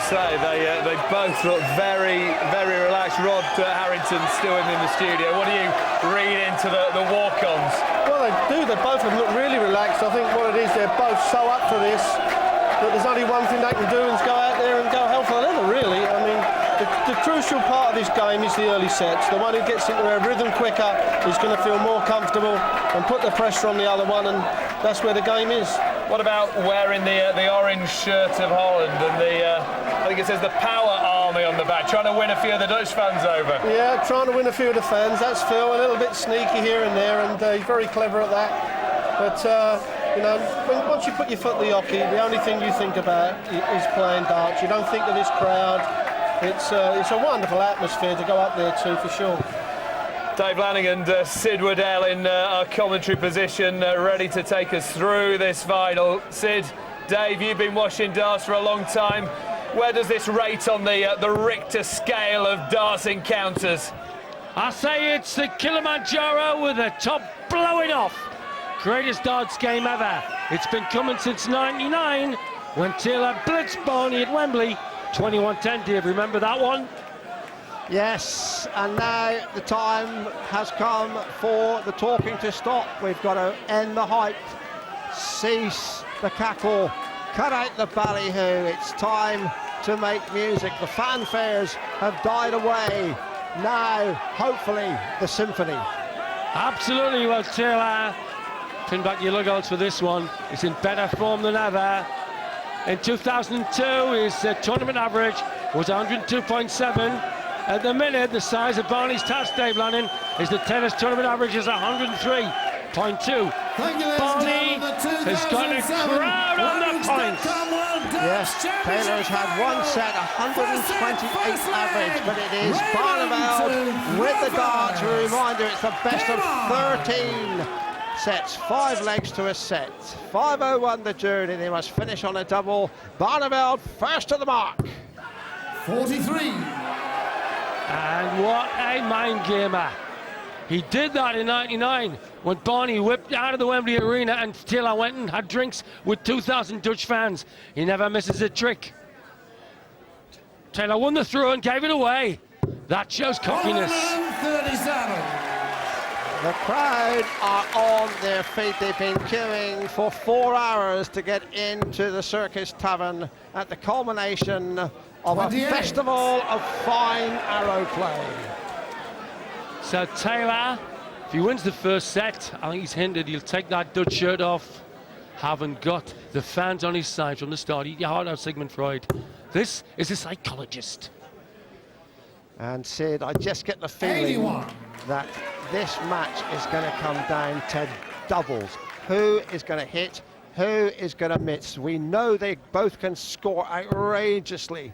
say, they both look very, very relaxed. Rod Harrington still in the studio. What do you read into the walk-ons? Well, they do. They both of them look really relaxed. I think what it is, they're both so up for this that there's only one thing they can do is go out there and go hell for leather, really. I mean, the crucial part of this game is the early sets. The one who gets into their rhythm quicker is going to feel more comfortable and put the pressure on the other one, and that's where the game is. What about wearing the orange shirt of Holland and I think it says the Power Army on the back, trying to win a few of the Dutch fans over? Yeah, trying to win a few of the fans. That's Phil, a little bit sneaky here and there, and he's very clever at that. But, you know, once you put your foot in the hockey, the only thing you think about is playing darts. You don't think of this crowd. It's a wonderful atmosphere to go up there to, for sure. Dave Lanning and Sid Waddell in our commentary position, ready to take us through this final. Sid, Dave, you've been watching darts for a long time. Where does this rate on the Richter scale of darts encounters? I say it's the Kilimanjaro with the top blowing off. Greatest darts game ever. It's been coming since '99 when Taylor blitzed Barney at Wembley. 21-10, Dave, remember that one? Yes, and now the time has come for the talking to stop. We've got to end the hype, cease the cackle, cut out the ballyhoo. It's time to make music. The fanfares have died away. Now, hopefully, the symphony. Absolutely, well, Taylor, pin back your lugouts for this one. It's in better form than ever. In 2002, his tournament average was 102.7. At the minute, the size of Barney's task, Dave Lanning, is the tennis tournament average is 103.2. Barney has got a crowd on the points. Yes, Taylor's had one set, 128 average, but it is Barneveld with the darts. A reminder, it's the best of 13 sets, 5 legs to a set. 5:01 the journey, they must finish on a double. Barneveld first to the mark. 43. And what a mind gamer. He did that in '99 when Barney whipped out of the Wembley Arena and Taylor went and had drinks with 2,000 Dutch fans. He never misses a trick. Taylor won the throw and gave it away. That shows cockiness. 137. The crowd are on their feet. They've been queuing for 4 hours to get into the Circus Tavern at the culmination of 28. a festival of fine arrow play. So Taylor, if he wins the first set, I think he's hinted he'll take that Dutch shirt off, having got the fans on his side from the start. Eat your heart out, Sigmund Freud. This is a psychologist. And Sid, I just get the feeling 81. that this match is going to come down to doubles. Who is going to hit? Who is going to miss? We know they both can score outrageously,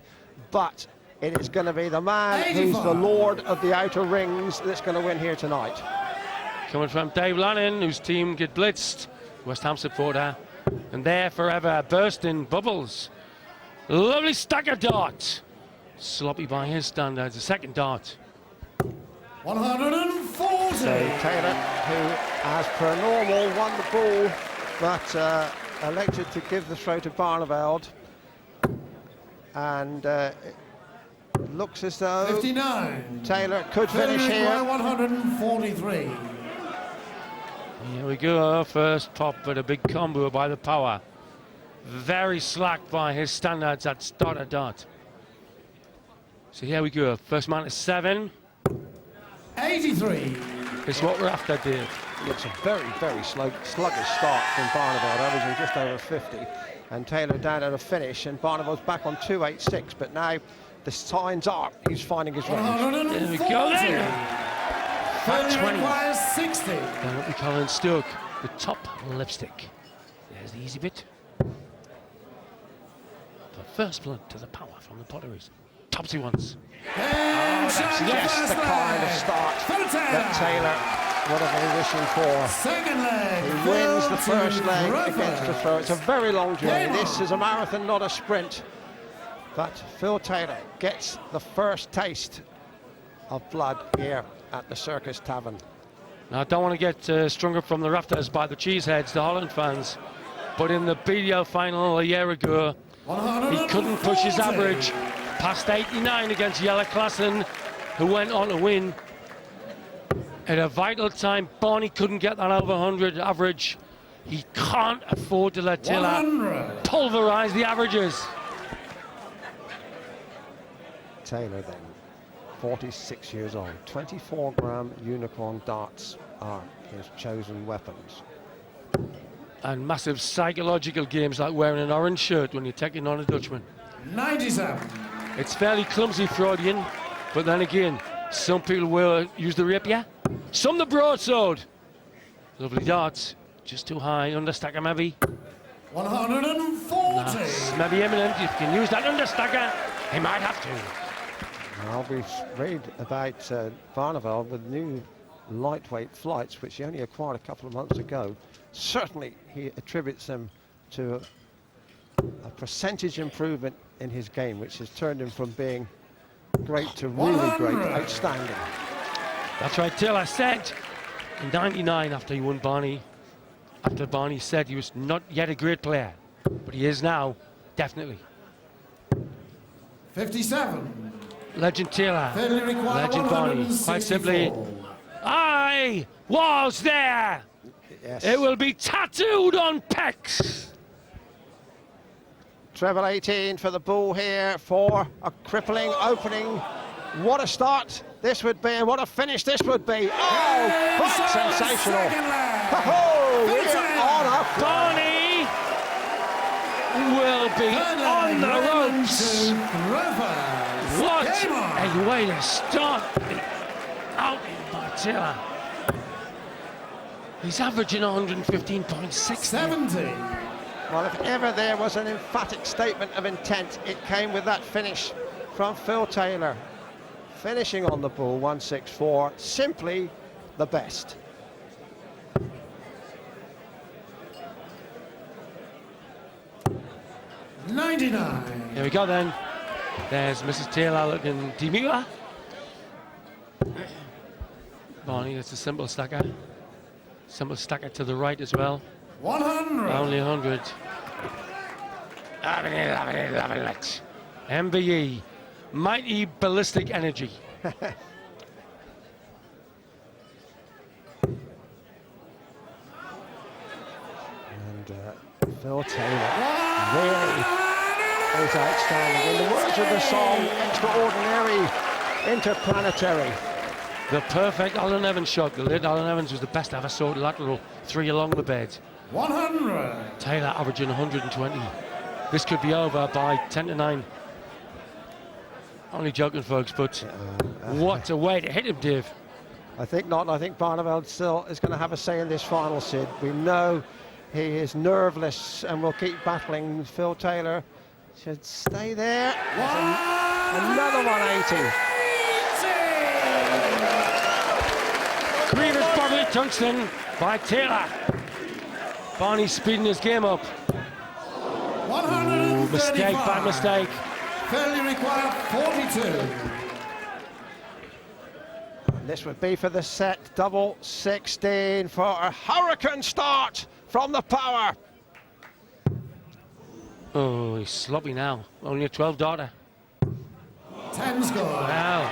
but it is going to be the man 85. who's the lord of the outer rings that's going to win here tonight. Coming from Dave Lanning, whose team get blitzed, West Ham supporter, and there forever, bursting bubbles. Lovely stack of darts. Sloppy by his standards, the second dart. 140. So Taylor, who as per normal won the ball, but elected to give the throw to Barneveld, and it looks as though 59. Taylor could finish Frederick by here. 143. Here we go, first pop, but a big combo by the Power. Very slack by his standards at starter dart. So here we go, first man is 7. 83. It's what we're after, Dave. Looks a very, very sluggish start from Barneveld, averaging just over 50. And Taylor down at a finish, and Barneveld's back on 286, but now the signs are he's finding his range. 140. There we go then. Fat 20. Requires 60. Then what we call in Stoke, the top lipstick. There's the easy bit. The first blood to the Power from the Potteries. Topsy ones. And That's shot just the first kind of leg. start For that Taylor would have been wishing for. Second leg. He wins the Phil first leg Rutherford. against the throw. It's a very long journey. Game This on. is a marathon, not a sprint. But Phil Taylor gets the first taste of blood here at the Circus Tavern. Now, I don't want to get strung up from the rafters by the cheeseheads, the Holland fans, but in the BDO final a year ago, He couldn't push his 140. average past 89 against Jelle Klassen, who went on to win. At a vital time, Barney couldn't get that over 100 average. He can't afford to let Taylor 100. pulverize the averages. Taylor then, 46 years old, 24-gram unicorn darts are his chosen weapons. And massive psychological games like wearing an orange shirt when you're taking on a Dutchman. 97. It's fairly clumsy Freudian, but then again, some people will use the rapier, some the broadsword. Lovely darts, just too high, understacker maybe. 140. That's maybe imminent. If you can use that understacker, he might have to. Now we read about Barneveld with new lightweight flights, which he only acquired a couple of months ago. Certainly he attributes them to a percentage improvement in his game, which has turned him from being great to really great, 100. outstanding. That's right, Taylor said in '99 after he won Barney, after Barney said he was not yet a great player, but he is now, definitely. 57. Legend Taylor, Failure required. legend Barney, quite simply, 164. I was there. Yes. It will be tattooed on pecs. Treble 18 for the Bull here for a crippling opening. What a start this would be, and what a finish this would be. Oh, quite sensational. Oh, we're on a Barney will be on the ropes. What a way to start the outing by Taylor. He's averaging 115.6. 70. Well, if ever there was an emphatic statement of intent, it came with that finish from Phil Taylor. Finishing on the Bull, 164, simply the best. Here we go then. There's Mrs. Taylor looking demure. Barney, that's a simple stacker. Simple stacker to the right as well. 100. Only 100. Lovely it. MBE, mighty ballistic energy. And Phil Taylor really is outstanding. In the words of the song, extraordinary, interplanetary. The perfect Alan Evans shot. The late Alan Evans was the best I ever saw lateral, 3 along the bed. 100. Taylor averaging 120. This could be over by 10 to 9. Only joking, folks, but what a way to hit him, Dave. I think not. I think Barneveld still is going to have a say in this final, Sid. We know he is nerveless and will keep battling. Phil Taylor should stay there. Another 180. Grievous bodily tungsten by Taylor. Barney speeding his game up. 135. Mistake, bad mistake. Failure required. 42. This would be for the set, double 16 for a hurricane start from the power. Oh, he's sloppy now. Only a 12 darter. 10 score. Wow.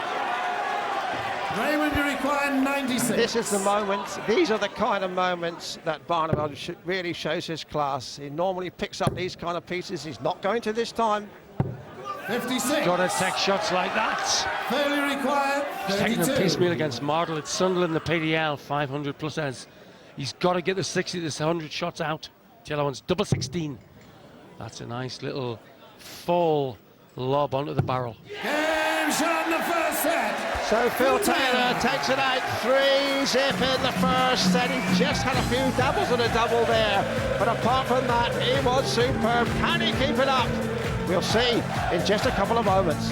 Raymond, you require 96. This is the moment, these are the kind of moments that Barneveld really shows his class. He normally picks up these kind of pieces. He's not going to this time. 56. Got to take shots like that. Failure required. He's taking 32. them piecemeal against Martel at Sunderland, the PDL, 500 plus as. He's got to get the 60 to 100 shots out. Taylor wants double 16. That's a nice little fall lob onto the barrel. Game shot in the first set. So Phil Taylor takes it out, 3-zip in the first set. He just had a few doubles and a double there. But apart from that, he was superb. Can he keep it up? We'll see in just a couple of moments.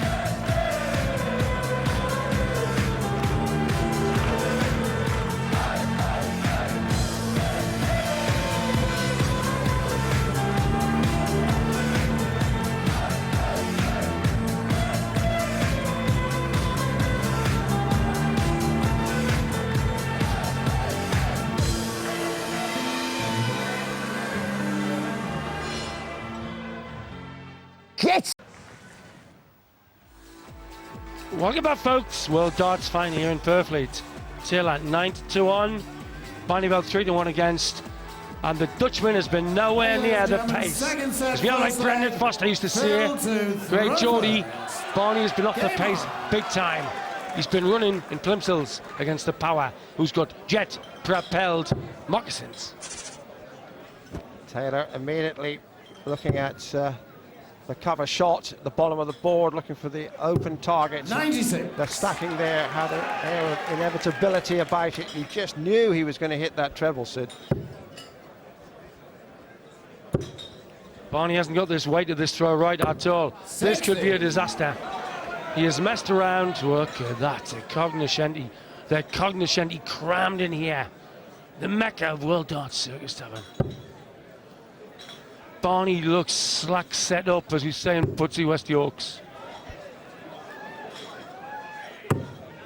Welcome back, folks. World Darts final here in Purfleet. Taylor 9-2 on, Barneyveld 3-1 against, and the Dutchman has been nowhere near the pace. It's been like Brendan Foster used to say, great Geordie. Barney has been off the pace big time. He's been running in Plimsolls against the Power, who's got jet-propelled moccasins. Taylor immediately looking at the cover shot at the bottom of the board, looking for the open target. 96. The stacking there had an air of inevitability about it. He just knew he was going to hit that treble, Sid. Barney hasn't got this weight of this throw right at all. This could be a disaster. He has messed around. Look at that, the cognoscenti. The cognoscenti crammed in here. The mecca of World Darts Circus Tavern. Barney looks slack set up, as we say in Pudsey, West Yorks.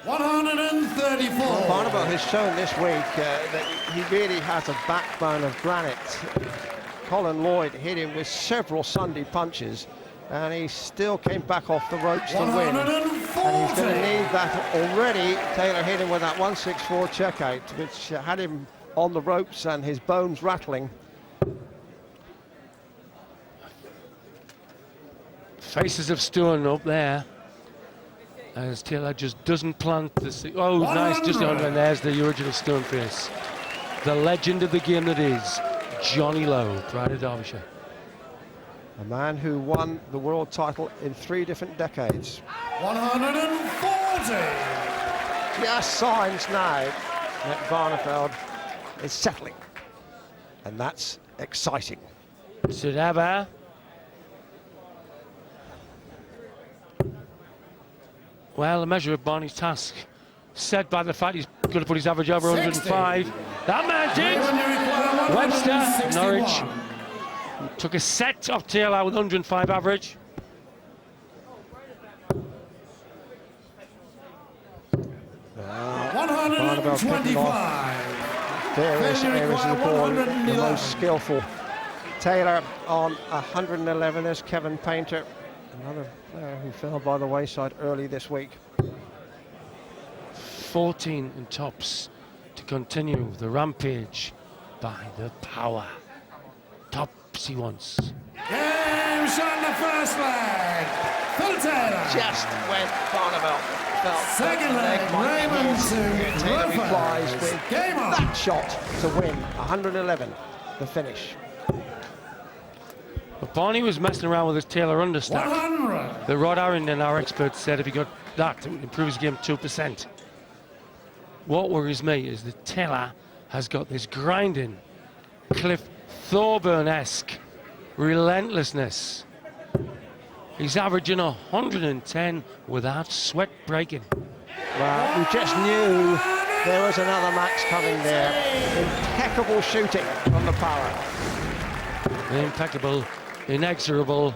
134. Well, Barneveld has shown this week that he really has a backbone of granite. Colin Lloyd hit him with several Sunday punches, and he still came back off the ropes to win. And he's going to need that already. Taylor hit him with that 164 checkout, which had him on the ropes and his bones rattling. Faces of stone up there. As Taylor just doesn't plant the... Oh, nice, just on, and there's the original stone face. The legend of the game that is Johnny Lowe, Pride of Derbyshire. A man who won the world title in 3 different decades. 140. Just signs now that Barneveld is settling. And that's exciting. Sidava. Well, a measure of Barney's task, set by the fact he's going to put his average over 105. That man did! Webster, Norwich, took a set off Taylor with 105 average. Barneveld picking off various areas of the ball, the most skillful. Taylor on 111, there's Kevin Painter, another player who fell by the wayside early this week. 14 in tops to continue the rampage by the Power. Tops he wants. Game shot in the first leg. Phil Taylor. Just when Barneveld felt Second leg, Raymond to Taylor Rufus. replies with Game on. that shot to win 111, the finish. But Barney was messing around with his Taylor understack. 100. The Rod Arrington, our expert, said if he got that, it would improve his game 2%. What worries me is that Taylor has got this grinding, Cliff Thorburn-esque relentlessness. He's averaging 110 without sweat breaking. Well, we just knew there was another match coming there. Impeccable shooting from the Power. Impeccable, inexorable,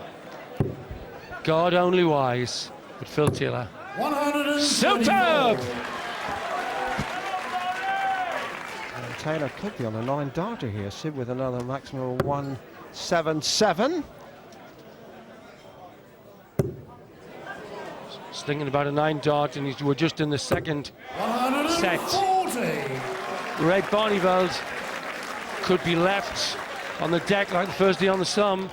God only wise, but Phil Taylor. 134. Superb! And Taylor could be on a 9-darter here. Sid with another maximum of 177. He's thinking about a 9-dart, and we're just in the second set. 140. Red Barneyveld could be left on the deck like the first day on the Somme.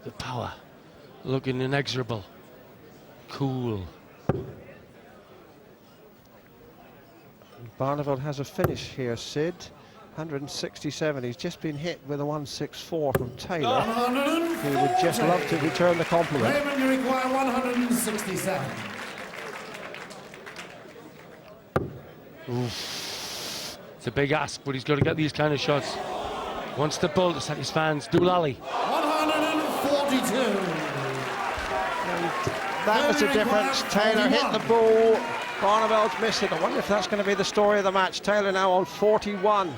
The Power looking inexorable, cool. Barneveld has a finish here, Sid. 167. He's just been hit with a 164 from Taylor. He would just love to return the compliment. Raymond, you require 167. Oof. It's a big ask, but he's got to get these kind of shots. Wants the bull to set his fans. Doolally. 142. And that was the difference. Taylor hit the ball. Barneveld's missed it. I wonder if that's going to be the story of the match. Taylor now on 41.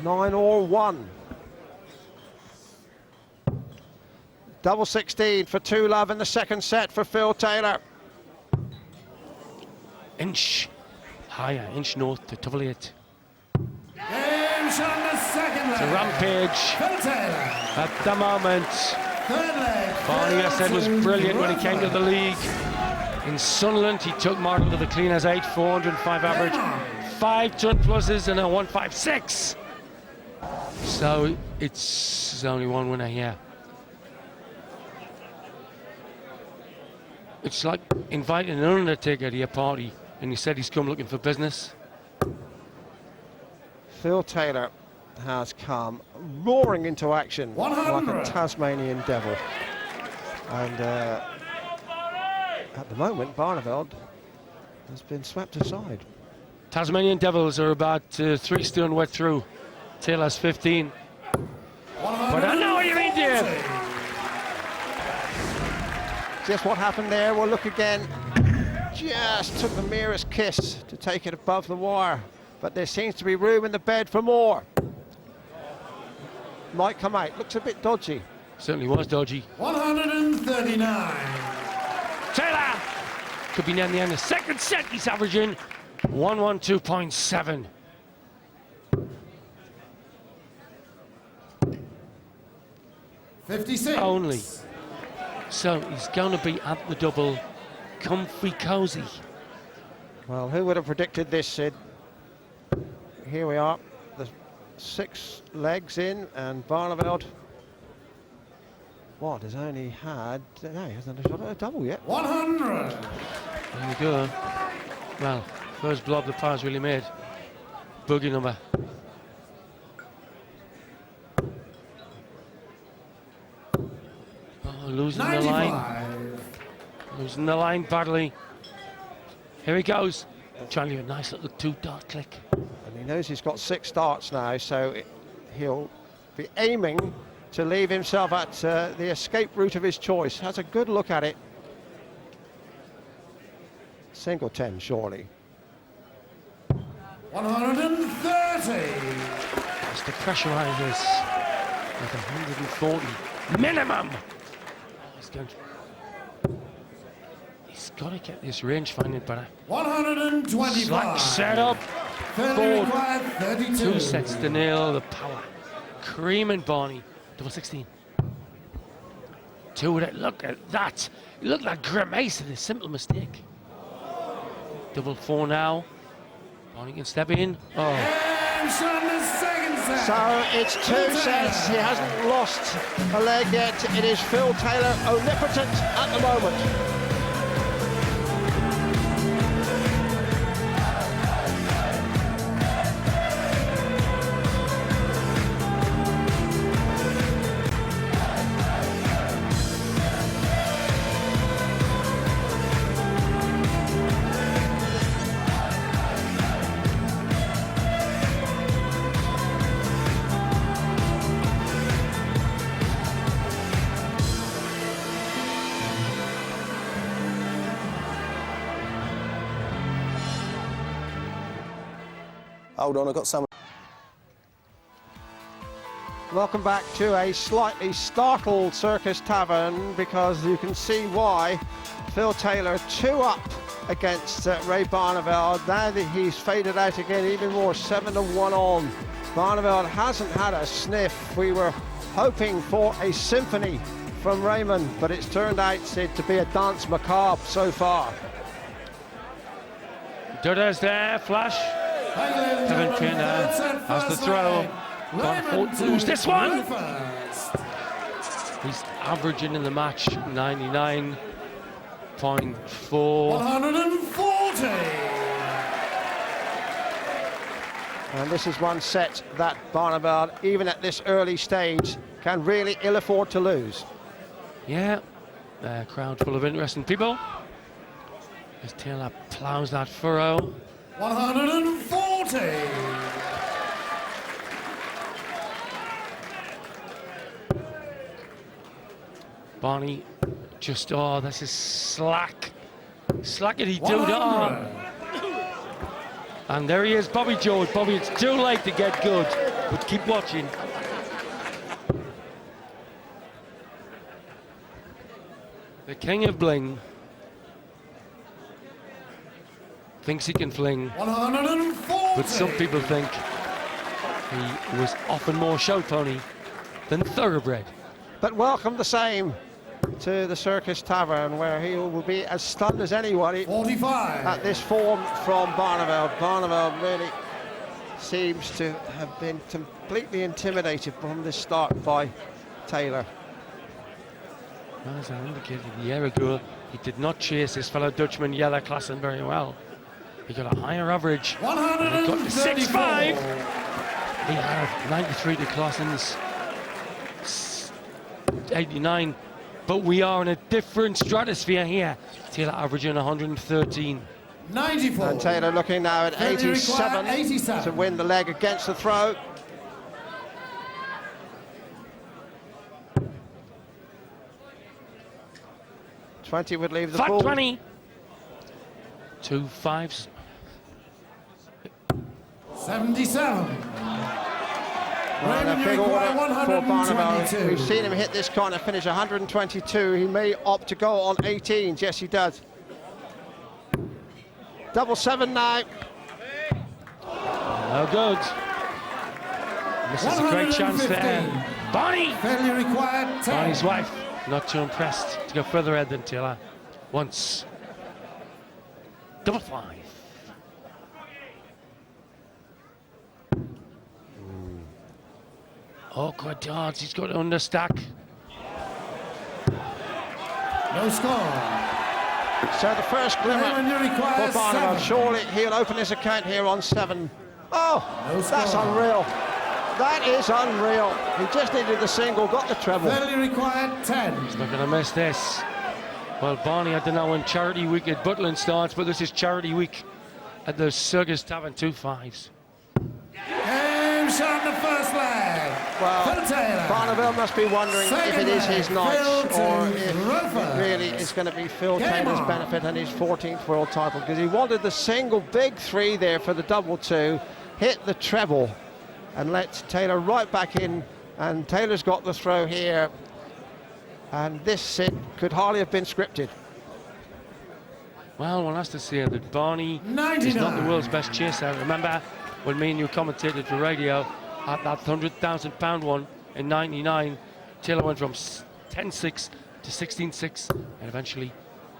9 or 1. Double 16 for 2-love in the second set for Phil Taylor. Inch higher, inch north to double 8. Game shot in the second It's a leg. rampage Phil Taylor. at the moment. Third leg. Barney, I said, was brilliant when he came to the league. In Sunderland, he took Martin to the clean as 8, 405 average, 5 ton pluses and a 156. So it's only one winner here. It's like inviting an undertaker to your party and he said he's come looking for business. Phil Taylor has come roaring into action like 100. a Tasmanian devil. And at the moment, Barneveld has been swept aside. Tasmanian Devils are about 3 stone wet through. Taylor's 15. But I know what you mean, Dave. Just what happened there, we'll look again. Just took the merest kiss to take it above the wire. But there seems to be room in the bed for more. Might come out, looks a bit dodgy. Certainly was dodgy. 139. Taylor could be near the end of the second set. He's averaging 112.7. $56. Only. So he's going to be at the double, comfy, cozy. Well, who would have predicted this, Sid? Here we are, the 6 legs in, and Barneveld, what, has only had, no, he hasn't had a shot at a double yet. 100. There you go. Well, first blob the par's really made. Boogie number. Oh, losing the line. 95. Losing the line badly. Here he goes. Trying to do a nice little 2-dot click. And he knows he's got 6 starts now, so he'll be aiming to leave himself at the escape route of his choice. Has a good look at it. Single 10, surely. 130. Has to pressurize this with 140 minimum. He's going to, he's got to get this range finding better. 125. Slack setup. Further Board. required 32. 2 sets to nail the power. Cream and Barney. Double 16. 2 with it. Look at that. You look like Grimace at a simple mistake. Double 4 now. Barney can step in. Oh, Game shot in the second set. So it's 2 sets. He hasn't lost a leg yet. It is Phil Taylor omnipotent at the moment. Hold on, I've got some. Welcome back to a slightly startled Circus Tavern, because you can see why. Phil Taylor 2 up against Ray Barneveld. Now that he's faded out again even more, 7-1 on. Barneveld hasn't had a sniff. We were hoping for a symphony from Raymond, but it's turned out, Sid, to be a dance macabre so far. Duda's there, flash. Kevin Pena has the throw. Lose this one. He's averaging in the match 99.4. 140. And this is one set that Barneveld, even at this early stage, can really ill afford to lose. Yeah, crowd full of interesting people. As Taylor plows that furrow. 140. Barney just, oh, this is slack. Slackety do on. And there he is, Bobby George. Bobby, it's too late to get good, but keep watching. The king of bling thinks he can fling, 140. but some people think he was often more show pony than thoroughbred. But welcome the same to the Circus Tavern, where he will be as stunned as anybody 45. at this form from Barneveld. Barneveld really seems to have been completely intimidated from this start by Taylor. Well, as I indicated a year ago, he did not chase his fellow Dutchman Jelle Klassen very well. He got a higher average. He got to 6.5. He had 93 to Klassen's 89. But we are in a different stratosphere here. Taylor averaging 113. 94. And Taylor looking now at Failure required 87 to win the leg against the throw. .20 would leave the Flat pool. 20. 2 5s. 77. Well, a Raymond, you big order require for Barneveld. 122. We've seen him hit this corner, finish 122. He may opt to go on 18s. Yes, he does. Double 7 now. No good. This is a great chance there. 115. Barney! Failure required 10. Barney's wife, not too impressed to go further ahead than Taylor. Once. Double 5. Awkward darts, he's got to understack. No score. So the first glimmer Raymond, you for require Barneveld. 7. Surely he'll open his account here on 7. Oh, No that's score. unreal. That is unreal. He just needed the single, got the treble. Failure required 10. He's not going to miss this. Well, Barney, I don't know when Charity Week at Butland starts, but this is Charity Week at the Circus Tavern. 2 5s. Game shot in the first leg. Well, Phil Taylor. Barneveld must be wondering if it is his night Phil or to if Roper. it really is going to be Phil Game Taylor's on. benefit and his 14th world title, because he wanted the single big 3 there for the double 2, hit the treble and let Taylor right back in, and Taylor's got the throw here, and this sit could hardly have been scripted. Well, one has to say that Barney is 99. not the world's best chaser. Remember when me and you commentated for radio at that £100,000 one in '99, Taylor went from 10-6 to 16-6 and eventually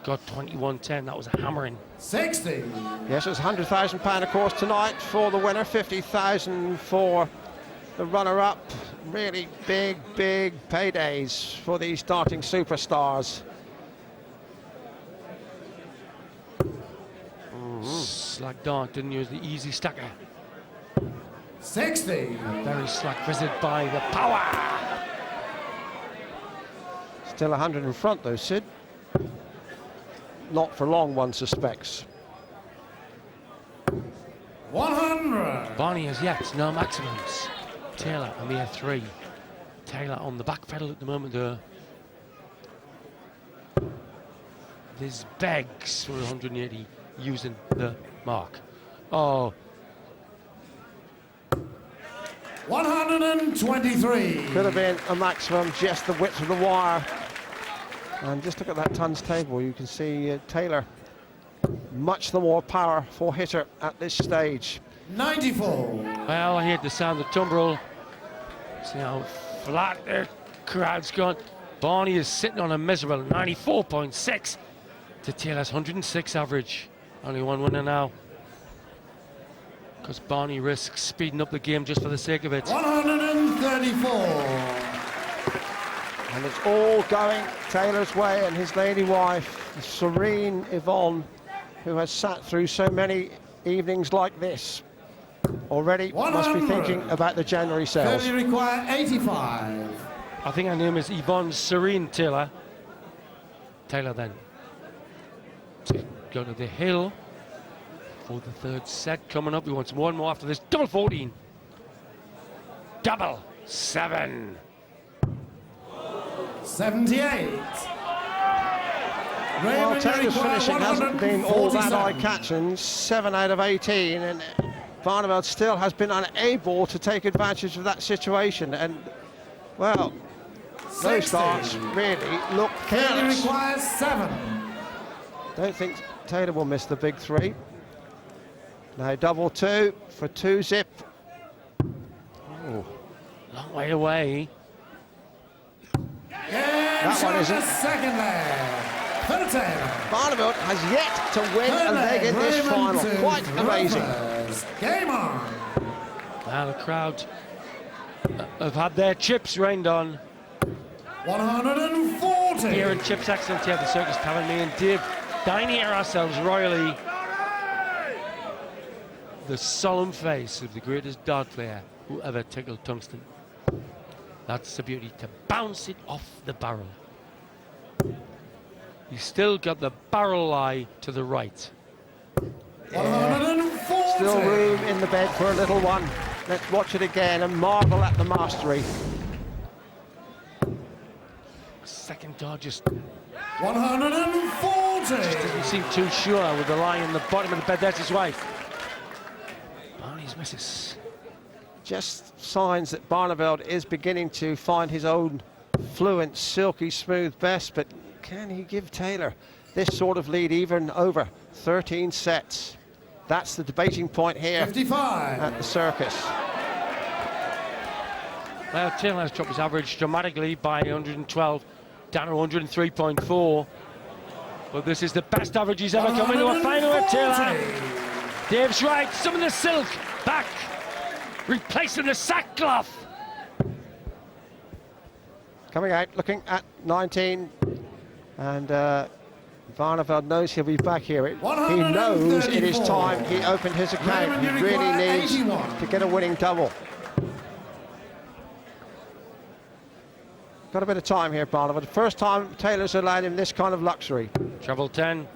got 21-10. That was a hammering. 60. Yes, it's £100,000 of course tonight for the winner, 50,000 for the runner-up. Really big paydays for these starting superstars. Slack dart, didn't use the easy stacker. 60. Very slack visit by the power. Still 100 in front though, Sid. Not for long, one suspects. 100. Barney has yet no maximums. Taylor a mere 3. Taylor on the back pedal at the moment though. This begs for 180 using the mark. Oh, 123. Could have been a maximum, just the width of the wire. And just look at that tons table, you can see Taylor, much the more powerful hitter at this stage. 94. well, I hear the sound of tumbrel. See how flat the crowd's gone. Barney is sitting on a miserable 94.6 to Taylor's 106 average. Only one winner now. Because Barney risks speeding up the game just for the sake of it. 134. And it's all going Taylor's way, and his lady wife, the serene Yvonne, who has sat through so many evenings like this, already must be 100. thinking about the January sales. Failure required 85. I think her name is Yvonne Serene Taylor. Taylor then to go to the hill for the third set coming up. He wants one more after this. Double 14. Double 7. 78. Well, Raymond, Taylor's you require finishing hasn't been all that 147. eye-catching, 7 out of 18, and Barneveld still has been unable to take advantage of that situation. And, well, those 60. darts really look Failure careless. requires 7. Don't think Taylor will miss the big 3. Now double 2 for 2-zip. Oh, Long way away. That one isn't. The second leg. Phil Taylor. Barneveld has yet to win a leg in this Raymond final. to Quite amazing. Rovers. Game on. Now the crowd have had their chips rained on. 140. Here in Chips Excellent here at the Circus Tavern, me and Dave dining ourselves royally. The solemn face of the greatest dart player who ever tickled tungsten. That's the beauty, to bounce it off the barrel. He's still got the barrel lie to the right. 140. Still room in the bed for a little one. Let's watch it again and marvel at the mastery. Second dart just 140. doesn't seem too sure with the lie in the bottom of the bed. There's his wife. Barney's misses. Just signs that Barneveld is beginning to find his own fluent, silky smooth best, but can he give Taylor this sort of lead even over 13 sets? That's the debating point here 55. at the Circus. Well, Taylor has dropped his average dramatically by 112 down to 103.4. But this is the best average he's ever come into a final with Taylor. Dave's right, some of the silk back, replacing the sackcloth. Coming out, looking at 19, and Barneveld knows he'll be back here. He knows it is time he opened his account. He really needs to get a winning double. Got a bit of time here, Barneveld. First time Taylor's allowed him this kind of luxury. Treble 10.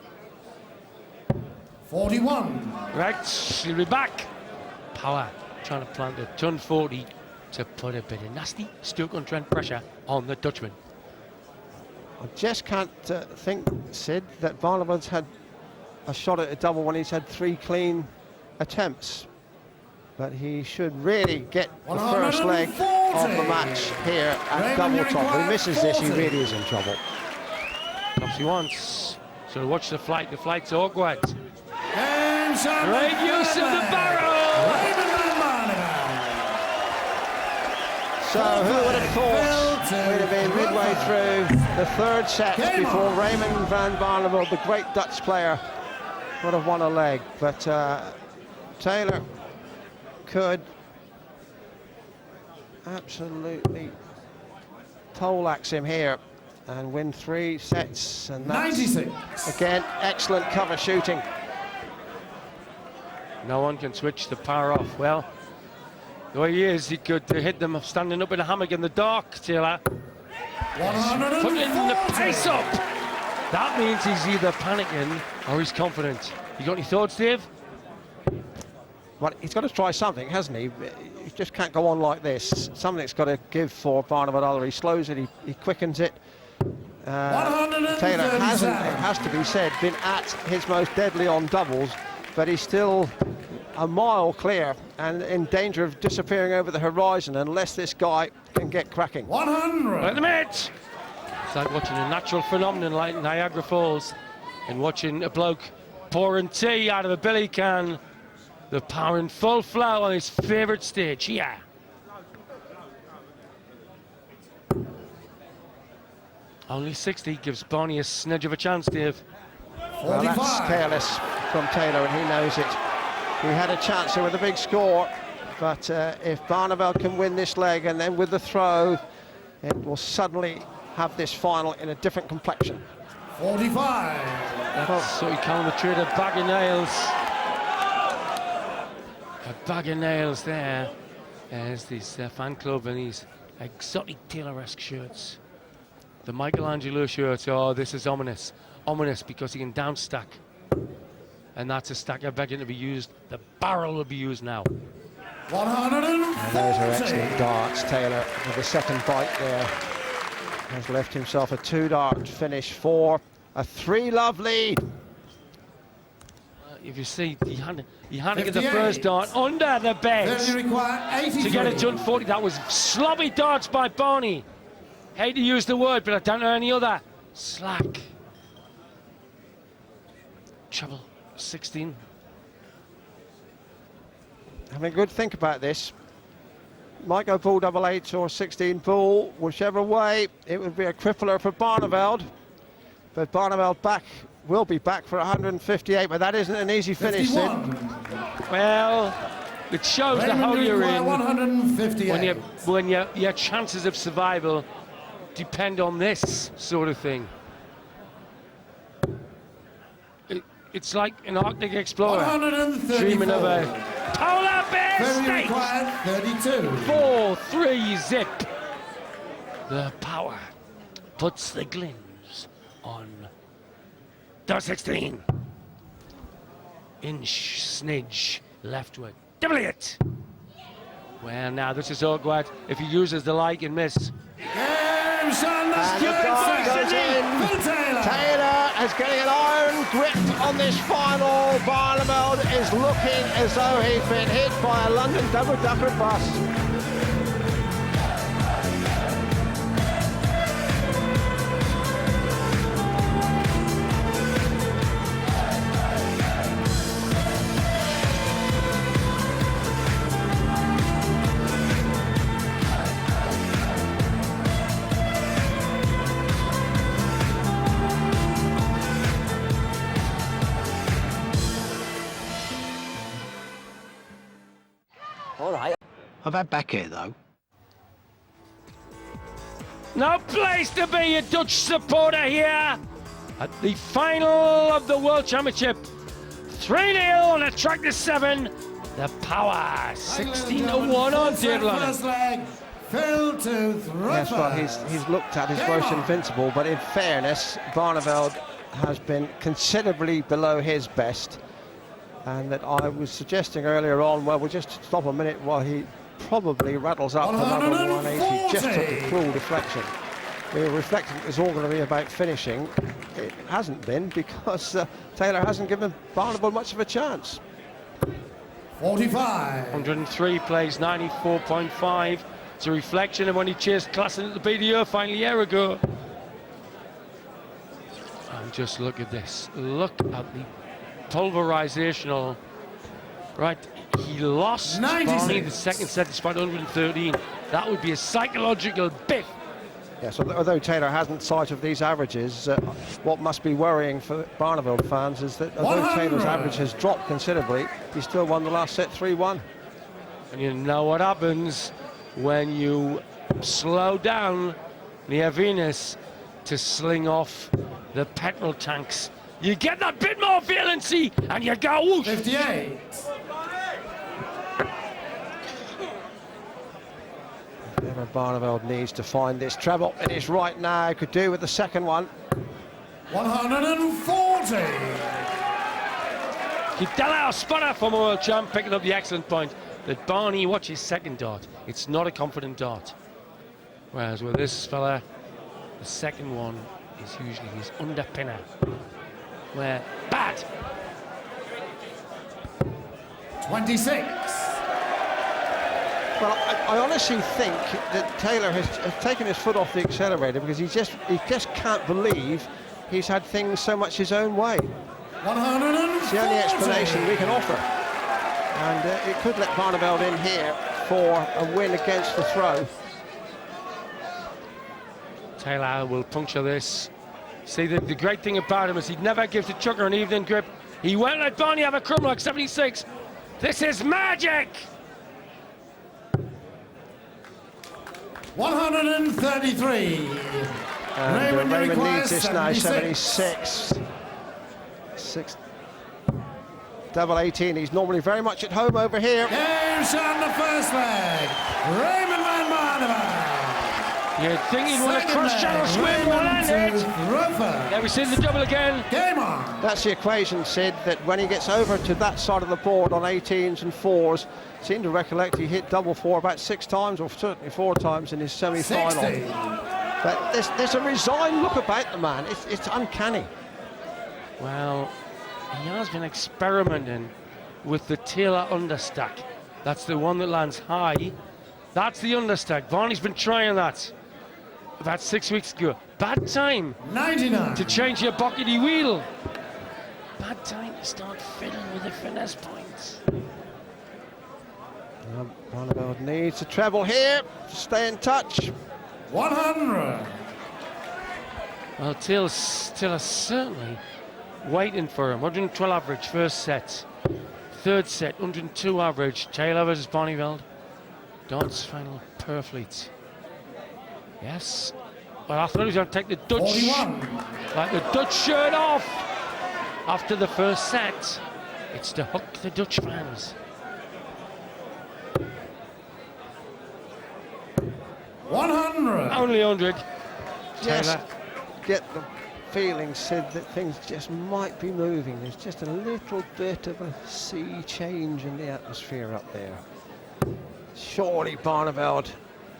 41. Right, she'll be back. Power trying to plant a ton 40 to put a bit of nasty Stoke-on-Trent pressure on the Dutchman. I just can't think, Sid, that Barneveld's had a shot at a double when he's had 3 clean attempts. But he should really get the first leg of the match here at double top. If he misses this, he really is in trouble. Tops he wants. So watch the flight. The flight's awkward. Game shot. Great use of the barrel. Raymond van Barneveld. So who would have thought we'd have been midway through the 3rd set before Raymond van Barneveld, the great Dutch player, would have won a leg. But Taylor could absolutely toe-lax him here and win 3 sets, and that's 96. again excellent cover shooting. No one can switch the power off. Well, the way he is, he could hit them standing up in a hammock in the dark, Taylor. 140. Putting the pace up. That means he's either panicking or he's confident. You got any thoughts, Dave? Well, he's got to try something, hasn't he? He just can't go on like this. Something's got to give for Barneveld. Either he slows it, he quickens it. Taylor hasn't, it has to be said, been at his most deadly on doubles, but he's still a mile clear and in danger of disappearing over the horizon unless this guy can get cracking. 100. At the minute. It's like watching a natural phenomenon like Niagara Falls and watching a bloke pouring tea out of a billy can. The power in full flow on his favourite stage, yeah. Only 60 gives Barney a snedge of a chance, Dave. Well, that's 45. careless from Taylor, and he knows it. He had a chance here with a big score, but if Barneveld can win this leg and then with the throw, it will suddenly have this final in a different complexion. 45. That's what you call the trade, a bag of nails. A bag of nails there. There's this fan club and these exotic Taylor-esque shirts. The Michelangelo shirt, oh, this is ominous. Ominous because he can down stack. And that's a stack of begging to be used. The barrel will be used now. 140. And those are excellent darts. Taylor with the second bite there has left himself a 2-dart finish for a 3-love lead. If you see, he had to get the 58. first dart under the bed Then you require 83. to get it done 40. That was sloppy darts by Barney. hate to use the word, but I don't know any other. Slack. Treble 16. Having a good think about this. Might go pool double 8 or 16 pool, whichever way. It would be a crippler for Barneveld. But Barneveld will be back for 158, but that isn't an easy finish, Sid. 51. Well, it shows the Raymond hole you're Dubois, in 158. when your chances of survival depend on this sort of thing. It's like an Arctic explorer 134. dreaming of a polar bear Very state. required, 32. 4-3 zip. The power puts the glins on the 16. Inch, snidge, leftward. Double it. Well, now this is awkward. If he uses the like and miss. Game shot, And the Stuart dart goes Saxon, in. Phil Taylor. Taylor is getting an iron grip on this final. Barneveld is looking as though he's been hit by a London double-decker bus. I've had back here though. No place to be a Dutch supporter here at the final of the World Championship. 3-0 on a track to 7. The power 16-1 on Deirdre. First leg, Phil to Thruffer. Yes, well, he's looked at his Game most on. invincible, but in fairness, Barneveld has been considerably below his best. And that I was suggesting earlier on, well, we'll just stop a minute while he probably rattles up another 180. Just took a cruel deflection. We were reflecting it was all going to be about finishing. It hasn't been because Taylor hasn't given Barneveld much of a chance. 45. 103 plays 94.5. It's a reflection of when he chased Klassen at the BDO final a year ago. And just look at this. Look at the pulverizational. Right, he lost 96. Barney the second set despite 113. That would be a psychological biff. Yes, although Taylor hasn't sight of these averages, what must be worrying for Barneveld fans is that although 100. Taylor's average has dropped considerably, he still won the last set 3-1. And you know what happens when you slow down near Venus to sling off the petrol tanks. You get that bit more valency and you go whoosh. 58. Ever Barneveld needs to find this treble. It is right now. Could do with the second one. 140. Kidella spotter from a world champ picking up the excellent point that Barney, watch his second dart. It's not a confident dart. Whereas with this fella, the second one is usually his underpinner. Where bad. 26. Well, I honestly think that Taylor has taken his foot off the accelerator because he just can't believe he's had things so much his own way. 140. It's the only explanation we can offer. And it could let Barneveld in here for a win against the throw. Taylor will puncture this. See, the great thing about him is he never gives the chucker an evening grip. He won't let Barney have a crumlock. 76. This is magic. 133. And Raymond Raymond requires needs this now, 76. 76. Double 18. He's normally very much at home over here. Game shot in the first leg. Raymond van Barneveld. You'd think he'd want a cross-channel swim, will land it. There we see the double again. Game on. That's the equation, Sid, that when he gets over to that side of the board on 18s and 4s, seem to recollect he hit double 4 about 6 times, or certainly 4 times in his semi-final. 60. But there's a resigned look about the man. It's uncanny. Well, he has been experimenting with the Taylor understack. That's the one that lands high. That's the understack. Barney's been trying that. about 6 weeks ago. Bad time 99. to change your bockety wheel. Bad time to start fiddling with the finesse points. Barneveld needs a treble here to stay in touch. 100. Well, Taylor certainly waiting for him. 112 average, first set. Third set, 102 average. Taylor versus Barneveld. Dance final, Perfleet. Yes. Well, I thought he was going to take the Dutch, 41. like the Dutch shirt off after the first set. It's to hook the Dutch fans. 100. Only 100. Just Taylor. get the feeling, Sid, that things just might be moving. There's just a little bit of a sea change in the atmosphere up there. Surely Barneveld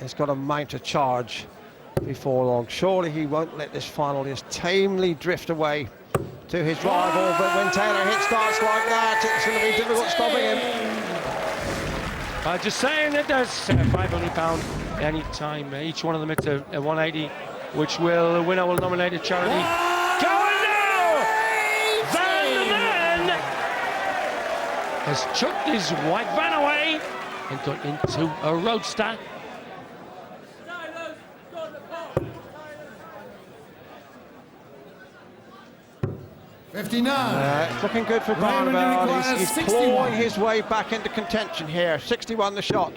has got to mount a charge before long. Surely he won't let this final just tamely drift away to his rival. But when Taylor hits darts like that, it's going to be difficult stopping him. Just saying that there's £500 any time. Each one of them hits a 180, which the winner will nominate a charity. Going now! Van Man has chucked his white van away and got into a roadster. 59. It's looking good for Raymond Barneveld. requires He's 61. clawing his way back into contention here. 61 the shot.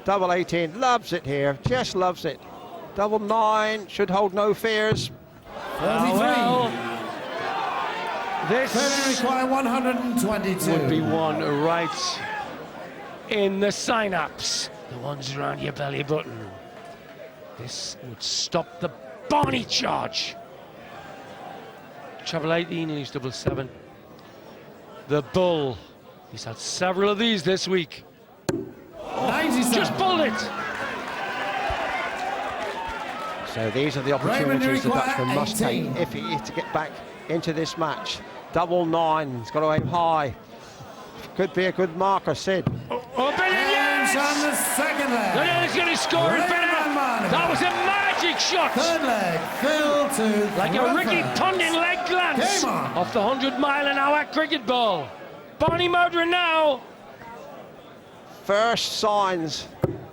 Double 18, loves it here, just loves it. Double 9 should hold no fears. 33. Well, this Further require 122. would be one right in the synapse, the ones around your belly button. This would stop the Barney charge. Treble 18 leaves double 7. The Bull, he's had several of these this week. 97. Just pulled it. So these are the Raymond opportunities the require Dutchman must take 18. if he is to get back into this match. Double 9, he's got to aim high. Could be a good marker, Sid. Open it, James on yes! the second leg. He's going to score it better. That was a magic shot. Third leg, Phil to Like a Ricky Crawford. Pondon leg glance Game on. off the 100-mile-an-hour cricket ball. Barney murdering now. First signs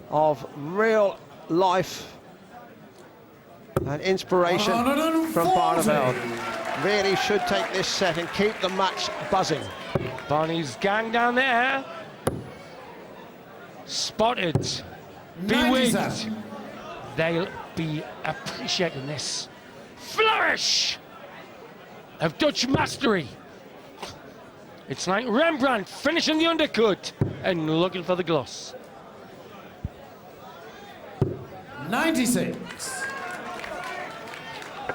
of real life and inspiration from 140. Barneveld. Really should take this set and keep the match buzzing. Barney's gang down there. Spotted. Bewigged. 97. They'll be appreciating this flourish of Dutch mastery. It's like Rembrandt finishing the undercut and looking for the gloss. 96.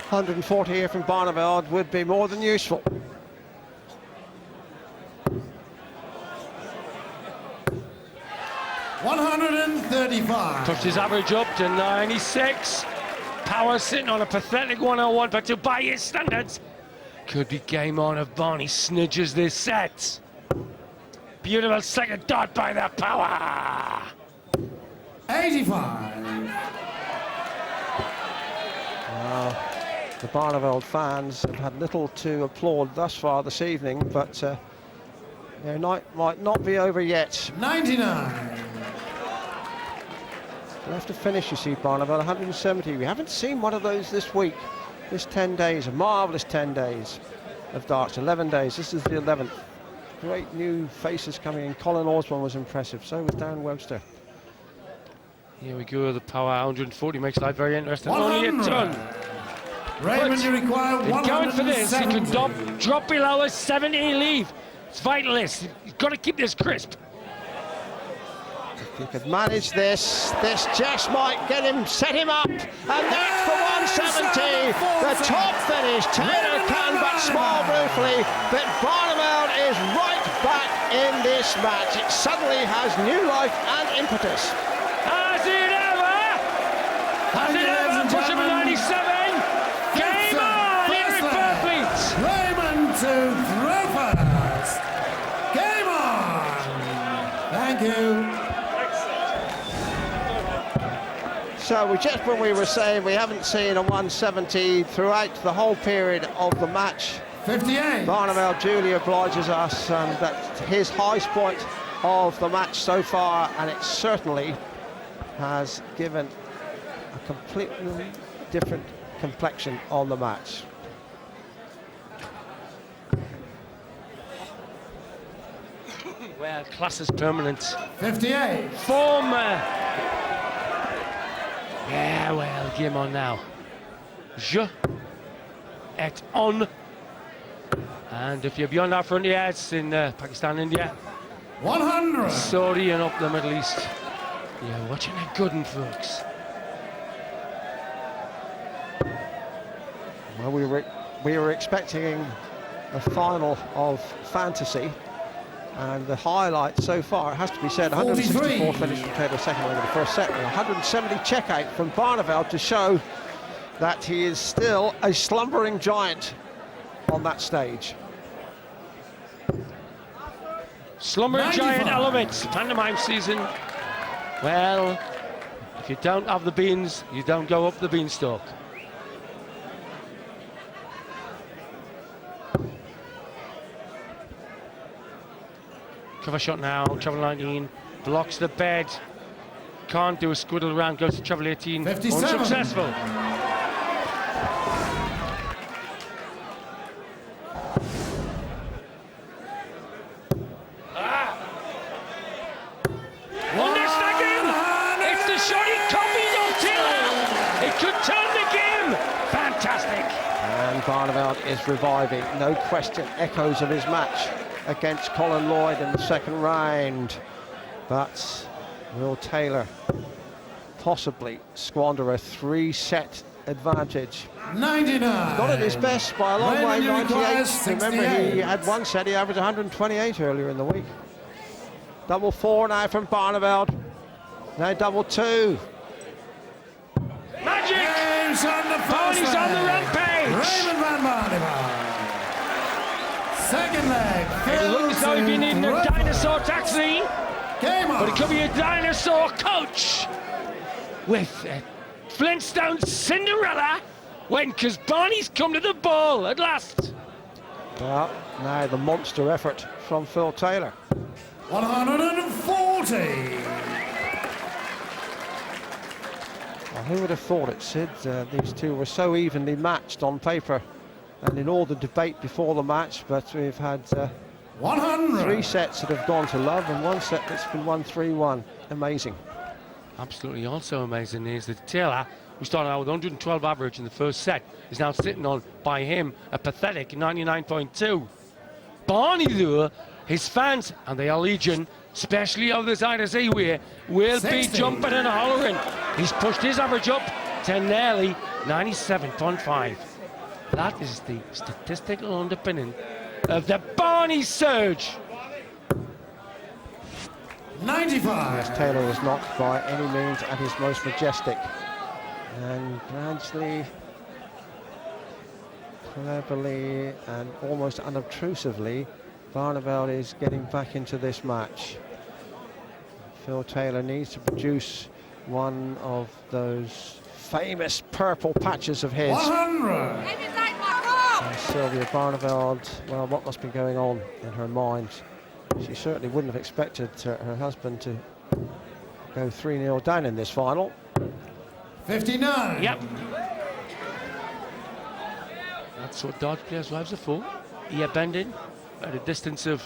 140 here from Barneveld would be more than useful. $135. Pushed his average up to 96. Power sitting on a pathetic 101, but to by his standards, could be game on if Barney snidges this set. Beautiful second dart by the Power. 85. The Barneveld fans have had little to applaud thus far this evening, but their night might not be over yet. 99. They'll have to finish, you see, Barneveld, 170. We haven't seen one of those this week. This 10 days, a marvellous 10 days of darts, 11 days. This is the 11th. Great new faces coming in. Colin Osborne was impressive, so was Darren Webster. Here we go, the Power 140 makes life very interesting. Only a 100. ton. Raymond, you require He's going for this. He could 170. drop below a 70 leave. It's vital. He's got to keep this crisp. If he could manage this just might set him up. And that's for 170. The top finish. Taylor can but small briefly. But Barneveld is right back in this match. It suddenly has new life and impetus. Has it ever? Has it ever? Push him at 97. Game on! Here in Perfleet. Raymond to throw first. Game on. Thank you. So just when we were saying we haven't seen a 170 throughout the whole period of the match, 58. Barneveld duly obliges us, and that's his highest point of the match so far, and it certainly has given a completely different complexion on the match. Well, class is permanent. 58. Form. Yeah, well, game on now. Je et on. And if you're beyond our frontiers in Pakistan, India, 100. Saudi and up the Middle East, you're watching a good one, folks. Well, we were expecting a final of fantasy, and the highlight so far, it has to be said, 164 finish from Taylor second over the first set, and 170 check out from Barneveld to show that he is still a slumbering giant on that stage. Slumbering 95. giant elements, pantomime season. Well, if you don't have the beans, you don't go up the beanstalk. Cover shot now, treble 19, blocks the bed, can't do a squiddle around, goes to treble 18, 57. unsuccessful. Wonder-snagging! It's the shot he copied on Taylor! It could turn the game! Fantastic! And Barneveld is reviving, no question, echoes of his match against Colin Lloyd in the second round. But will Taylor possibly squander a 3-set advantage? 99. Not at his best by a long way, Raymond 98. requires Remember, he 68. had one set, he averaged 128 earlier in the week. Double 4 now from Barneveld. Now double 2. Magic! Games on the first Barney's on the leg. rampage! Raymond van Barneveld. Second leg. It looks as though he'd be needing a dinosaur taxi, Game on. but it could be a dinosaur coach with a Flintstone Cinderella when, because Barney's come to the ball at last. Well, now the monster effort from Phil Taylor. 140. Well, who would have thought it, Sid? These two were so evenly matched on paper and in all the debate before the match, but we've had 100. 3 sets that have gone to love and 1 set that's been won 3-1. Amazing. Absolutely also amazing is that Taylor, who started out with 112 average in the first set, is now sitting on, by him, a pathetic 99.2. Barney, though, his fans, and they are legion, especially of the side of Seaway, will 60. be jumping and hollering. He's pushed his average up to nearly 97.5. That is the statistical underpinning of the Barney surge. 95. Taylor is not by any means at his most majestic. And gradually, cleverly, and almost unobtrusively, Barneveld is getting back into this match. Phil Taylor needs to produce one of those famous purple patches of his. 100. And Sylvia Barneveld, well, what must be going on in her mind? She certainly wouldn't have expected her husband to go 3-0 down in this final. 59. Yep. That's what dart players' wives are for. Ear bending at a distance of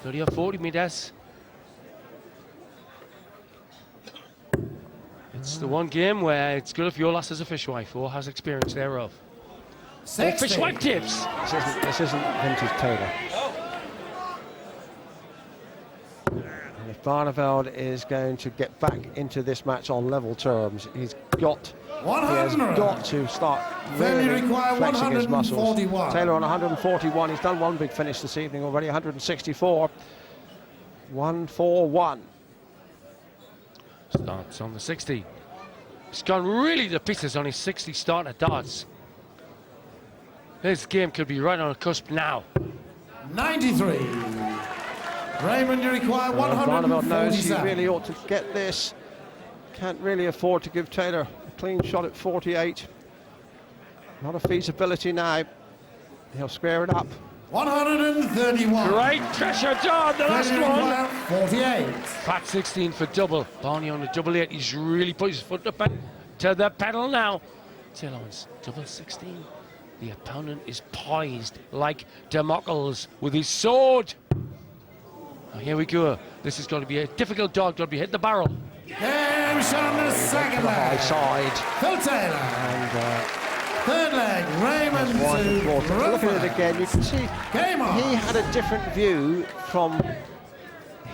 30 or 40 meters. It's the one game where it's good if your lass is a fishwife or has experience thereof. Or 60. fishwife tips. This isn't vintage Taylor. And if Barneveld is going to get back into this match on level terms, he has got to start Failure really required flexing his muscles. 141. Taylor on 141. He's done one big finish this evening already. 164. 141. Starts on the 60. He's gone really to pieces on his 60 start at darts. This game could be right on the cusp now. 93. Raymond, you require Barneveld knows he 147. really ought to get this can't really afford to give Taylor a clean shot at 48. Not a feasibility now. He'll square it up. 131. Great pressure, John, the last one. 48. Fat 16 for double. Barney on the double 8. He's really put his foot up to the pedal now. Taylor wants double 16. The opponent is poised like Damocles with his sword. Oh, here we go. This is going to be a difficult dog. Going to be hit the barrel. Game shot on the second High leg. side. Phil Taylor. And Third leg, Raymond wide and to broad. Look at it again. You can see Game on. he had a different view from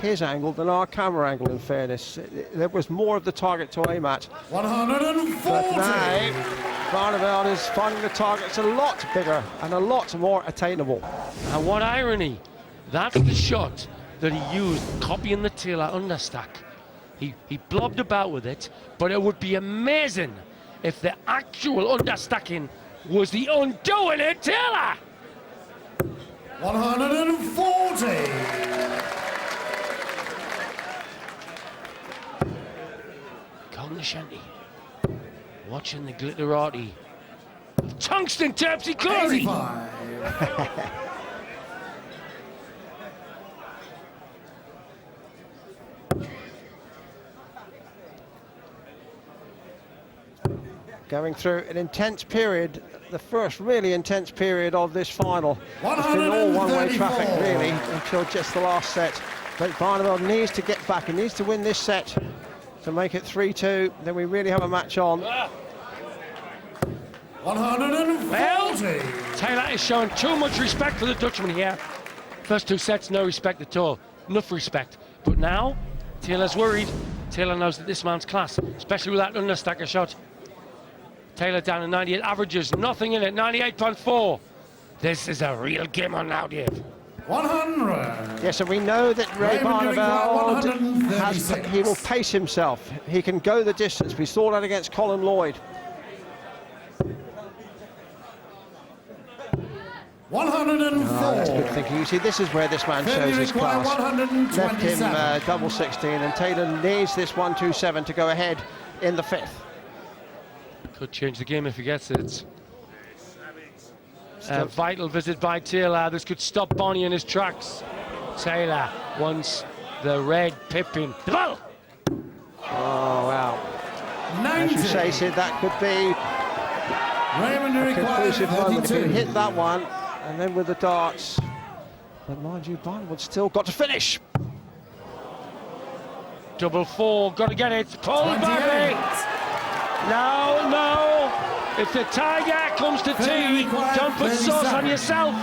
his angle than our camera angle, in fairness. There was more of the target to aim at. 140. But now, Barneveld is finding the targets a lot bigger and a lot more attainable. And what irony. That's the shot that he used, copying the Taylor understack. He blobbed about with it, but it would be amazing if the actual understacking was the undoing of Taylor. 140. Cognoscenti watching the glitterati of tungsten terpsichore. 85. Going through an intense period, the first really intense period of this final. It's been all one-way traffic, 134. really, until just the last set. But Barneveld needs to get back. He needs to win this set to make it 3-2. Then we really have a match on. 140. Taylor is showing too much respect for the Dutchman here. First two sets, no respect at all. Enough respect. But now, Taylor's worried. Taylor knows that this man's class, especially with that understacker shot. Taylor down to 98 averages, nothing in it, 98.4. This is a real game on now, Dave. 100. Yes, and we know that Ray Raymond doing Barneveld well, 136. he will pace himself. He can go the distance. We saw that against Colin Lloyd. 104. That's good thinking. You see, this is where this man shows his require class. Left him 127. double 16, and Taylor needs this 127 to go ahead in the fifth. Could change the game if he gets it. A vital visit by Taylor. This could stop Bonnie in his tracks. Taylor wants the red pippin. The ball! Oh, wow. 90. As you say, Sid, that could be Raymond a requires conclusive moment if he 32. hit that one, and then with the darts. But mind you, Barnwood's still got to finish. Double four, got to get it. Pull 28. back. No, no. If the tiger comes to tea, don't put sauce on yourself.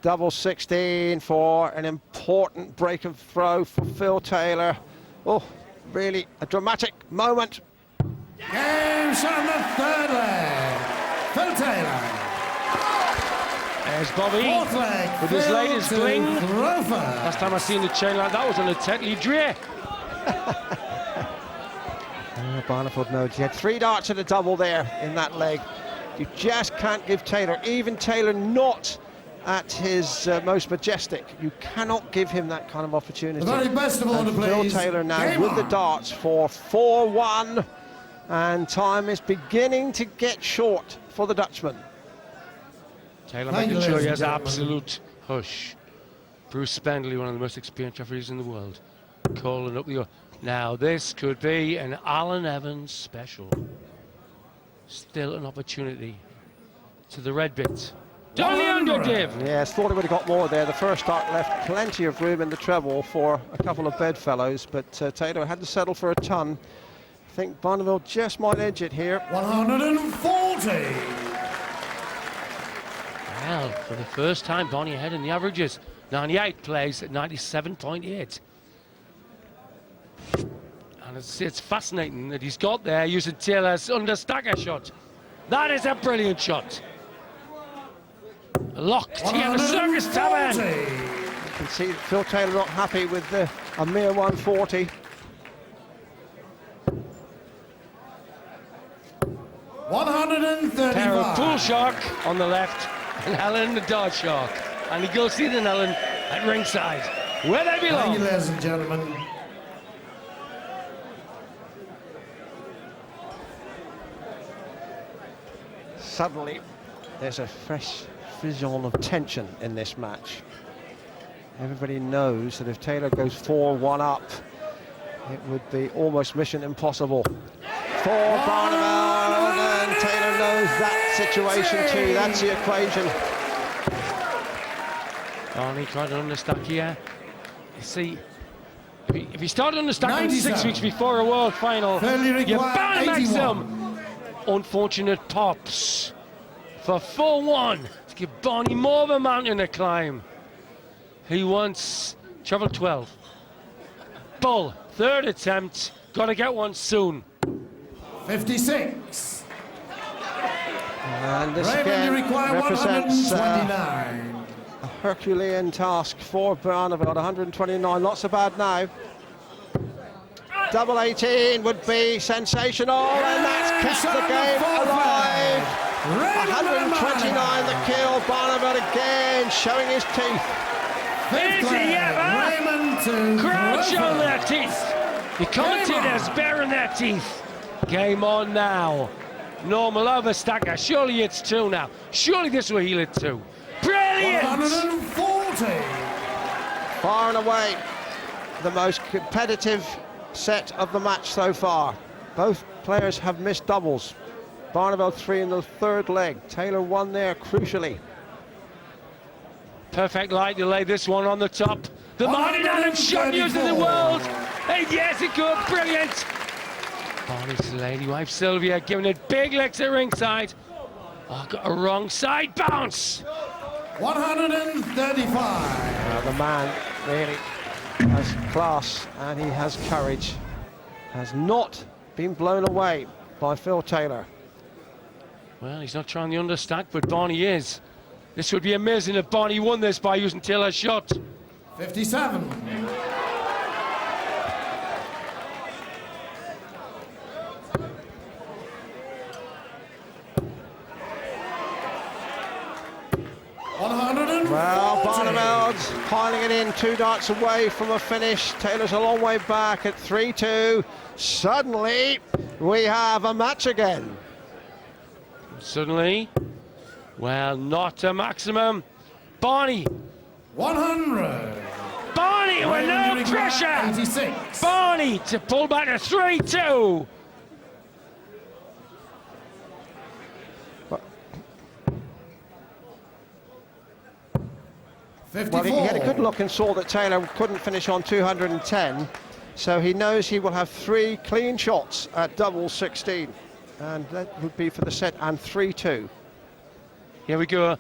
Double 16 for an important break of throw for Phil Taylor. Oh, really a dramatic moment. Game shot on the third leg. Phil Taylor. There's Bobby Fourth leg. with his Phil latest to bling. throw first. Last time I seen the chain like that was on a Tetley Dre. Barneford knows he had 3 darts and a double there in that leg. You just can't give Taylor, even Taylor not at his most majestic, you cannot give him that kind of opportunity. The very best of order, And Phil please. Taylor now Game with the on. darts for 4-1, and time is beginning to get short for the Dutchman. Taylor Thank making you, sure ladies he and has gentlemen. absolute hush. Bruce Spendley, one of the most experienced referees in the world, calling up the... Now this could be an Alan Evans special. Still an opportunity to the red bit. Down the under, Dave. Yes, thought he would have got more there. The first dart left plenty of room in the treble for a couple of bedfellows, but Taylor had to settle for a ton. I think Barneveld just might edge it here. 140. Well, for the first time, Bonnie ahead in the averages. 98 plays at 97.8. And it's fascinating that he's got there using Taylor's understacker shot. That is a brilliant shot. Locked here at the Circus Tavern. 140. You can see that Phil Taylor not happy with a mere 140. 135. Pair of Pool Shark on the left and Helen the Dart Shark. And he goes see the Helen at ringside. where they Thank you, belong. ladies and gentlemen. Suddenly, there's a fresh frisson of tension in this match. Everybody knows that if Taylor goes 4-1 up, it would be almost mission impossible for Barneveld, and Taylor knows that situation too. That's the equation. Barney trying to understack here. You see, if he started understacking 6 97. weeks before a world final, Fairly you're required bound to make 81. some unfortunate pops. For 4-1, to give Barney more of a mountain to climb. He wants treble 12. Bull, third attempt, got to get one soon. 56. And this Raymond, again you require represents 129. a Herculean task for Barneveld. 129, not so bad now. Double 18 would be sensational, and that's kept the game alive. 129 the kill. Barneveld again showing his teeth. Is he ever? Raymond to Crowd show Crawford. their teeth. The commentators baring their teeth. Game on now. Normal overstacker. Surely it's 2 now. Surely this will heal it 2. Brilliant! 140. Far and away the most competitive set of the match so far. Both players have missed doubles. Barneveld 3 in the third leg. Taylor 1 there, crucially. Perfect light to lay this one on the top. The Martin Adams shot news in the world. And yes, it could. Brilliant. Barney's lady wife Sylvia giving it big licks at ringside. Oh, got a wrong side bounce. 135. The man really has class and he has courage. Has not been blown away by Phil Taylor. Well, he's not trying the understack, but Barney is. This would be amazing if Barney won this by using Taylor's shot. 57. Well, Barneveld's piling it in, 2 darts away from a finish. Taylor's a long way back at 3-2. Suddenly, we have a match again. Suddenly, well, not a maximum. Barney. 100. Barney with no pressure. 86. Barney to pull back to 3-2. Well, he had a good look and saw that Taylor couldn't finish on 210, so he knows he will have 3 clean shots at double 16, and that would be for the set, and 3-2. Here we go.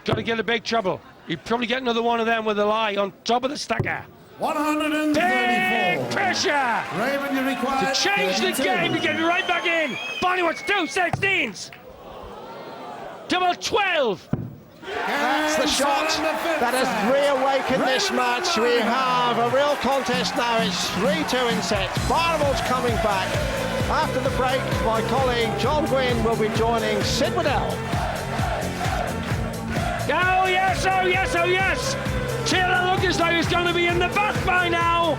Got to get a big trouble. He'd probably get another one of them with a lie on top of the stacker. 134. Big pressure Raymond, you require to change the 32. game to get it right back in. Barney wants 2 16s. Double 12. That's the shot that has reawakened this match. We have a real contest now. It's 3-2 in sets. Barneveld's coming back. After the break, my colleague John Gwynn will be joining Sid Waddell. Oh yes, oh yes, oh yes! Taylor looked as though he's going to be in the bath by now,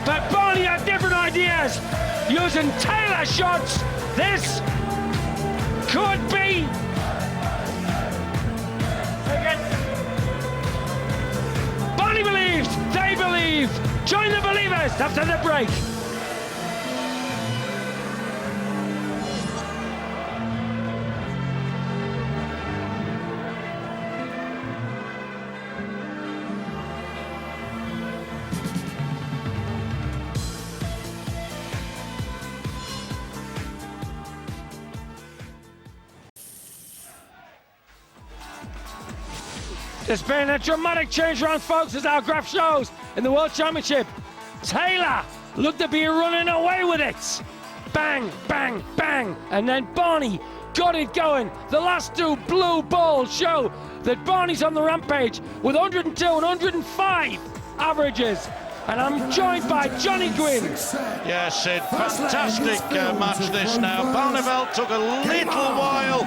but Barney had different ideas. Using Taylor shots, this could be. Barney believes, they believe. Join the believers after the break. There's been a dramatic change around, folks, as our graph shows in the World Championship. Taylor looked to be running away with it. Bang, bang, bang. And then Barney got it going. The last 2 blue balls show that Barney's on the rampage with 102 and 105 averages. And I'm joined by Johnny Gwynn. Yes, Sid, fantastic match this now. Barneveld took a little while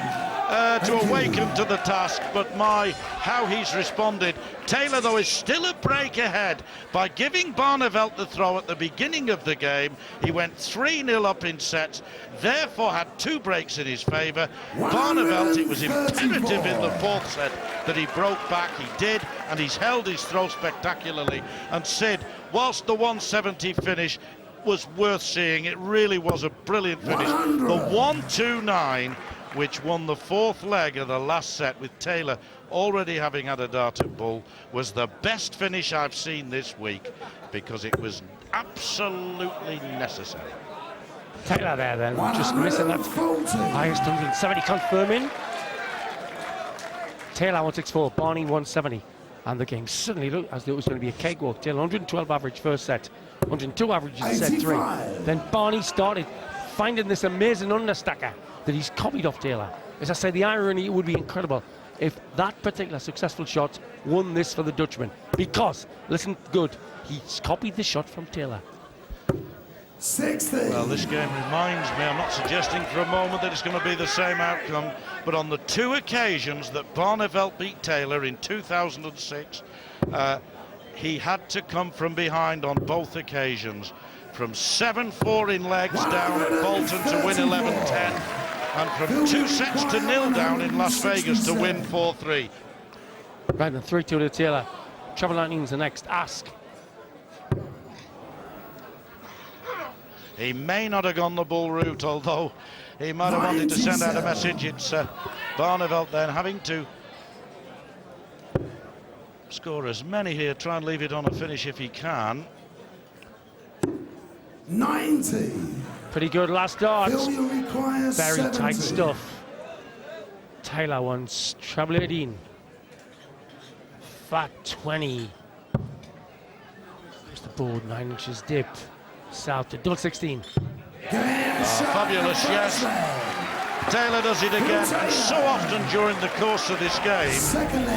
to awaken to the task, but how he's responded. Taylor, though, is still a break ahead by giving Barneveld the throw at the beginning of the game. He went 3-0 up in sets, therefore had 2 breaks in his favour. Barneveld, it was imperative in the 4th set that he broke back. He did, and he's held his throw spectacularly. And Sid, whilst the 170 finish was worth seeing, it really was a brilliant finish. The 129, which won the 4th leg of the last set, with Taylor already having had a dart at bull, was the best finish I've seen this week, because it was absolutely necessary. Taylor there then, just missing that highest 170 confirming. Taylor 164, Barney 170. And the game suddenly looked as though it was going to be a cakewalk. Taylor 112 average first set, 102 average in set 3. Then Barney started finding this amazing understacker that he's copied off Taylor. As I say, the irony would be incredible if that particular successful shot won this for the Dutchman. Because, listen good, he's copied the shot from Taylor. 60. Well, this game reminds me, I'm not suggesting for a moment that it's going to be the same outcome, but on the 2 occasions that Barneveld beat Taylor in 2006, he had to come from behind on both occasions. From 7-4 in legs down at Bolton to win 11-10, and from 2 sets to 0 down in Las Vegas to win 4-3. Right, then 3-2 to Taylor. Treble 19's the next ask. He may not have gone the bull route, although he might have wanted to send out a message. It's Barneveld then having to score as many here, try and leave it on a finish if he can. 90. Pretty good last dart. Failure requires Very 70. tight stuff. Taylor wants treble 18. Fat 20. There's the board, 9 inches dip. South to double 16. Fabulous, yes. Taylor does it again, and so often during the course of this game,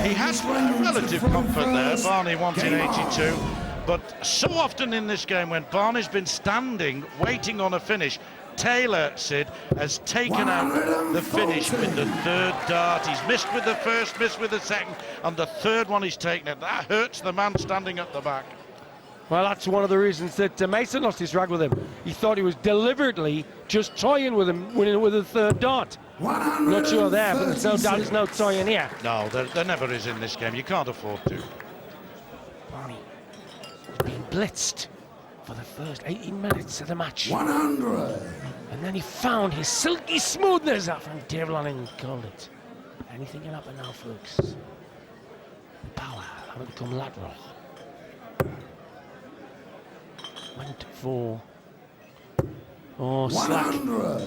he has relative comfort there, Barney wanting 82, but so often in this game when Barney's been standing, waiting on a finish, Taylor, Sid, has taken out the finish with the 3rd dart. He's missed with the 1st, missed with the 2nd, and the 3rd one he's taken it. That hurts the man standing at the back. Well, that's one of the reasons that Mason lost his rag with him. He thought he was deliberately just toying with him, winning with the 3rd dart. Not sure there, but there's no doubt there's no toying here. No, there never is in this game. You can't afford to. Barney was being blitzed for the first 18 minutes of the match. 100. And then he found his silky smoothness after Dave Lanning called it. Anything can happen now, folks. Power, how to become lateral. Went for slack. 100.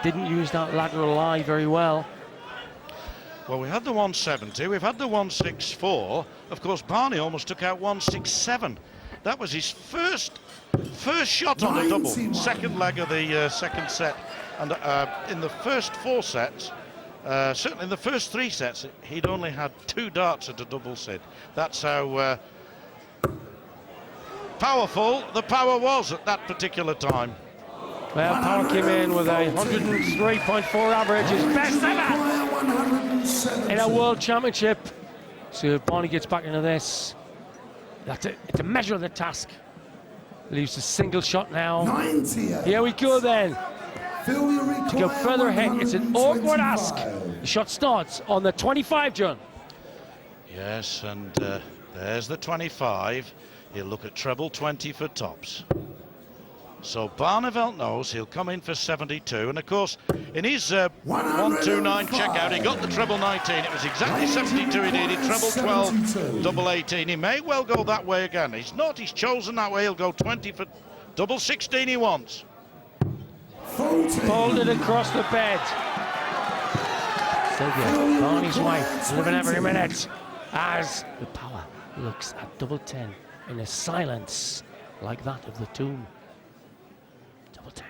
Didn't use that lateral lie very well. Well, we had the 170, we've had the 164. Of course, Barney almost took out 167. That was his first shot on a double, 2nd leg of the 2nd set. And in the first 4 sets, certainly in the first 3 sets, he'd only had 2 darts at a double, Sid. That's how powerful the power was at that particular time. Well, Power came in with a 103.4 average, his best ever in a World Championship. So if Barney gets back into this, it's a measure of the task. Leaves a single shot now. 90. Here we go then. To go further ahead, it's an awkward ask. The shot starts on the 25, John. Yes, and there's the 25. He'll look at treble 20 for tops. So Barneveld knows he'll come in for 72, and of course in his 129 checkout he got the treble 19. It was exactly 72 he needed, treble 12, double 18. He may well go that way again. He's not, he's chosen that way. He'll go 20 for double 16 he wants. Folded across the bed. So good. Barney's wife living every minute as the Power looks at double 10 in a silence like that of the tomb. Double 10.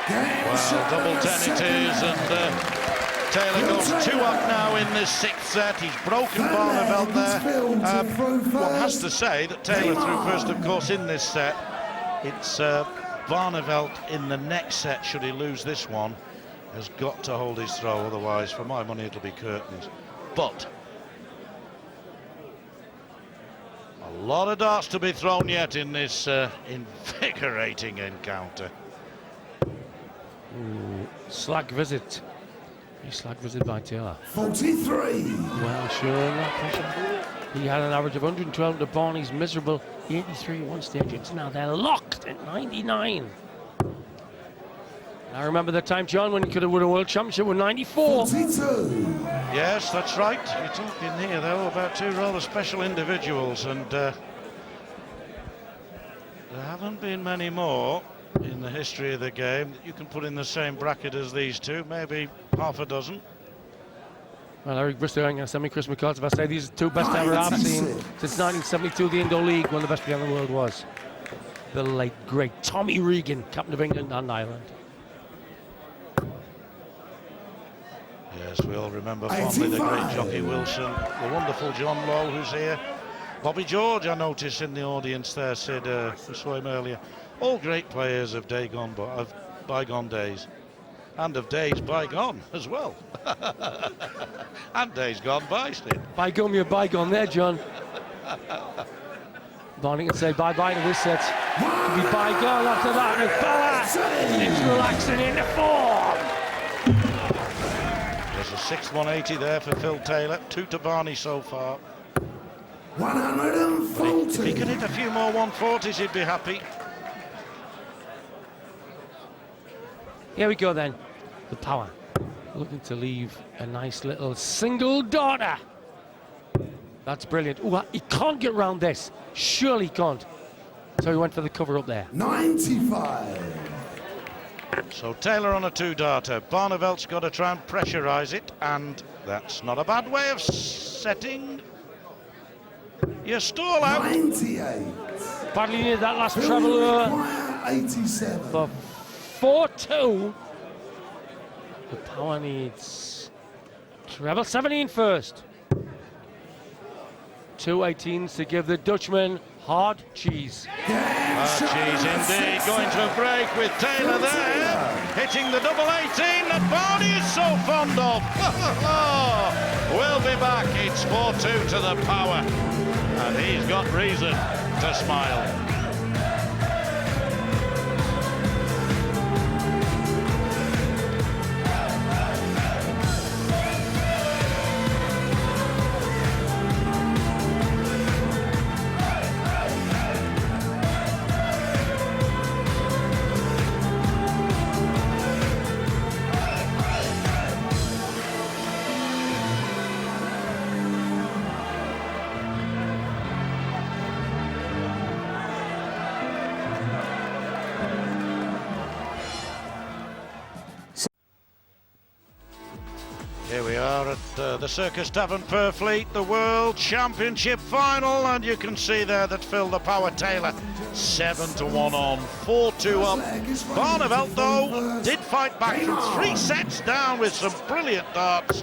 Well, double 10 it is, and Taylor goes 2 up now in this 6th set. He's broken Barneveld there. One has to say that Taylor threw first, of course, in this set. It's Barneveld in the next set, should he lose this one. has got to hold his throw, otherwise, for my money, it'll be curtains. But a lot of darts to be thrown yet in this invigorating encounter. Slag visit. A slag visit by Taylor. 43. Well, sure, that pressure. He had an average of 112 to Barney's miserable 83 at one stage. It's now they're locked at 99. I remember the time, John, when he could have won a world championship with 94. 42. Yes, that's right. You're talking here, though, about two rather special individuals, and there haven't been many more in the history of the game that you can put in the same bracket as these two, maybe half a dozen. Well, Eric Bristow and Sammy Chris McCall, if I say these are the two best ever I've seen since 1972, the Indo League, one of the best players in the world was the late, great Tommy Regan, captain of England and Ireland. Yes, we all remember fondly the great Jockey Wilson, the wonderful John Lowe, who's here. Bobby George, I noticed in the audience there, Sid, we saw him earlier. All great players of bygone days. And of days bygone as well. And days gone by, Sid. Bygone, you're bygone there, John. Barney can say bye-bye to this set. Be bygone after that, and Bella is relaxing into form. There's a 6th 180 there for Phil Taylor, 2 to Barney so far. 140. If he could hit a few more 140s, he'd be happy. Here we go then. The power. Looking to leave a nice little single daughter. That's brilliant. Ooh, he can't get round this. Surely he can't. So he went for the cover up there. 95. So Taylor on a 2-darter. Barneveldt's got to try and pressurise it, and that's not a bad way of setting your stall out. 98. Badly needed that last treble over. 87. For 4-2. The power needs treble 17 first. 2 18s to give the Dutchman hard cheese. Cheese indeed, going to a break with Taylor there, hitting the double 18 that Barney is so fond of. We'll be back, it's 4-2 to the power, and he's got reason to smile. Here we are at the Circus Tavern Purfleet, the World Championship final, and you can see there that Phil the Power Taylor 7-1 on, 4-2 up. Barneveld, though, did fight back from 3 sets down with some brilliant darts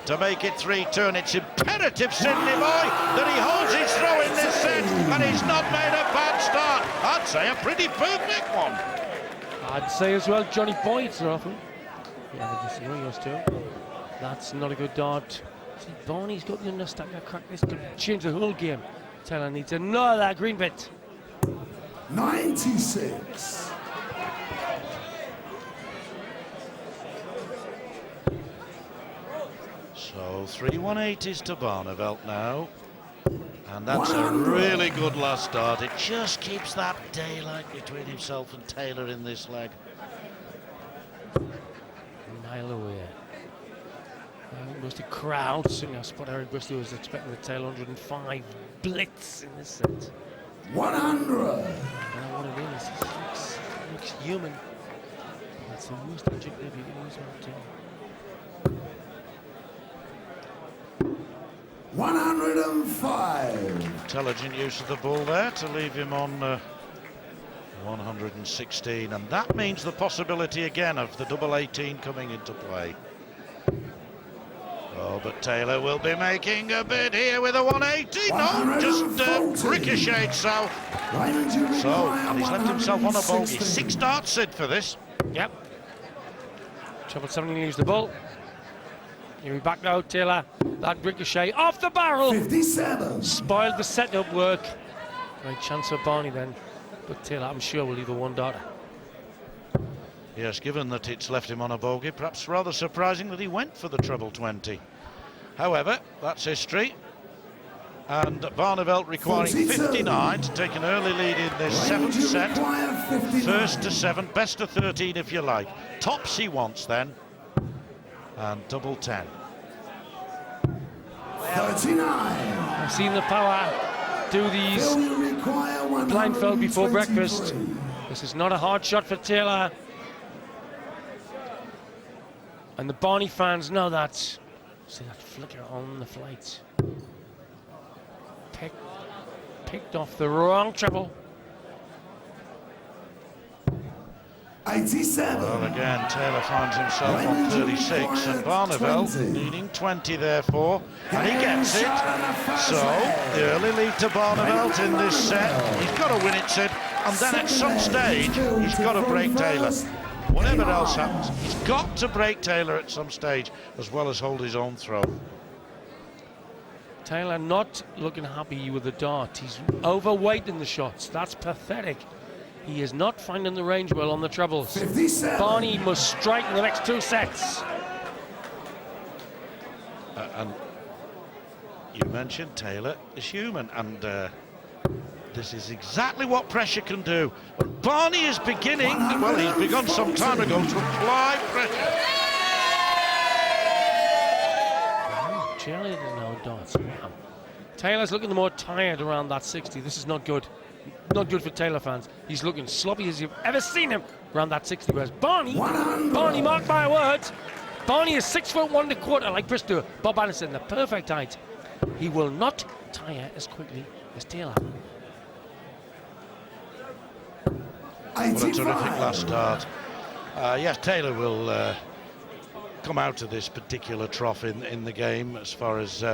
to make it 3-2, and it's imperative, Sydney boy, that he holds his throw in this set, and he's not made a bad start. I'd say a pretty perfect one. I'd say as well, Johnny Boyd's are often. Yeah, I disagree, yours too. That's not a good dart. See, Barney's got the understanding to crack this, could change the whole game. Taylor needs another green bit. 96. So 3 180s to Barneveld now. And that's a really good last start. It just keeps that daylight between himself and Taylor in this leg. A mile away. Most of the crowd sitting. I spot Eric Bristow was expecting the Taylor 105 blitz in this set. 100. I know what it is. It looks human. That's the most adjective you can use about Taylor. 105. Intelligent use of the ball there to leave him on 116, and that means the possibility again of the double 18 coming into play. Oh, but Taylor will be making a bid here with a 180. No, just ricocheted south. So, and he's left himself on a bogey. 6 darts, Sid, for this. Yep. Treble 7 leaves the ball. Here we back now, Taylor. That ricochet off the barrel. 57. Spoiled the setup work. Great chance for Barney then. But Taylor, I'm sure, will leave a one darter. Yes, given that it's left him on a bogey, perhaps rather surprising that he went for the treble 20. However, that's history. And Barneveld requiring 59 to take an early lead in this seventh set. First to 7, best of 13 if you like. Tops he wants then. And double 10. 39. I've seen the power do these blindfold before breakfast. This is not a hard shot for Taylor. And the Barney fans know that. See that flicker on the flight. Picked off the wrong treble. 87. Well, again, Taylor finds himself on 36, and Barneveld needing 20 therefore, and he gets it. So, the early lead to Barneveld in this set. He's got to win it, Sid, and then at some stage, he's got to break Taylor. Whatever else happens, he's got to break Taylor at some stage, as well as hold his own throw. Taylor not looking happy with the dart. He's overweight in the shots. That's pathetic. He is not finding the range well on the trebles. 57. Barney must strike in the next 2 sets. And you mentioned Taylor is human, and this is exactly what pressure can do. But Barney is beginning, well, he's begun some time ago to apply pressure. Cheerleaders now darts. Wow. Taylor's looking more tired around that 60. This is not good. Not good for Taylor fans. He's looking sloppy as you've ever seen him around that 60. Whereas Barney, mark my words, Barney is 6'1" ¼ like Bristow. Bob Anderson, the perfect height. He will not tire as quickly as Taylor. What a terrific last start. Yes, Taylor will come out of this particular trough in the game as far as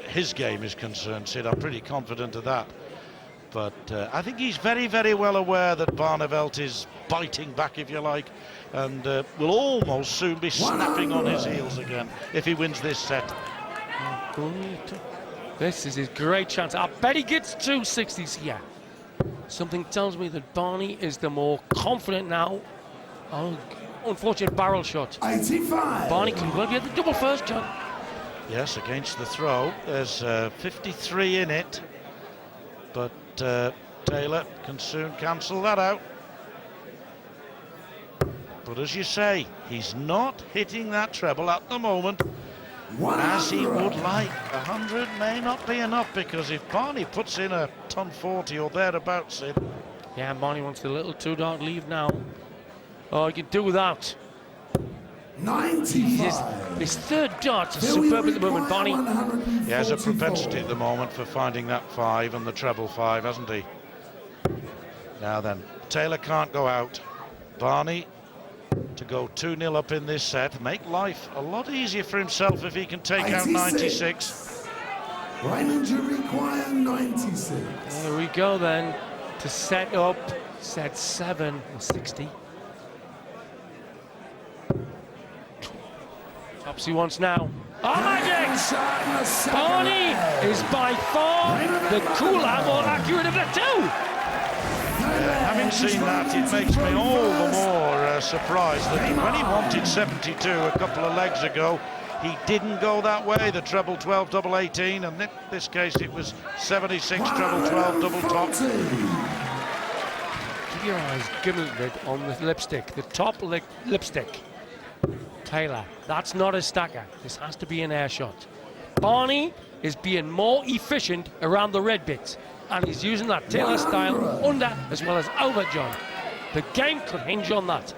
his game is concerned, Sid. I'm pretty confident of that. But I think he's very, very well aware that Barneveld is biting back, if you like, and will almost soon be snapping on his heels again if he wins this set. This is his great chance. I bet he gets 2 60s here. Something tells me that Barney is the more confident now. Oh, unfortunate barrel shot. 85. Barney can well get the double first, John. Yes, against the throw. There's 53 in it, but Taylor can soon cancel that out. But as you say, he's not hitting that treble at the moment as he would like. 100 may not be enough, because if Barney puts in a ton 40 or thereabouts, Sid. Yeah, Barney wants the little 2-dart lead now. Oh, he can do without. 95. His third dart is superb at the moment, Barney. He has a propensity at the moment for finding that 5 and the treble 5, hasn't he? Now then, Taylor can't go out. Barney to go 2-0 up in this set, make life a lot easier for himself if he can take out 96. Raymond, you require 96. There we go then, to set up set 7 and 60. Tops he wants now. Oh, magic! Barney is by far the cooler, more accurate of the two. Having seen that, it makes me all the more surprised that when he wanted 72 a couple of legs ago, he didn't go that way. The treble 12, double 18, and in this case it was 76, treble 12, double top. Keep your eyes gimlet on the lipstick, the top lipstick. Taylor, that's not a stacker. This has to be an air shot. Barney is being more efficient around the red bits, and he's using that Taylor style under as well as over, John. The game could hinge on that.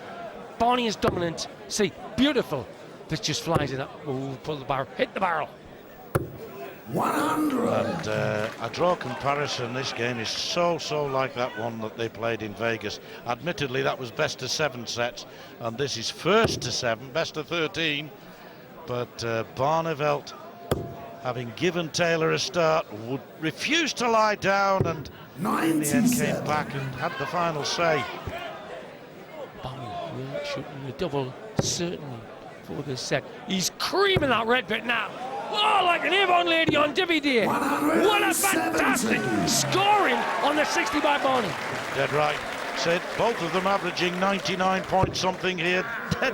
Barney is dominant. See, beautiful. This just flies it up. Ooh, pull the barrel, hit the barrel. 100. And I draw a comparison. This game is so like that one that they played in Vegas. Admittedly, that was best of 7 sets, and this is first to 7, best of 13. But Barneveld, having given Taylor a start, would refuse to lie down, and in the end came back and had the final say. Barney Will shooting the double, certainly, for this set. He's creaming that red bit now. Oh, like an Avon lady on DVD. What a fantastic scoring on the 60 by Barney. Dead right, Sid. Both of them averaging 99 point something here.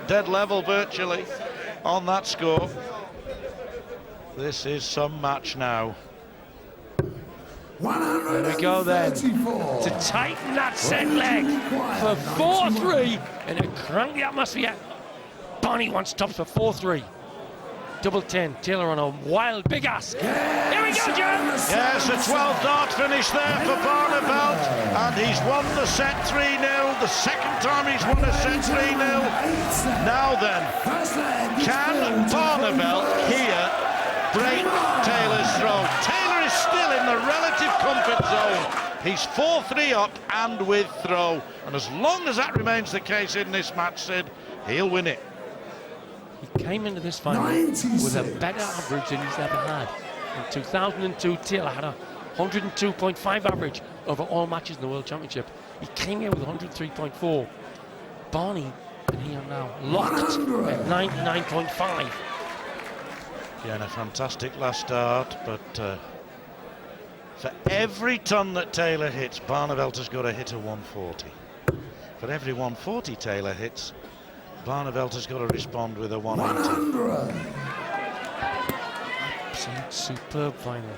Dead level virtually on that score. This is some match now. There we go then, to tighten that set leg for 4-3 and to crank the atmosphere. Barney wants tops for 4-3. Double 10, Taylor on a wild big ask. Here we go, John! Yes, a 12-dart finish there for Barneveld, and he's won the set 3-0, the second time he's won a set 3-0. Now then, can Barneveld here break Taylor's throw? Taylor is still in the relative comfort zone. He's 4-3 up and with throw, and as long as that remains the case in this match, Sid, he'll win it. He came into this final with a better average than he's ever had. In 2002, Taylor had a 102.5 average over all matches in the World Championship. He came here with 103.4. Barney, and here now, locked at 99.5. Yeah, and a fantastic last start, but for every ton that Taylor hits, Barneveld has got to hit a 140. For every 140 Taylor hits, Barneveld has got to respond with a 180. Absolute superb final.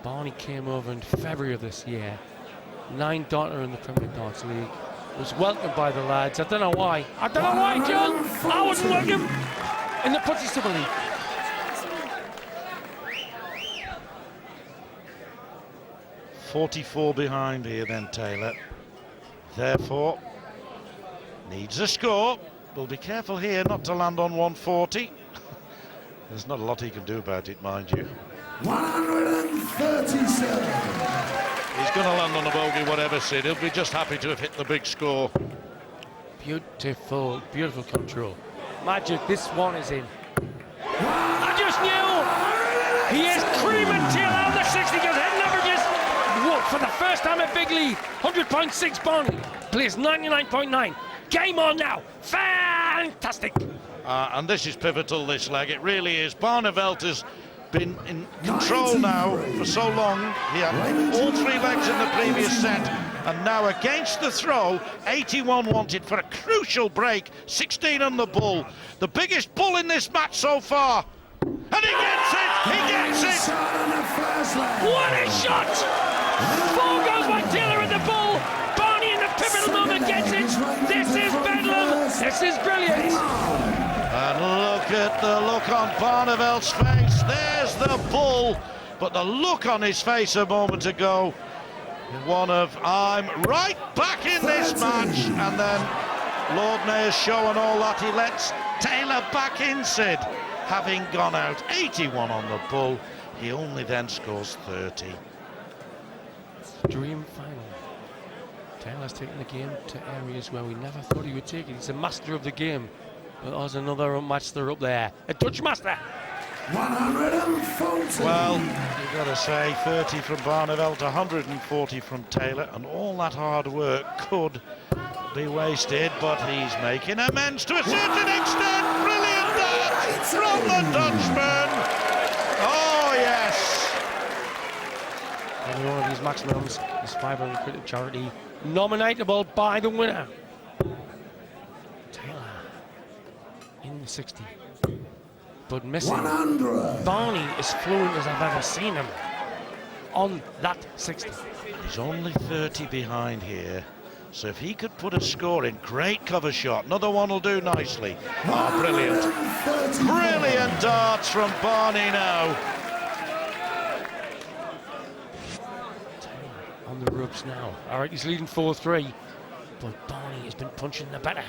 Barney came over in February of this year. 9-darter in the Premier Darts League. Was welcomed by the lads. I don't know why. I don't know why, John. I wasn't welcome in the Putty Super League. .44 behind here then, Taylor. Therefore, needs a score. We'll be careful here not to land on 140. There's not a lot he can do about it, mind you. 137. He's going to land on a bogey, whatever, Sid. He'll be just happy to have hit the big score. Beautiful, beautiful control. Magic, this one is in. I just knew! He is creaming Taylor on the 60, goes head and averages. Whoa, for the first time at Big League, 100.6 Barney. Plays 99.9. Game on now. Fantastic. And this is pivotal, this leg. It really is. Barneveld has been in control now for so long. He had all 3 legs in the previous set. And now against the throw, 81 wanted for a crucial break. 16 on the bull. The biggest bull in this match so far. And he gets it! He gets it! What a shot! 4 goes by Taylor in the bull. Barney in the pivotal moment gets it. This is bedlam. This is brilliant. And look at the look on Barneveld's face. There's the bull. But the look on his face a moment ago, one of, I'm right back in this match. And then Lord Mayor's show and all that, he lets Taylor back in, Sid. Having gone out 81 on the bull, he only then scores 30. Dream final. Taylor's taking the game to areas where we never thought he would take it. He's a master of the game. But there's another master up there. A Dutch master. 140. Well, you've got to say 30 from Barneveld, 140 from Taylor, and all that hard work could be wasted, but he's making amends to a certain extent. Brilliant dart from the Dutchman. Oh, yes. Every one of these maximums is 500 quid of charity, nominatable by the winner. Taylor in the 60, but missing. 100. Barney is fluent as I've ever seen him on that 60. He's only 30 behind here, so if he could put a score in, great cover shot. Another one will do nicely. Oh, brilliant. Brilliant darts from Barney now. On the ropes now. All right, he's leading 4-3, but Barney has been punching the better.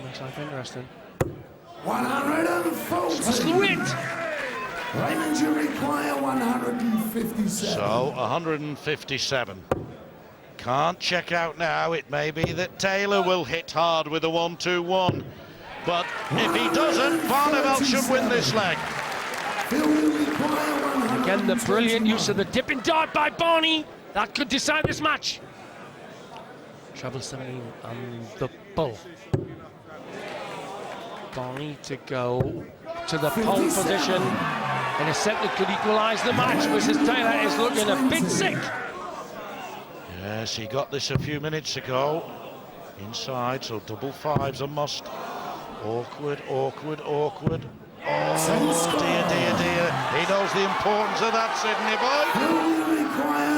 Makes life interesting. 140. That's the wind. Raymond, you require 157. So 157. Can't check out now. It may be that Taylor will hit hard with a 1-2-1, but if he doesn't, Barneveld should win this leg. Again, the brilliant use of the dipping dart by Barney. That could decide this match. Treble 17 and the bull. Barney to go to the pole position in a set that could equalise the match. Mrs. Taylor is looking a bit sick. Yes, he got this a few minutes ago. Inside, so double fives a must. Awkward, awkward, awkward. Oh, dear, dear, dear. He knows the importance of that, Sydney boy.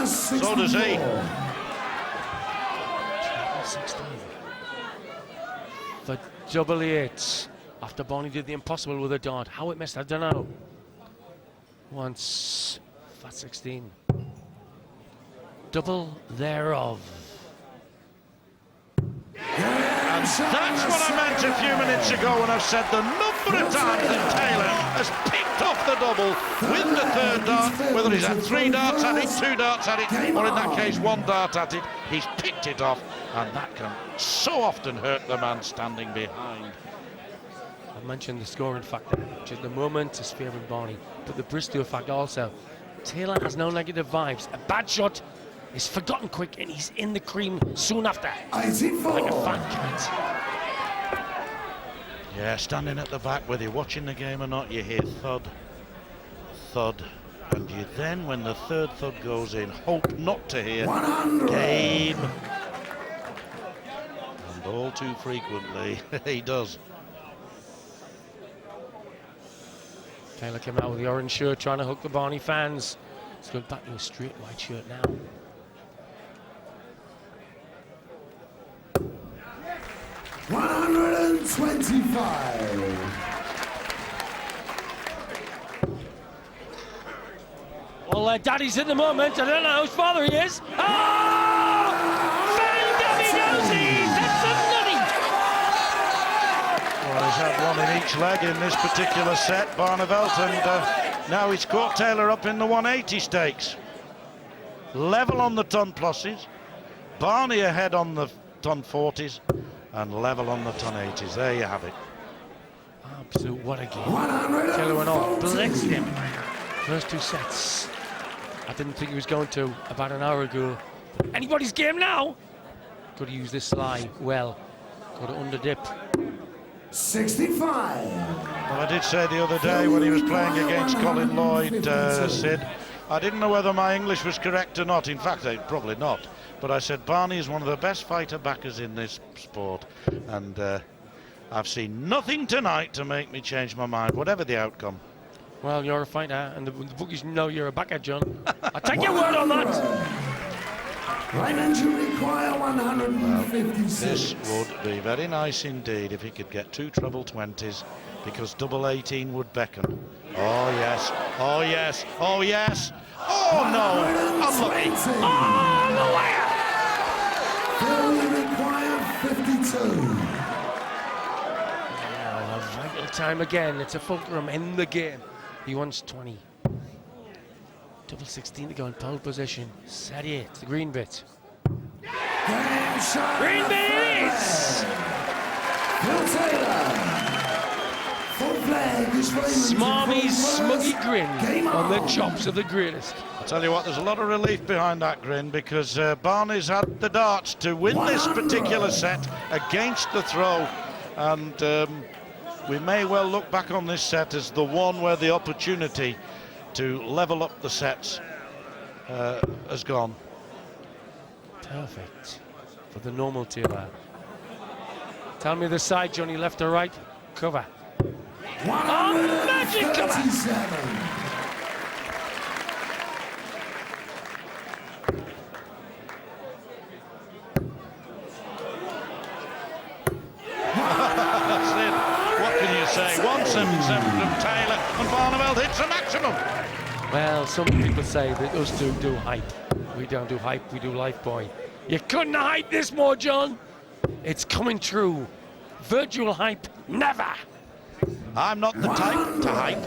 So does he. 16 for double eight. After Barney did the impossible with a dart. How it missed, I don't know. Once, flat 16. Double thereof. And that's what I meant a few minutes ago when I've said the number of times that Taylor has picked off the double with the third dart, whether he's had 3 darts at it, 2 darts at it, or in that case 1 dart at it, he's picked it off, and that can so often hurt the man standing behind. I mentioned the scoring factor, which at the moment is favouring Barney, but the Bristol factor also. Taylor has no negative vibes. A bad shot is forgotten quick, and he's in the cream soon after. 84. Like a fat cat. Yeah, standing at the back, whether you're watching the game or not, you hear thud, thud, and you then, when the third thud goes in, hope not to hear 100. game. And all too frequently, he does. Taylor came out with the orange shirt, trying to hook the Barney fans. He's going back to a straight white shirt now. $125. Well, Daddy's at the moment. I don't know whose father he is. Oh! Bang, Daddy Rosie! That's a nutty! Well, he's had one in each leg in this particular set, Barneveld, and now he's caught Taylor up in the 180 stakes. Level on the ton pluses, Barney ahead on the ton 40s, and level on the ton 80s. There you have it. Absolute what a game. Taylor went on, blitzed him. First 2 sets. I didn't think he was going to about an hour ago. Anybody's game now. Could use this sly well. Got to under dip. 65. Well, I did say the other day when he was playing against Colin Lloyd, Sid, I didn't know whether my English was correct or not. In fact, probably not. But I said Barney is one of the best fighter backers in this sport, and I've seen nothing tonight to make me change my mind, whatever the outcome. Well, you're a fighter, and the bookies know you're a backer, John. I take your word on that. Raymond, you require 156. This would be very nice indeed if he could get 2 treble 20s, because double 18 would beckon. Oh yes, oh yes, oh yes. Oh no, unlucky. Oh, the wire! Phil, you require 52. Now, a vital time again. It's a fulcrum in the game. He wants 20. Double 16 to go in pole position. Set it. It's the green bit. Game shot. Green bit it is! Phil Taylor. Full flag is waving. Smarmy's smuggy grin Game on the on. chops of the greatest. I'll tell you what, there's a lot of relief behind that grin, because Barney's had the darts to win this particular set against the throw, and we may well look back on this set as the one where the opportunity to level up the sets has gone. Perfect for the normal Taylor. Tell me the side, Johnny, left or right? Cover. Oh, magic cover! 37. That's it. What can you say? 177 from Taylor, and Barneveld hits a maximum. Well, some people say that us two do hype. We don't do hype, we do life, boy. You couldn't hype this more, John. It's coming true. Virtual hype, never. I'm not the type to hype.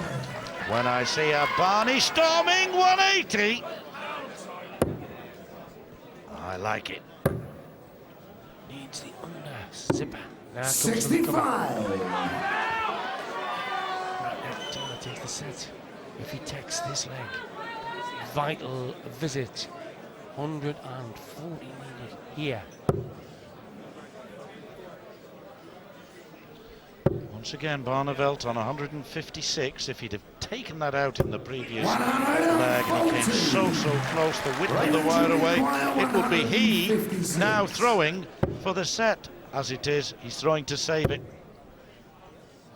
When I see a Barney storming 180, I like it. Needs the under zipper. Now comes the cover. 65. Right now, Taylor takes the set. If he takes this leg, vital visit. 140 needed here. Once again, Barneveld on 156. If he'd have taken that out in the previous leg, and he came so close, the width of the wire away, it would be he now throwing for the set. As it is, he's throwing to save it.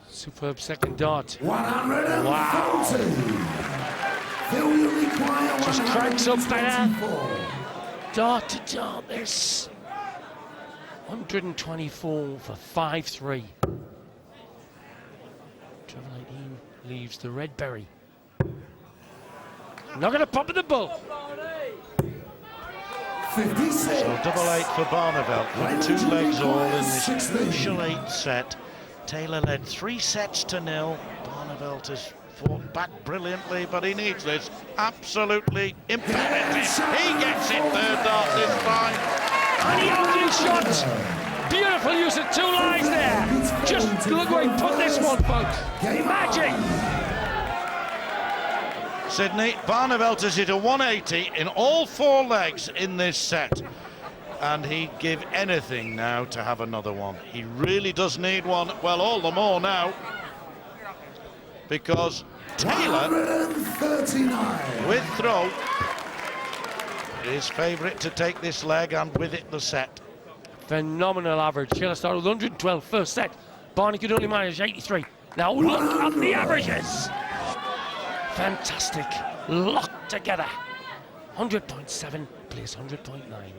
Superb second dart. 140. Wow. Phil, you require Just cranks up better. 124. Dart to dart this. 124 for 5-3. Treble 18 leaves the red berry. Not going to pop at the bull. 56. So double 8 for Barneveld with 2 legs all in this crucial 8th set. Taylor led 3 sets to 0. Barneveld has fought back brilliantly, but he needs this absolutely imperative. He gets it third dart this time. And he opened shot. Beautiful use of 2 lines there. Just look where he put this one, folks. Magic. Sydney, Barneveld has hit a 180 in all 4 legs in this set. And he'd give anything now to have another one. He really does need one. Well, all the more now. Because Taylor, 139. with throw, is favourite to take this leg, and with it the set. Phenomenal average. Taylor started with 112 first set. Barney could only manage 83. Now look at the averages. Fantastic. Locked together. 100.7 plays 100.9.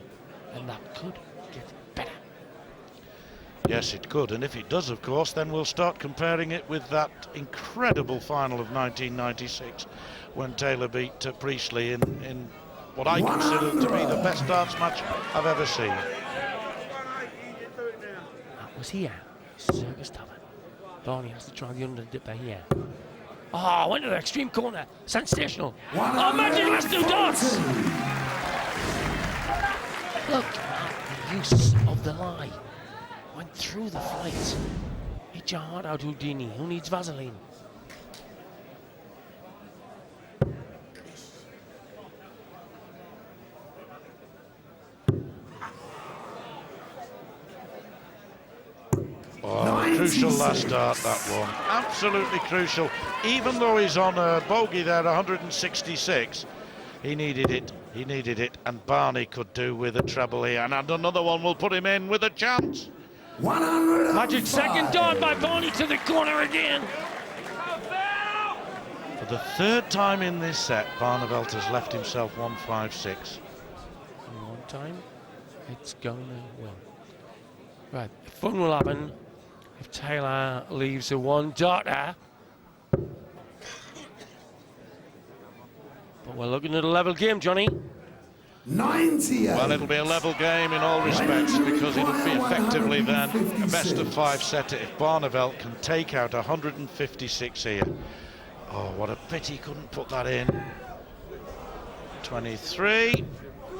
And that could get better. Yes, it could, and if it does, of course, then we'll start comparing it with that incredible final of 1996 when Taylor beat Priestley in what I consider to be the best darts match I've ever seen. That was here. Circus Tavern. Barney has to try the under dipper here. Oh, went to the extreme corner. Sensational. Oh, magic last 2 darts. Look at the use of the lie. Went through the flight. Hit your heart out, Houdini. Who needs Vaseline? Oh, crucial last dart, that one. Absolutely crucial. Even though he's on a bogey there, 166, he needed it. He needed it, and Barney could do with a treble here, and another one will put him in with a chance. 105. Magic second dart by Barney to the corner again. For the 3rd time in this set, Barneveld has left himself 156. And one time, it's gonna win. Right, fun will happen if Taylor leaves a 1 darter. But we're looking at a level game, Johnny. 98. Well, it'll be a level game in all respects, because it'll be effectively then a best of 5 setter if Barneveld can take out 156 here. Oh, what a pity he couldn't put that in. 23,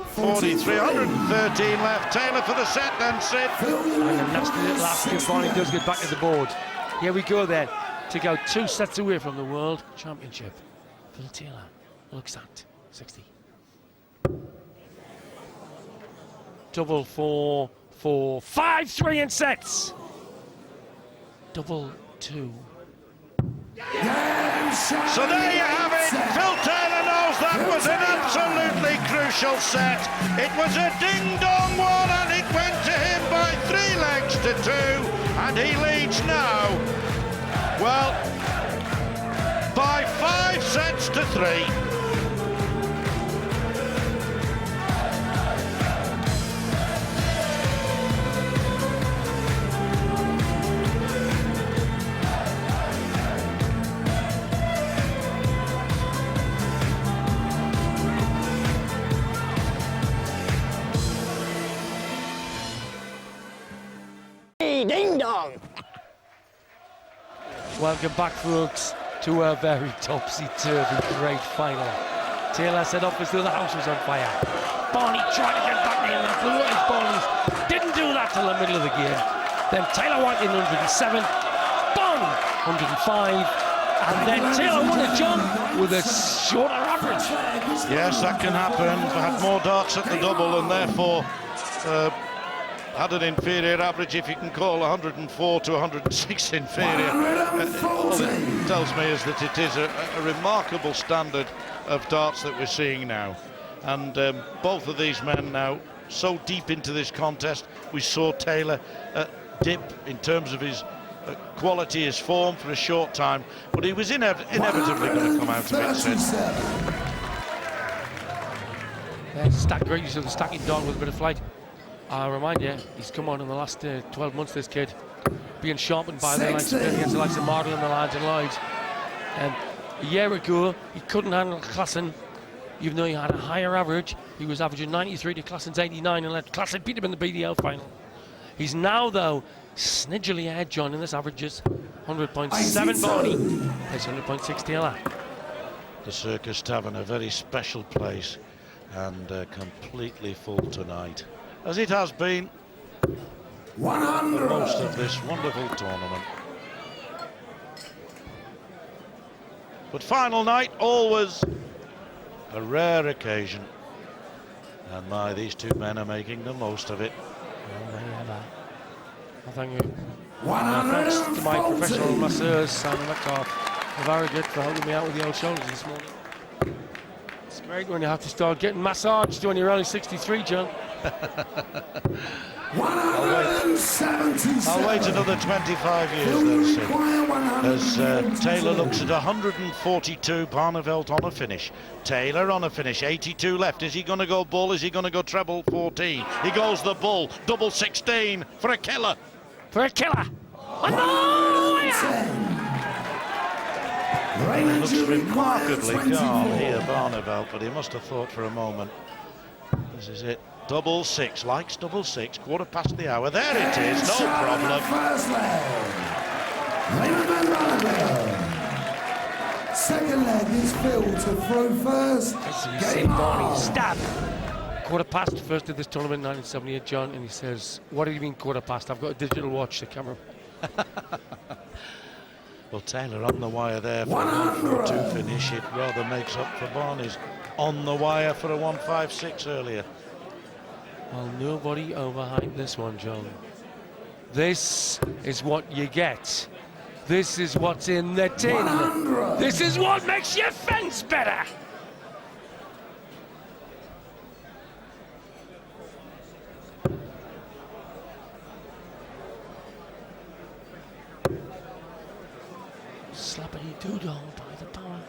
43, 113 left. Taylor for the set then, Sid. And a nasty little ask if Barney does get back to the board. Here we go then, to go 2 sets away from the World Championship. Phil Taylor looks at 60. 4-4, 5-3 in sets. 2-2. So there you have it. Phil Taylor knows that was an absolutely crucial set. It was a ding-dong one, and it went to him by 3 legs to 2, and he leads now, well, by 5 sets to 3. Ding dong. Welcome back, folks, to a very topsy-turvy great final. Taylor set off as though the house was on fire. Barney tried to get back in and blew up his bowlings. Didn't do that till the middle of the game. Then Taylor went in 107, Barney 105, and then Taylor won a jump with a shorter average. Yes, that can happen. Had more darts at the double, and therefore had an inferior average, if you can call 104 to 106 inferior. All it tells me is that it is a remarkable standard of darts that we're seeing now. And both of these men now so deep into this contest. We saw Taylor dip in terms of his quality, his form for a short time, but he was inevitably going to come out of it, Sid. Stack great use of the stacking dog with a bit of flight. I'll remind you, he's come on in the last 12 months, this kid, being sharpened by the likes of against the likes of Mardle and the lads and Lloyds. A year ago, he couldn't handle Klassen, even though he had a higher average. He was averaging 93 to Klassen's 89 and let Klassen beat him in the BDL final. He's now, though, snidgily ahead, John, in this averages. 100.7 Barney, plays 100.6 Taylor. The Circus Tavern, a very special place, and completely full tonight, as it has been for most of this wonderful tournament. But final night, always a rare occasion, and my, these two men are making the most of it. I thank you. Thanks to my professional masseurs, Simon Metcalf of Harrogate, for helping me out with the old shoulders this morning. It's great when you have to start getting massaged when you're only 63, John. I'll wait another 25 years then, Sid, as Taylor looks at 142, Barneveld on a finish. Taylor on a finish, 82 left. Is he going to go bull? Is he going to go treble 14? He goes the bull, double 16 for a killer. For a killer! Looks remarkably calm here, Barneveld, but he must have thought for a moment. This is it. Double six, likes double six, quarter past the hour. There it is, no problem. First leg. Raymond van Barneveld. Second leg is Phil to throw first. Game Barney stab. Quarter past, first of this tournament, 1978, John, and he says, "What do you mean quarter past? I've got a digital watch, the camera." Well, Taylor on the wire there for a 142 finish. It rather makes up for Barney's on the wire for a 156 earlier. Well, nobody overhyped this one, John. This is what you get. This is what's in the tin. This is what makes your fence better. Slappity doodle by the power.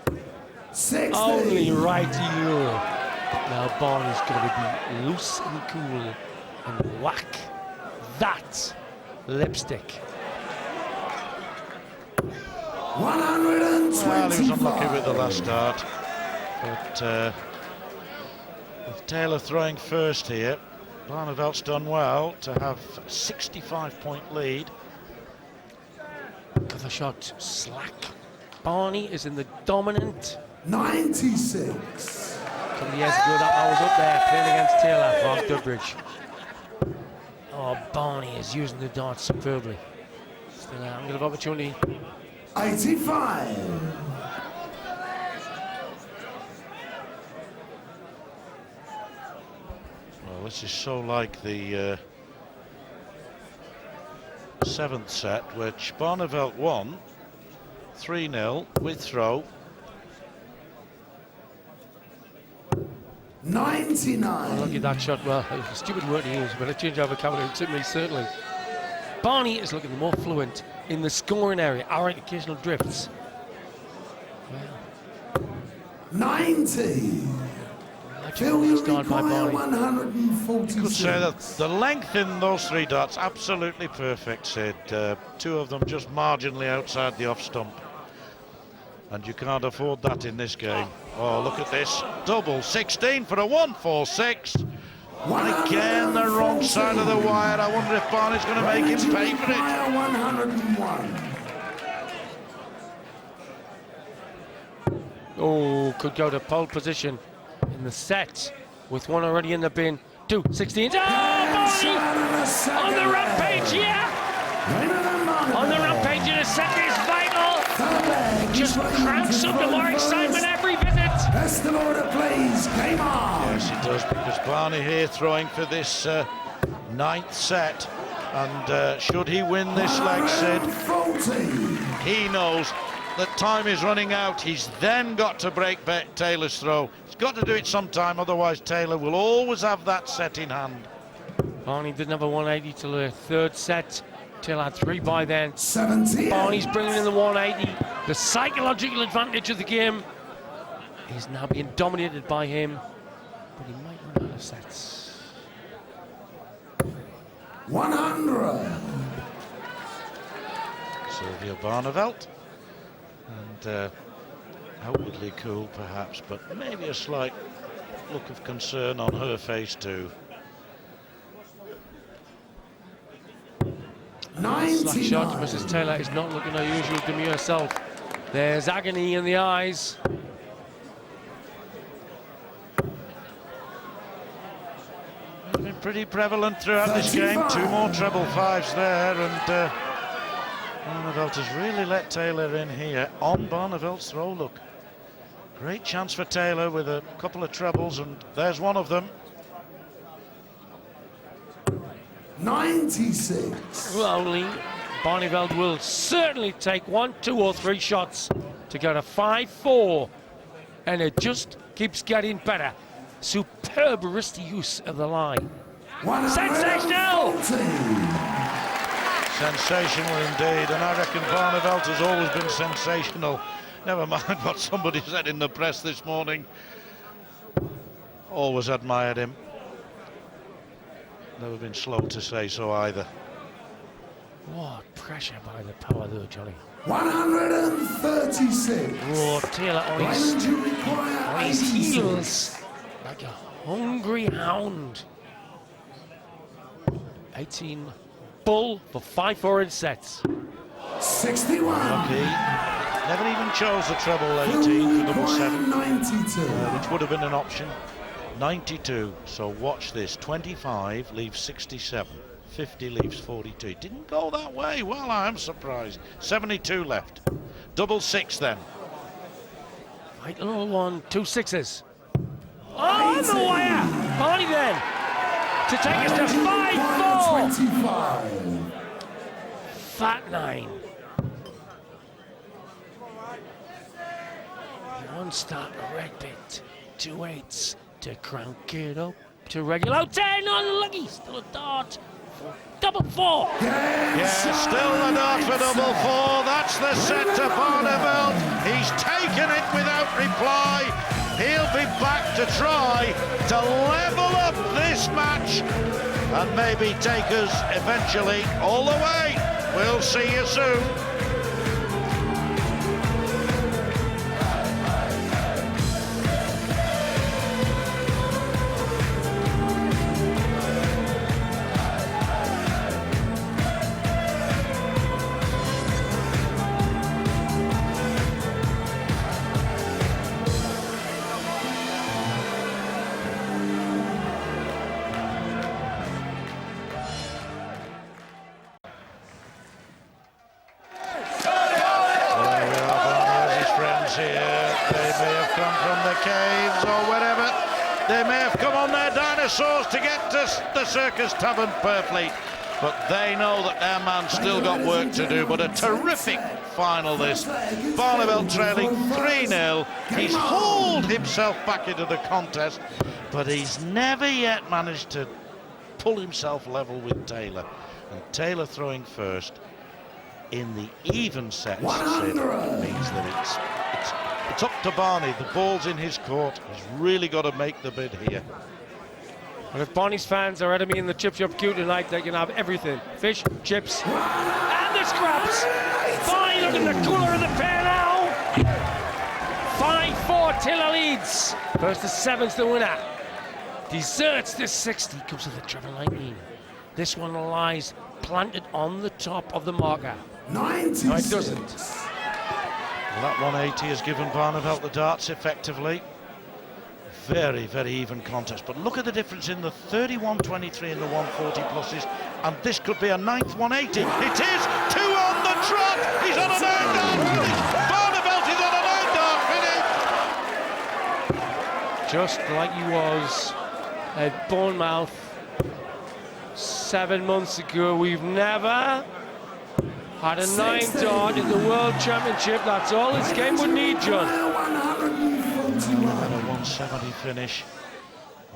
60. Only right to you. Now Barney's going to be loose and cool and whack that lipstick. 125. Well, he was unlucky with the last start, but with Taylor throwing first here, Barneveld's done well to have a 65-point lead. Other shot slack. Barney is in the dominant. 96. A couple of years ago, that man was up there playing against Taylor, Mark Dudbridge. Oh, Barney is using the dart superbly. Still an angle of opportunity. 85. Well, this is so like the seventh set, which Barneveld won 3-0 with throw. 99. Look at that shot. Well, it was a stupid word to use, but a change over camera to me, certainly. Barney is looking more fluent in the scoring area. All right, occasional drifts. Well, 90. Phil start by Barney. 146. You could say that the length in those three darts absolutely perfect, Sid. Two of them just marginally outside the off stump, and you can't afford that in this game. Oh, look at this, double 16 for a 146. And again the wrong side of the wire. I wonder if Barney's going to make him pay for it. 101. Oh, could go to pole position in the set with one already in the bin. 2 16s. Oh, Barney on the rampage, yeah! On the rampage in a set is vital. Just cranks up the more excitement every visit. Best of order, please. Game on. Yes, he does, because Barney here throwing for this Ninth set, and should he win this leg, Sid, 140. he knows that time is running out. He's then got to break Taylor's throw. He's got to do it sometime, otherwise Taylor will always have that set in hand. Barney didn't have a 180 till the third set. Taylor had 3 by then. 78. Barney's bringing in the 180. The psychological advantage of the game is now being dominated by him, but he might run out of sets. 100. Sylvia Barneveld, and outwardly cool perhaps, but maybe a slight look of concern on her face too. 99. Slack shot, Mrs. Taylor is not looking her usual demure self. There's agony in the eyes. It's been pretty prevalent throughout this game. 2 more treble 5s there, and Barneveld has really let Taylor in here on Barneveld's throw. Look, great chance for Taylor with a couple of trebles, and there's one of them. 96. Well, only Barneveld will certainly take 1, 2 or 3 shots to go to 5-4, and it just keeps getting better. Superb wristy use of the line. Sensational! 140. Sensational indeed, and I reckon Barneveld has always been sensational. Never mind what somebody said in the press this morning. Always admired him. Never been slow to say so either. What pressure by the power though, Johnny. 136. Oh, Taylor on Why his, would you require on his 86? heels like a hungry hound. 18 bull for 5-4 in sets. 61. Lucky. Never even chose the treble 18 for double 7, 92. which would have been an option. 92, so watch this. 25 leaves 67, 50 leaves 42. It didn't go that way. Well, I am surprised. 72 left. Double 6 then. Right, little 1, 2 6s. Oh, on the wire! Barney then to take us to 5-4. 25. Fat 9. One start, a red bit, 2 8s to crank it up to regular. Oh, 10, unlucky, still a dart for double 4. Yeah, still the dart for double 4. That's the set to Barneveld. He's taken it without reply. He'll be back to try to level up this match and maybe take us eventually all the way. We'll see you soon. To get to the Circus Tavern Purfleet, but they know that their man's still got work to do. But a terrific final this. Barneveld trailing 3-0. He's hauled himself back into the contest, but he's never yet managed to pull himself level with Taylor. And Taylor throwing first in the even sets, Sid, means that it's up to Barney. The ball's in his court. He's really got to make the bid here. And if Barney's fans are enemy in the Chip Shop queue tonight, they can have everything. Fish, chips, and the scraps. Barney looking the cooler of the pair now. 5-4, Taylor leads. First to 7's the winner. Deserts this 60, comes with the treble 19. This one lies planted on the top of the marker. 96. No, it doesn't. Well, that 180 has given Barneveld the darts effectively. Very, very even contest, but look at the difference in the 31-23 and the 140 pluses, and this could be a 9th 180. It is 2 on the trot. He's on a 9-dart finish. Barneveld is on a 9-dart finish. Just like he was at Bournemouth 7 months ago. We've never had a 9 dart in the World Championship. That's all this game would need, John. And a 170 finish.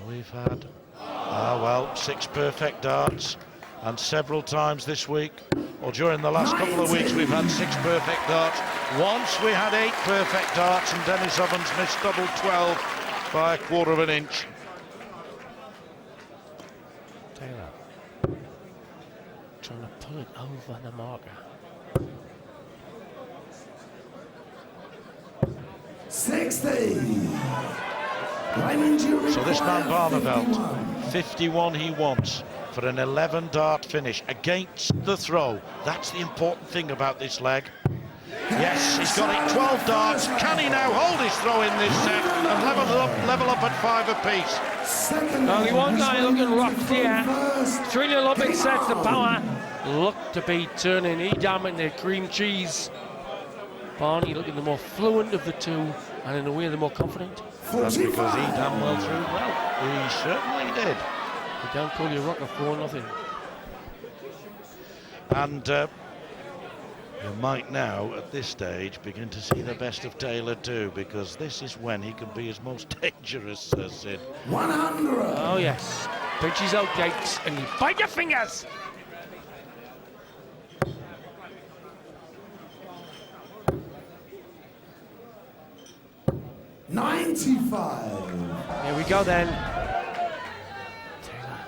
We've had, well, 6 perfect darts, and several times this week, or during the last couple of weeks, we've had 6 perfect darts. Once we had 8 perfect darts, and Dennis Ovens missed double 12 by a quarter of an inch. Taylor trying to pull it over the marker. 60. So this man Barneveld, 51 he wants for an 11 dart finish against the throw. That's the important thing about this leg. Yes, he's got it, 12 darts. Can he now hold his throw in this set and level up at 5 apiece? Only one guy looking rocked here. 3-0 up in sets. The power looked to be turning Edam into cream cheese. Barney looking the more fluent of the two, and in a way the more confident. That's because Edam well threw well. He certainly did. You can't call your rocker for nothing. And you might now, at this stage, begin to see the best of Taylor too, because this is when he can be his most dangerous, Sir Sid. 100. Oh yes, pinches out gates and you bite your fingers. $95. Here we go then. Taylor.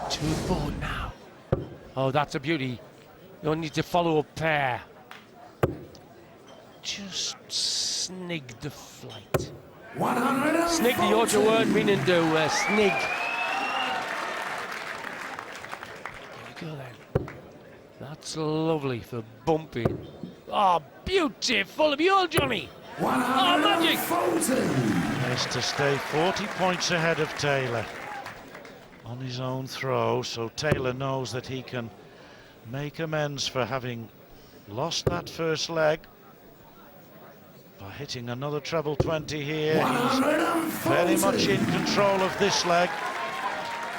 2-4 now. Oh, that's a beauty. You don't need to follow a pair. Just snig the flight. 140. Snig, the Yorkshire word meaning to snig. Here we go then. That's lovely for bumping. Oh, beautiful of you, Johnny. 140. Has to stay 40 points ahead of Taylor on his own throw, so Taylor knows that he can make amends for having lost that first leg by hitting another treble 20 here. He's very much in control of this leg.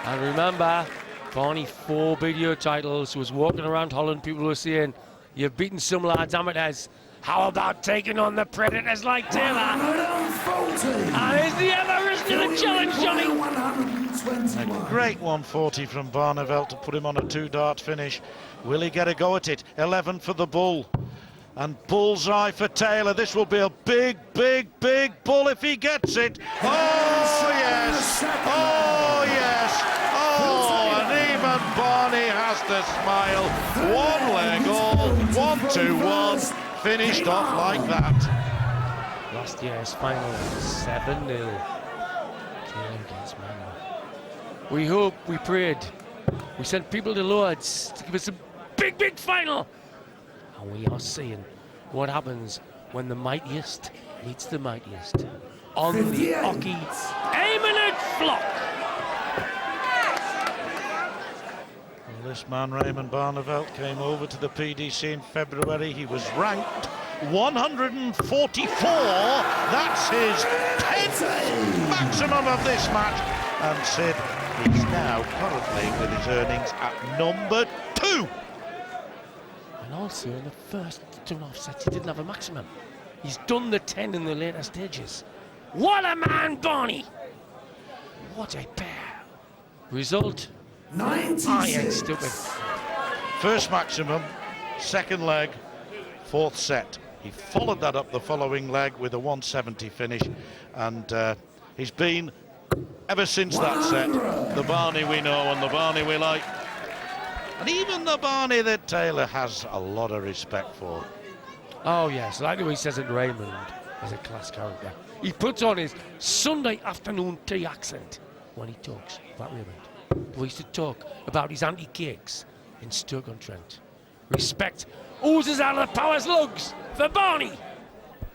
And remember, Barney 4 video titles, was walking around Holland, people were saying, you've beaten some lads amateurs. How about taking on the predators like Taylor? 140. And is the ever risen to the challenge, Johnny? 121. A great 140 from Barneveld to put him on a 2-dart finish. Will he get a go at it? 11 for the bull. And bullseye for Taylor. This will be a big, big, big bull if he gets it. Oh, yes. Oh, yes. Oh, and even Barney has to smile. 1 leg all. 1-2-1. Finished off like that. Last year's final, 7-0. Taylor against Manor. We hoped, we prayed. We sent people to Lords to give us a big, big final. And we are seeing what happens when the mightiest meets the mightiest. On the 58. Ocky Eminent Flock. Well, this man, Raymond Barneveld, came over to the PDC in February. He was ranked 144. That's his 10th maximum of this match. And Sid, he's now currently with his earnings at number 2. And also in the first 2.5 sets, he didn't have a maximum. He's done the 10 in the later stages. What a man, Barney! What a pair. Result, 96. I ain't stupid. First maximum, second leg, 4th set. He followed that up the following leg with a 170 finish, and he's been, ever since that set, the Barney we know and the Barney we like. And even the Barney that Taylor has a lot of respect for. Oh yes, like the way he says it, Raymond is a class character. He puts on his Sunday afternoon tea accent when he talks about Raymond. We used to talk about his anti-cakes in Stoke-on-Trent. Respect oozes out of the power slugs for Barney.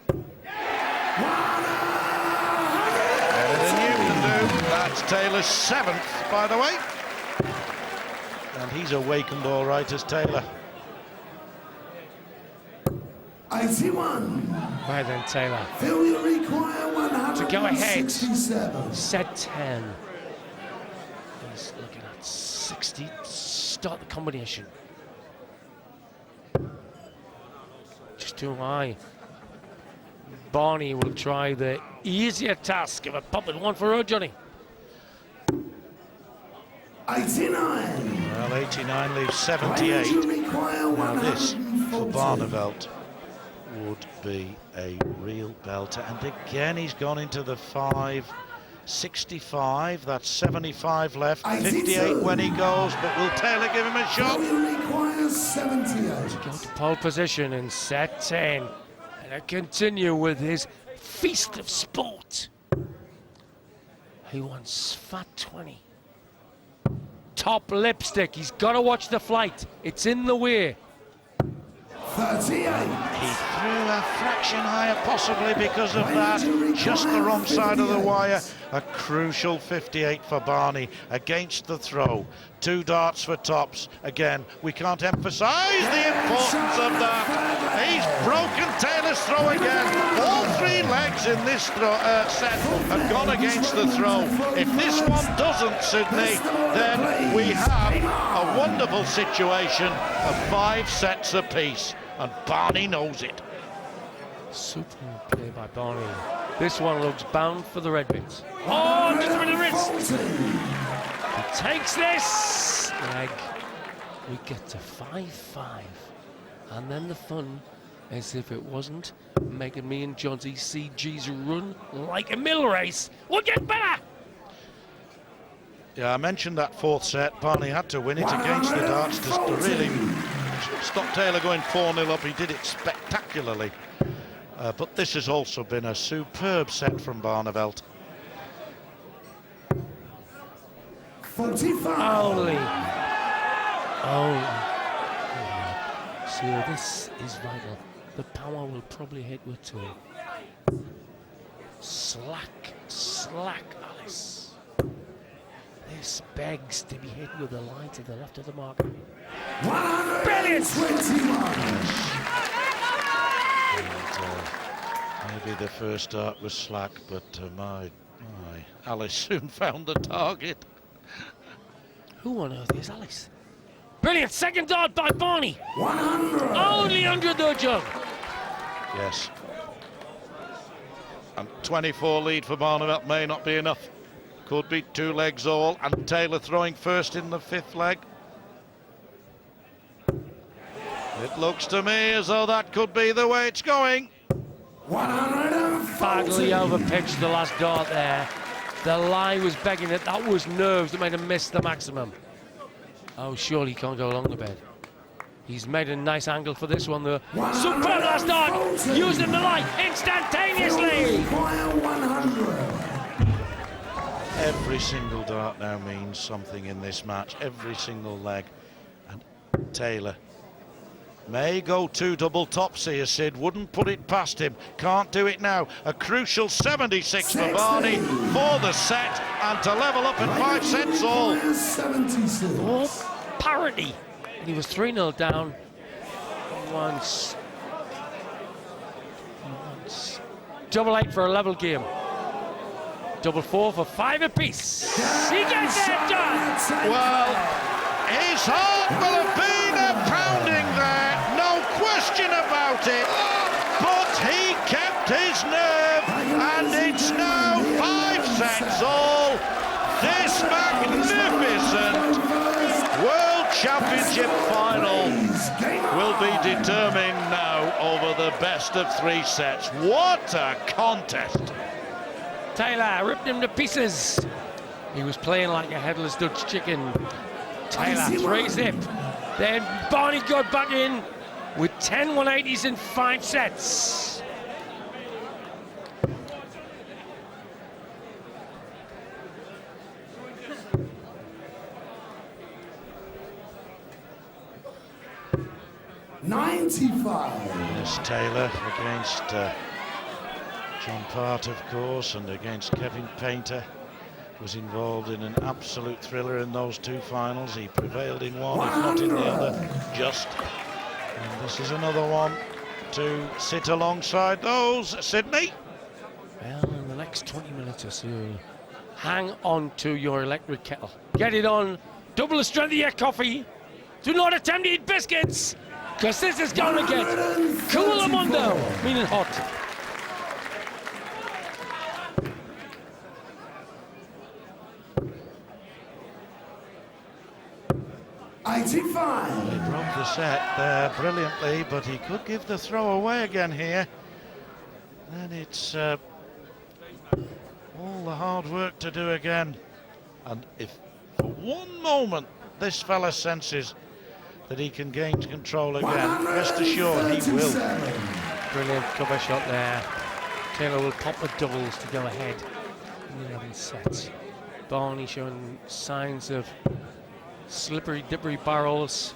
Better than you can do. That's Taylor's 7th, by the way. And he's awakened all right as Taylor. 81. Right then, Taylor. Phil, you require To go ahead. 167. Set 10. He's looking at 60 to start the combination. Just too high. Barney will try the easier task of a popping one for her, Johnny. 89. Well, 89 leaves 78. Now this, for Barneveld, would be a real belter. And again, he's gone into the 5.65. That's 75 left. 58 when he goes, but will Taylor give him a shot? Requires 78. Go to pole position in set 10. And I continue with his feast of sport. He wants fat 20. Top lipstick. He's got to watch the flight. It's in the way. 38. He threw a fraction higher, possibly because of that. Just the wrong side of the wire. A crucial 58 for Barney against the throw. 2 darts for tops. Again, we can't emphasise the importance of that. He's broken Taylor's throw again. All 3 legs in this set have gone against the throw. If this one doesn't, Sydney, then we have a wonderful situation of 5 sets apiece. And Barney knows it. Super play by Barney. This one looks bound for the red bits. Oh, just with the wrist. He takes this leg. We get to 5-5. And then the fun, as if it wasn't, making me and Johnsy CG's run like a mill race will get better. Yeah, I mentioned that 4th set. Barney had to win it against the darts to really stop Taylor going 4-0 up. He did it spectacularly. But this has also been a superb set from Barneveld. 45. Only. Oh. So this is vital. The power will probably hit with 2. Slack, Alice. This begs to be hit with the line to the left of the marker. Brilliant! 21. Maybe the first dart was slack, but my, Alice soon found the target. Who on earth is Alice? Brilliant! Second dart by Barney! 100. Only 100 though, John. Yes. And 24 lead for Barneveld may not be enough. Could be 2 legs all, and Taylor throwing first in the 5th leg. It looks to me as though that could be the way it's going. 140. Badly overpitched the last dart there. The lie was begging it. That was nerves that made him miss the maximum. Oh, surely he can't go along the bed. He's made a nice angle for this one, though. Superb last dart! Using the light instantaneously! Require 100. Every single dart now means something in this match. Every single leg. And Taylor may go 2 double tops here, Sid. Wouldn't put it past him. Can't do it now. A crucial 76 for Barney for the set and to level up in 5 sets all. 76. Oh, parody! And he was 3-0 down once. Double 8 for a level game. Double 4 for 5 apiece. He gets it done! Well, his heart will have been a pounding there, no question about it. But he kept his nerve, and it's now 5 sets all. This magnificent World Championship final will be determined now over the best of 3 sets. What a contest! Taylor ripped him to pieces. He was playing like a headless Dutch chicken. Taylor 3-zip. Then Barney got back in with 10 180s in 5 sets. Yes, Taylor against John Part, of course, and against Kevin Painter. Was involved in an absolute thriller in those 2 finals. He prevailed in one, if not in the other, just. And this is another one to sit alongside those. Sydney? Well, in the next 20 minutes or so, hang on to your electric kettle. Get it on. Double the strength of your coffee. Do not attempt to eat biscuits, because this is going to get coolamundo, meaning hot. He broke the set there brilliantly, but he could give the throw away again here. Then it's all the hard work to do again. And if for one moment this fella senses that he can gain control again, rest assured he will. Brilliant cover shot there. Taylor will pop the doubles to go ahead in the 11 sets. Barney showing signs of slippery dibbery barrels.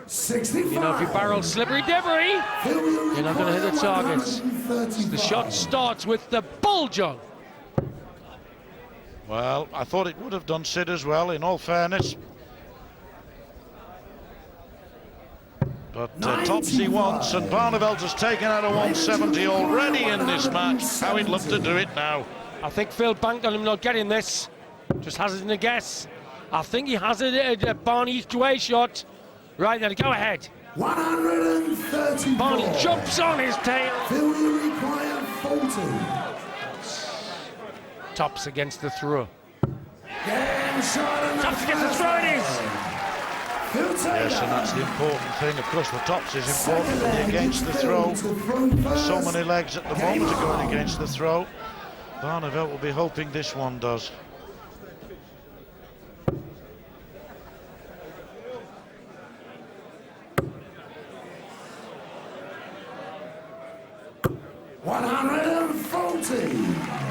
65. You know, if you barrel slippery dibbery, you're not going to hit the targets. The shot starts with the bull jug. Well, I thought it would have done Sid as well, in all fairness. But tops he wants, and Barneveld has taken out a 170 already in this match. How he'd love to do it now. I think Phil banked on him not getting this. Just hazarding a guess. I think he hazarded a Barney each way shot. Right then, go ahead. 134. Barney jumps on his tail. Phil, you require 40. Tops against the throw. Tops against the throw it is. Yes, and that's the important thing. Of course, the tops is important, but the against the throw. So many legs at the moment are going against the throw. Barneveld will be hoping this one does.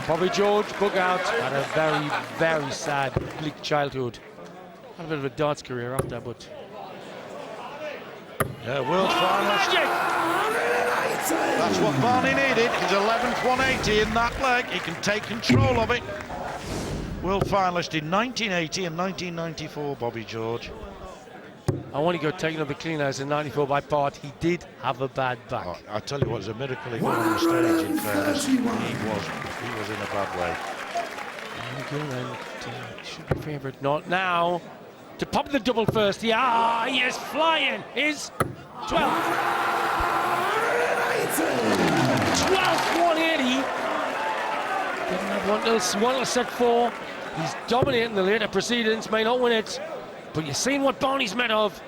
Bobby George, bug out, had a very, very sad, bleak childhood. Had a bit of a darts career after, but... Yeah, world finalist. That's what Barney needed. His 11th 180 in that leg. He can take control of it. World finalist in 1980 and 1994, Bobby George. I want to go take another clean as in 94 by part. He did have a bad back. Oh, I tell you what, it's a miracle he got on the stage, in fairness. He was in a bad way. There we go then. Should be favoured. Not now. To pop the double first. Yeah, he is flying. Is 12. 12th 180. Didn't have one little set 4. He's dominating the later proceedings. May not win it. But you've seen what Barney's made of.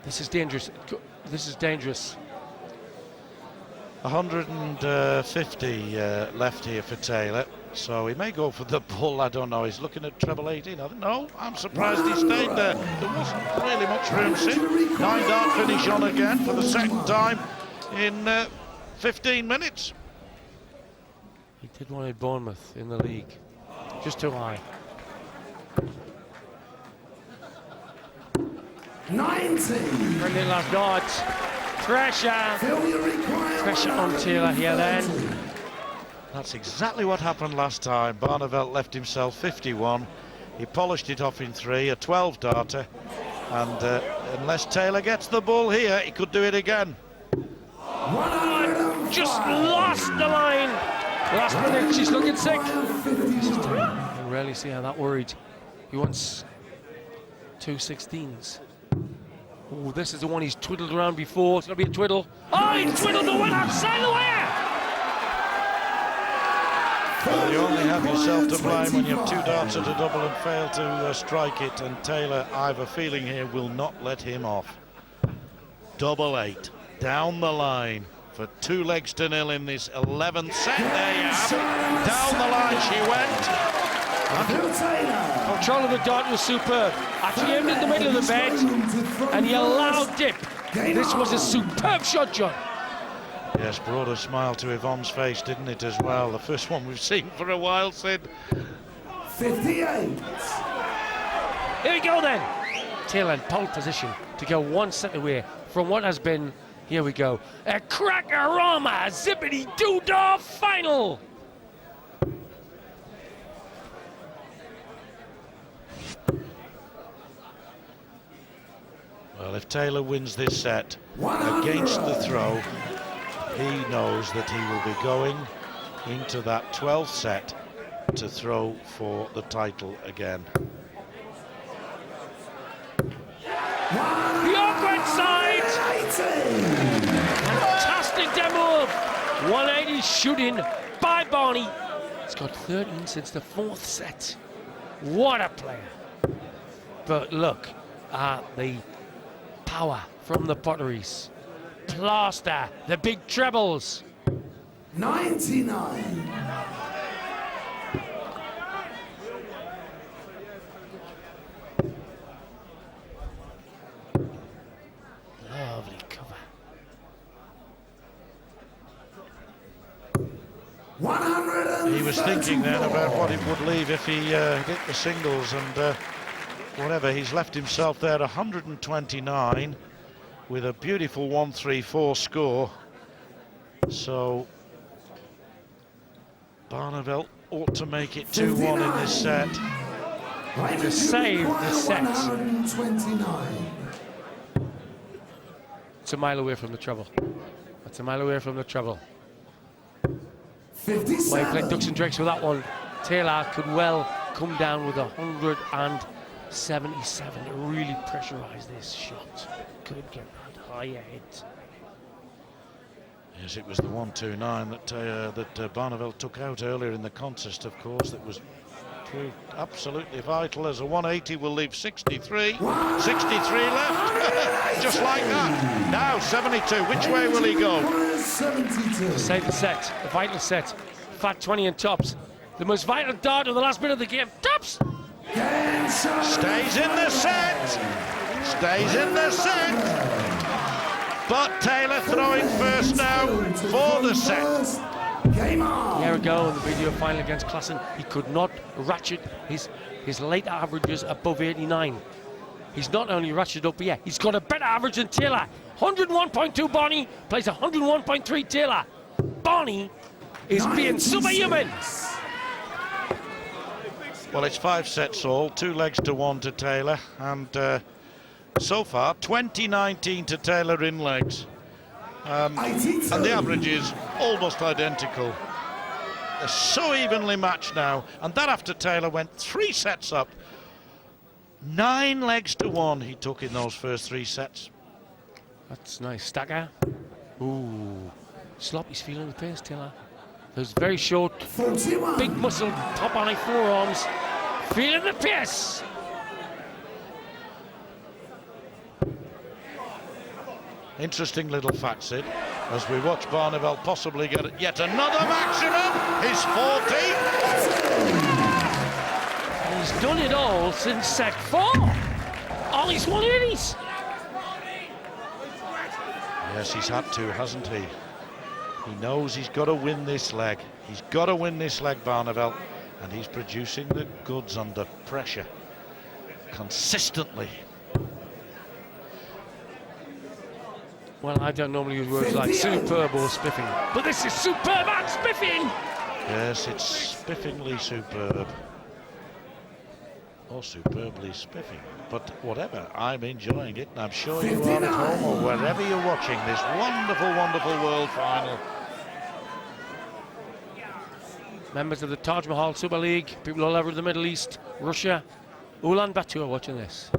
This is dangerous. This is dangerous. 150 left here for Taylor, so he may go for the bull. I don't know. He's looking at treble 18. I don't know. I'm surprised he stayed there. There wasn't really much room. 9-dart finish on again for the second time in 15 minutes. He did one at Bournemouth in the league. Just too high. 90. Brilliant last dart. Pressure on Taylor here then. That's exactly what happened last time. Barneveld left himself 51. He polished it off in 3, a 12-darter. And unless Taylor gets the ball here, he could do it again. Just lost the line. Last minute, she's looking sick. I rarely see how that worried. He wants 2 16s. Oh, this is the one he's twiddled around before. It's going to be a twiddle. Oh, he twiddled the one outside the wire! Well, you only have yourself to blame when you have 2 darts at a double and fail to strike it. And Taylor, I have a feeling here, will not let him off. Double 8 down the line for 2-0 in this 11th set. There you have it. Down the line she went. Control of the dart was superb. Actually aimed in the middle of the bed, and he allowed dip. This was a superb shot, John. Yes, brought a smile to Yvonne's face, didn't it, as well? The first one we've seen for a while, Sid. 58. Here we go then. Taylor in pole position to go 1 set away from what has been, here we go, a Crackerama Zippity-Doo-Dah final. Well, if Taylor wins this set against the throw, he knows that he will be going into that 12th set to throw for the title again. The awkward side! Fantastic demo! 180 shooting by Barney. He's got 13 since the 4th set. What a player. But look at the power from the potteries. Plaster, the big trebles. 99. Lovely cover. 139. He was thinking then about what it would leave if he hit the singles, and whatever, he's left himself there 129 with a beautiful 134 score. So Barneveld ought to make it 2-1 in this set. To save the set. 129. It's a mile away from the treble. That's a mile away from the treble. 57. Well, he played ducks and drakes with that one. Taylor could well come down with 177 to really pressurise this shot. Could get that high ahead. Yes, it was the 129 that Barneveld took out earlier in the contest, of course, that was proved absolutely vital, as a 180 will leave 63. 63 left, just like that. Now 72, which way will he go? 72. Save the set, the vital set. Fat 20 and tops. The most vital dart of the last bit of the game. Tops! Stays in the set. Stays in the set. But Taylor throwing first now for the set. Game on. Here we go in the video final against Klassen. He could not ratchet his late averages above 89. He's not only ratcheted up here, he's got a better average than Taylor. 101.2 Barney plays 101.3 Taylor. Barney is being superhuman. Well, it's 5 sets all, 2 legs to 1 to Taylor, and so far 20-19 to Taylor in legs. And the average is almost identical. They're so evenly matched now, and that after Taylor went 3 sets up. 9 legs to 1 he took in those first 3 sets. That's nice. Stacker. Ooh. Sloppy's feeling the pace, Taylor. Those very short, 41. big muscle, top on forearms. Feeling the pace. Interesting little fact, Sid, as we watch Barneveld possibly get yet another maximum. His 40. He's done it all since set 4. All his 180s. Yes, he's had to, hasn't he? He knows he's got to win this leg. He's got to win this leg, Barneveld, and he's producing the goods under pressure consistently. Well, I don't normally use words like superb or spiffing, but this is superb and spiffing! Yes, it's spiffingly superb. Or superbly spiffing. But whatever, I'm enjoying it, and I'm sure you are at home or wherever you're watching this wonderful, wonderful World Final. Members of the Taj Mahal Super League, people all over the Middle East, Russia, Ulaanbaatar are watching this.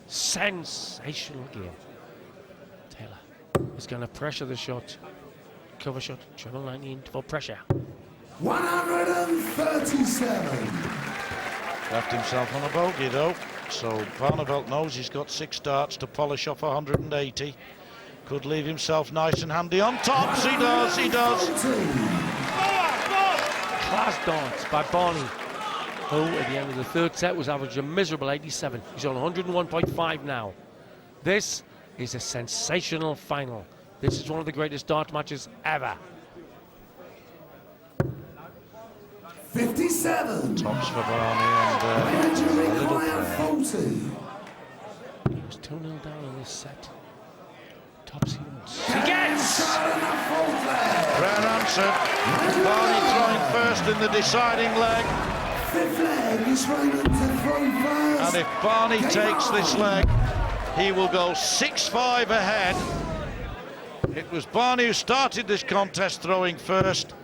Sensational game. Taylor is going to pressure the shot. Cover shot, treble 19 for pressure. 137. Left himself on a bogey though, so Barneveld knows he's got 6 darts to polish off 180. Could leave himself nice and handy on tops. He does, he does. Class darts by Barney, who at the end of the 3rd set was averaged a miserable 87. He's on 101.5 now. This is a sensational final. This is one of the greatest dart matches ever. 57. Tops for Barney and a little prayer. 40. He was 2-0 down in this set. Tops he wants. He gets! Prayer answered. Barney throwing first in the deciding leg. 5th leg is Raymond to throw first. And if Barney takes this leg, he will go 6-5 ahead. It was Barney who started this contest throwing first.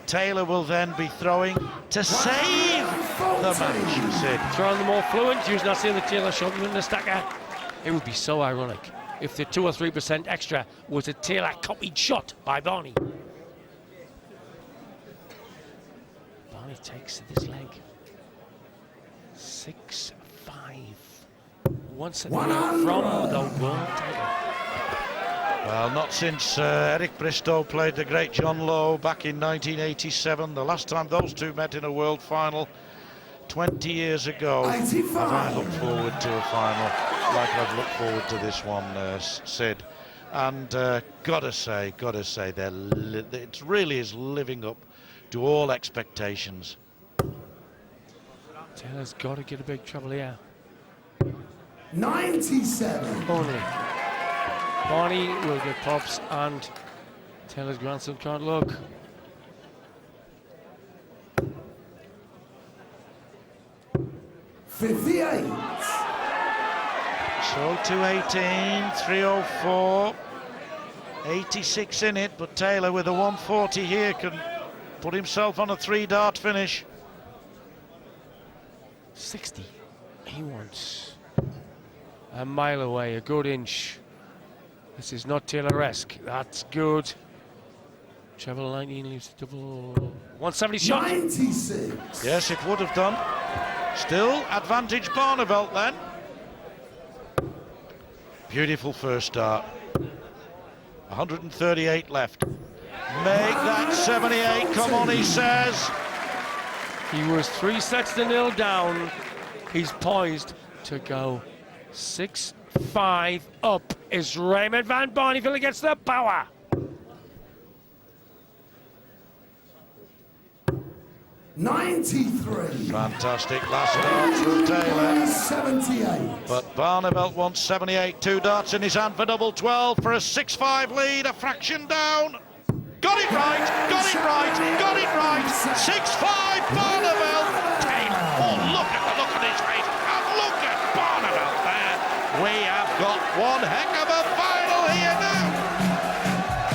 Taylor will then be throwing to save the match, Sid. Throwing the more fluent, using that the Taylor shot in the stacker. It would be so ironic if the 2 or 3% extra was a Taylor copied shot by Barney. Barney takes this leg. 6-5. 178 from the world title. Well, not since Eric Bristow played the great John Lowe back in 1987. The last time those two met in a world final 20 years ago. Have I looked forward to a final like I've looked forward to this one, Sid. And gotta say, it really is living up to all expectations. Taylor's got to get a big trouble here. 97. Barney will get props, and Taylor's grandson can't look. $58. So 218, 304, 86 in it, but Taylor with a 140 here can put himself on a 3-dart finish. 60. He wants a mile away, a good inch. This is not Taylor-esque. That's good. Treble 19 leaves the double 170 shot. 96. Yes, it would have done. Still advantage Barneveld then. Beautiful first start. 138 left. Make that 78, come on, he says. He was 3-0 down. He's poised to go 6-5 up. Is Raymond van Barneveld against the power? $93. Fantastic last start from Taylor. 78. But Barneveld wants 78, 2 darts in his hand for double 12 for a 6-5 lead, a fraction down. Got it right, got it right, got it right. 6-5 Barneveld. Taylor, oh look at the look on his face, and look at Barneveld there. We have got one heck of a final here now.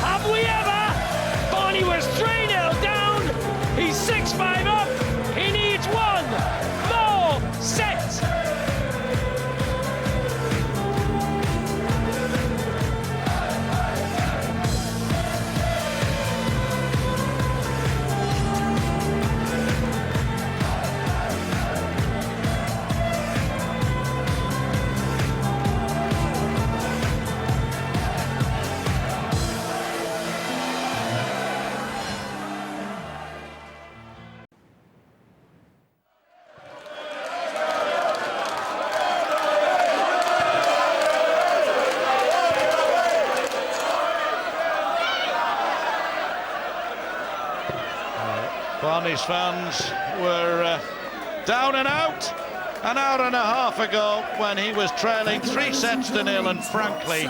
Have we ever? Barney was 3-0 down. He's 6-5 up. He needs one more set. Barney's fans were down and out an hour and a half ago when he was trailing 3-0 and frankly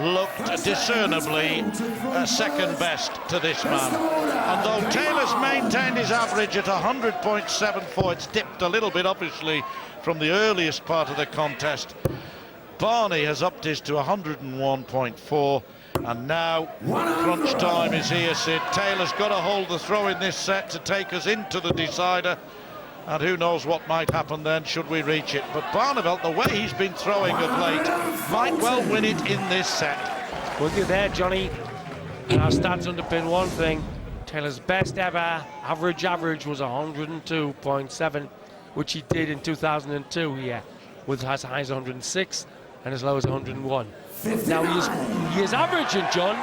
looked discernibly second best to this man. And though Taylor's maintained his average at 100.74, it's dipped a little bit obviously from the earliest part of the contest. Barney has upped his to 101.4. And now crunch time is here, Sid. Taylor's got to hold the throw in this set to take us into the decider. And who knows what might happen then should we reach it. But Barneveld, the way he's been throwing of late, might well win it in this set. With you there, Johnny. And our stats underpin one thing. Taylor's best ever average was 102.7, which he did in 2002 here, with as high as 106 and as low as 101. Now he is averaging, John,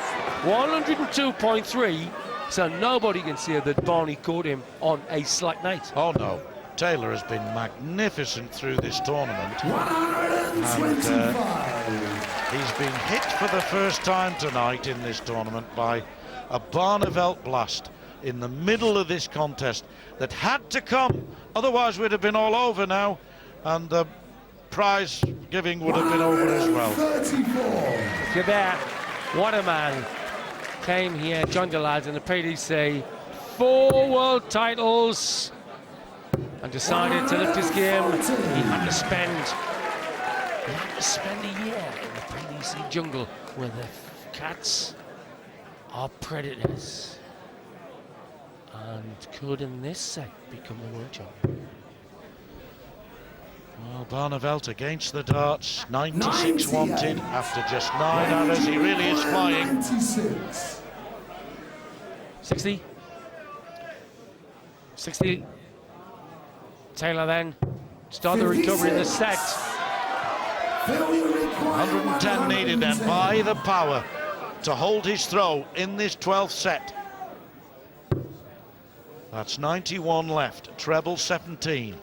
102.3, so nobody can say that Barney caught him on a slack night. Oh no, Taylor has been magnificent through this tournament. 125. And he's been hit for the first time tonight in this tournament by a Barneveld blast in the middle of this contest that had to come, otherwise we'd have been all over now, and the prize giving would have been over as well. 34. If you're there, what a man. Came here, joined the lads in the PDC, 4 world titles, and decided to lift his game. He had to spend a year in the PDC jungle where the cats are predators. and could in this set become the world champion. Well, Barneveld against the darts, 96 wanted after just 9 arrows. He really is flying. 96. 60. Taylor then start the recovery in the set. 110 needed then by the power to hold his throw in this 12th set. That's 91 left, treble 17.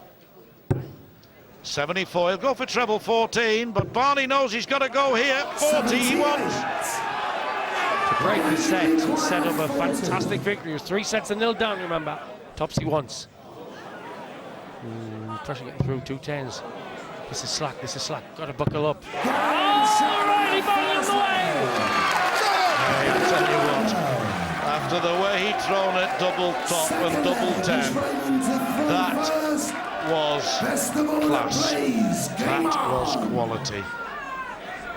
74, he'll go for treble 14, but Barney knows he's got to go here. 40 he wants. To break the set and set up a fantastic victory. It was 3 sets to 0 down, remember. Topsy once. Pressure getting through, 2 10s. This is slack, got to buckle up. Alrighty, Barney on the way! I tell you what, after the way he'd thrown it double top and double 10, that was class. That was quality.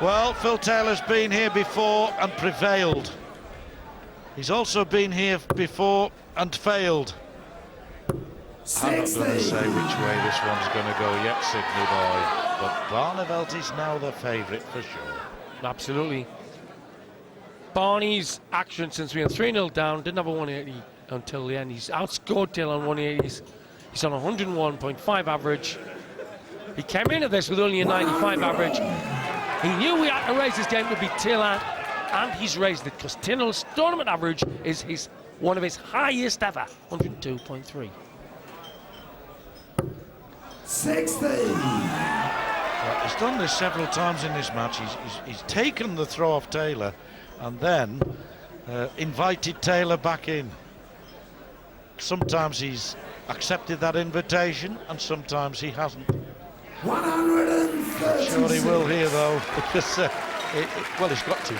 Well, Phil Taylor's been here before and prevailed. He's also been here before and failed. I'm not going to say which way this one's going to go yet, Sydney boy, but Barneveld is now the favourite for sure. Absolutely. Barney's action since we were 3-0 down, didn't have a 180 until the end. He's outscored Taylor on 180s. He's on 101.5 average. He came into this with only a 95 average. He knew we had to raise this game to beat Taylor, and he's raised it because Taylor's tournament average is one of his highest ever, 102.3. 60. Well, he's done this several times in this match. He's taken the throw off Taylor and then invited Taylor back in. Sometimes he's accepted that invitation and sometimes he hasn't. 130. Sure he will here though, because well, he's got to.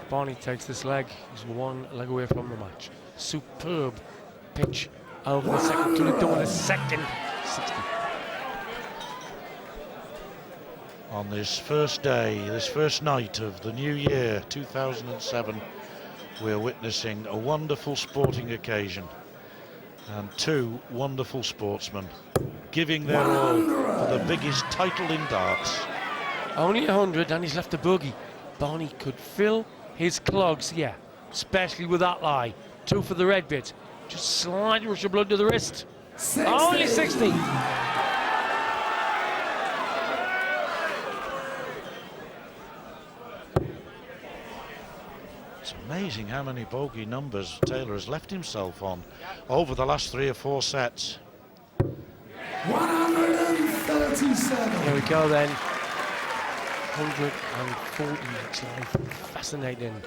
Barney takes this leg. He's 1 leg away from the match. Superb pitch over the second. Could have done a second. 60. On this first day, this first night of the new year, 2007, we're witnessing a wonderful sporting occasion and 2 wonderful sportsmen giving their all for the biggest title in darts. Only 100 and he's left a bogey. Barney could fill his clogs here, especially with that lie. 2 for the red bit. Just slight rush of blood to the wrist. 60. Only 60. It's amazing how many bogey numbers Taylor has left himself on over the last 3 or 4 sets. 137. Here we go then. 140 looks like fascinating. And,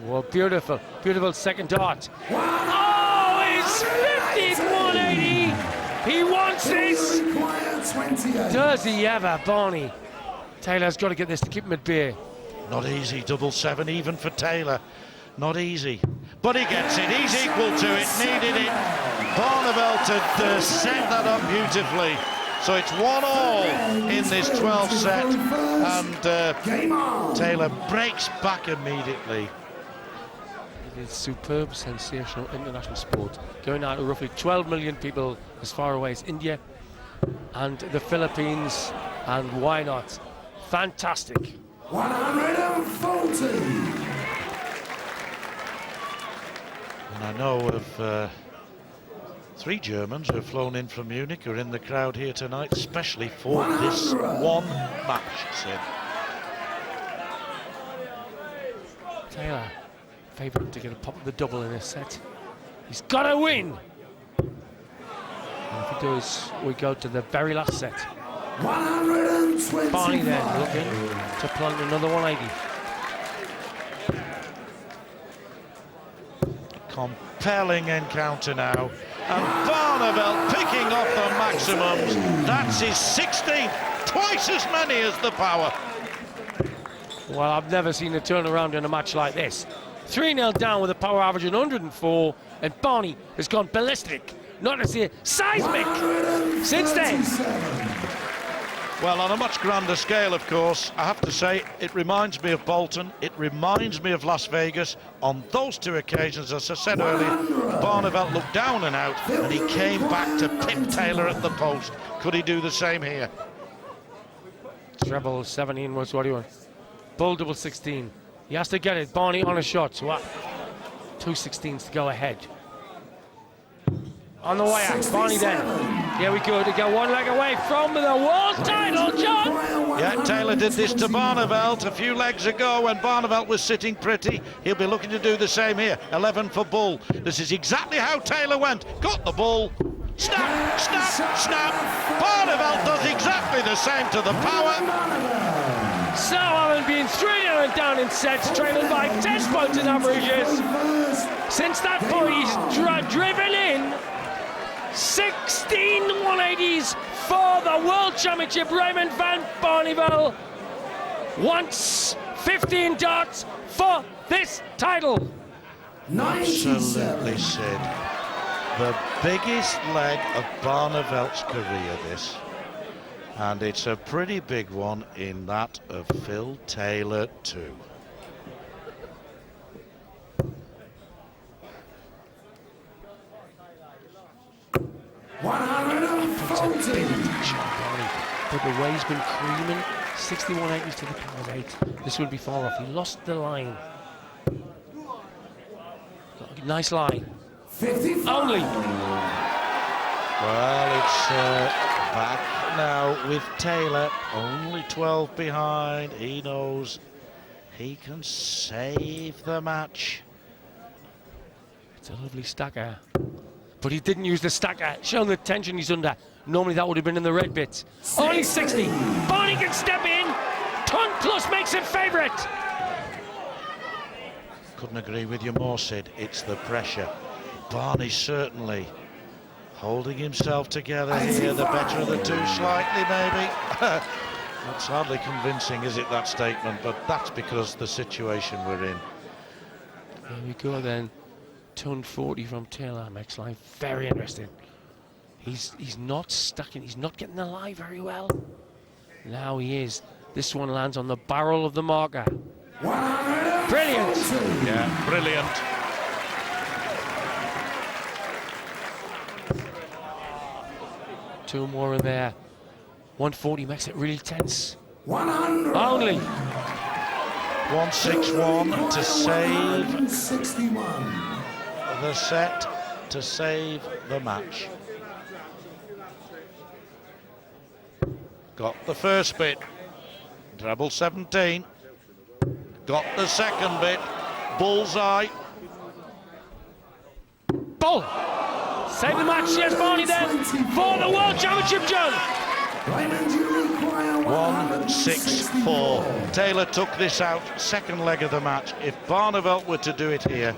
well, beautiful, beautiful second dart. Oh, it's 50, 180. He wants this. Required 28. Does he ever, Barney? Taylor's got to get this to keep him at bay. Not easy, double 7 even for Taylor. Not easy, but he gets it. He's equal to it, needed it. Barneveld to set that up beautifully. So it's 1-all in this 12th set, and Taylor breaks back immediately. It is superb, sensational international sport. Going out to roughly 12 million people as far away as India and the Philippines, and why not? Fantastic. 140. And I know of 3 Germans who have flown in from Munich who are in the crowd here tonight, especially for this one match, Sid. Taylor, favourite to get a pop of the double in this set. He's got to win. And if he does, we go to the very last set. 125. Barney then looking to plant another 180. Compelling encounter now. And Barneveld picking off the maximums. That's his 16th, twice as many as the power. Well, I've never seen a turnaround in a match like this. 3-0 down with a power average of 104, and Barney has gone ballistic. Not to say seismic. Since then, Well, on a much grander scale, of course, I have to say, it reminds me of Bolton, it reminds me of Las Vegas. On those two occasions, as I said earlier, Barneveld looked down and out, and he came back to pip Taylor at the post. Could he do the same here? Treble 17 was what he wants. Bull double 16. He has to get it. Barney on a shot. So what? 2 16s to go ahead. On the way out, Barney then. Here we go to get one leg away from the world title, John. Yeah, Taylor did this to Barneveld a few legs ago when Barneveld was sitting pretty. He'll be looking to do the same here. 11 for Bull. This is exactly how Taylor went. Got the ball. Snap, snap, snap. Barneveld does exactly the same to the power. So having been 3-0 and down in sets, trailing by 10 points in averages. Since that point, he's driven in 16 180s for the World Championship. Raymond van Barneveld wants 15 darts for this title. Absolutely, Sid. The biggest leg of Barneveld's career, this. And it's a pretty big one in that of Phil Taylor, too. But the way he's been creaming, 61 80s to the power 8. This would be far off. He lost the line. Nice line. 55. Only. Well, it's back now with Taylor, only 12 behind. He knows he can save the match. It's a lovely stacker. But he didn't use the stacker, showing the tension he's under. Normally that would have been in the red bits. Only 60. Barney can step in. Ton plus makes him favourite. Couldn't agree with you more, Sid. It's the pressure. Barney certainly holding himself together here, the better of the two, slightly maybe. That's hardly convincing, is it, that statement? But that's because the situation we're in. There we go then. Ton 40 from Taylor makes life very interesting. He's not stuck in, he's not getting the lie very well. Now he is. This one lands on the barrel of the marker. Brilliant! Yeah, brilliant. Two more in there. 140 makes it really tense. 100. Only. 161 to save 61. the set, to save the match. Got the first bit, treble 17. Got the second bit, bullseye. Bull! Save the match, yes, Barney then, for the World Championship, John! 164. Taylor took this out, second leg of the match. If Barneveld were to do it here,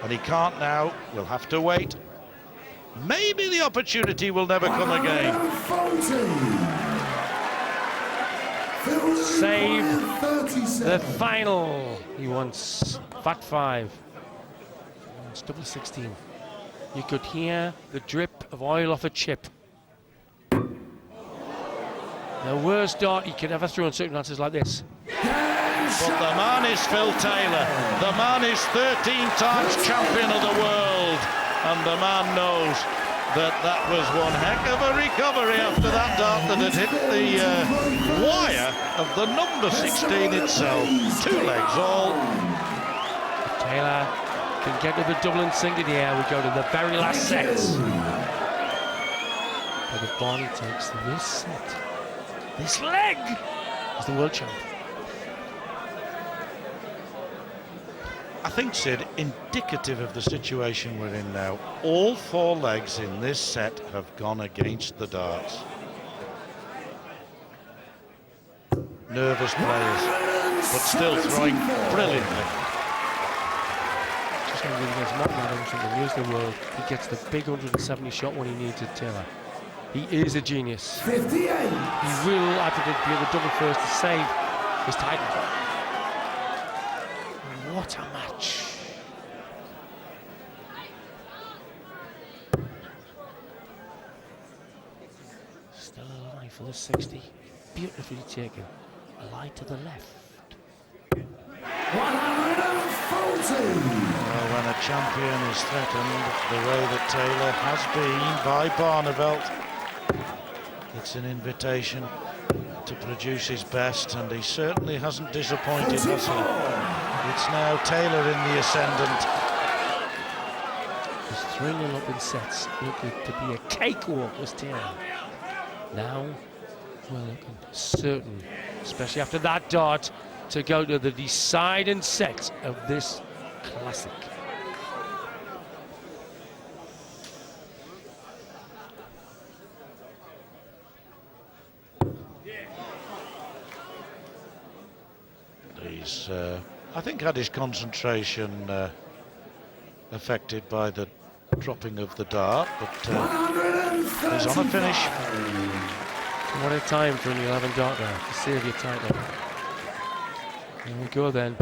and he can't now, we'll have to wait. Maybe the opportunity will never come again. Save the final. He wants fat 5. It's double 16. You could hear the drip of oil off a chip. The worst dart he could ever throw in circumstances like this. But the man is Phil Taylor. The man is 13 times champion of the world. And the man knows that that was one heck of a recovery after that dart that had hit the wire of the number 16 itself. 2 legs all. If Taylor can get to the double and sink it here, we go to the very last set. But if Barney takes this set, this leg is the world champ. I think, Sid, indicative of the situation we're in now, all 4 legs in this set have gone against the darts. Nervous players, but still throwing brilliantly. Just like when he gets Martin Adams from the news of the world, he gets the big 170 shot when he needs it, Taylor. He is a genius. 58. He will have to be the double first to save his title. What a match. Still alive for the 60. beautifully taken. A lie to the left. 140. Well, when a champion is threatened the way that Taylor has been by Barneveld, it's an invitation to produce his best, and he certainly hasn't disappointed, has he? It's now Taylor in the ascendant. Was 3-0 up in sets. Looked to be a cakewalk, was Taylor. Now, we're looking certain, especially after that dart, to go to the deciding set of this classic. He's, I think, had his concentration affected by the dropping of the dart, but he's on a finish. What a time for an 11 dart there to save your title. Here we go then.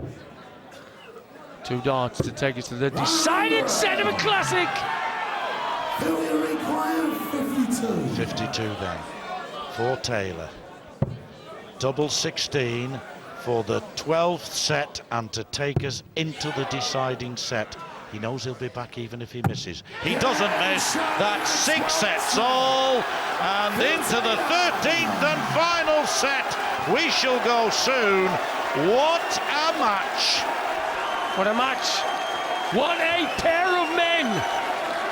2 darts to take us to the deciding set of a classic. Failure required 52. 52 then for Taylor. Double 16 for the 12th set and to take us into the deciding set. He knows he'll be back even if he misses. He doesn't miss. That's 6 sets all, and into the 13th and final set we shall go soon. What a match! What a match. What a pair of men.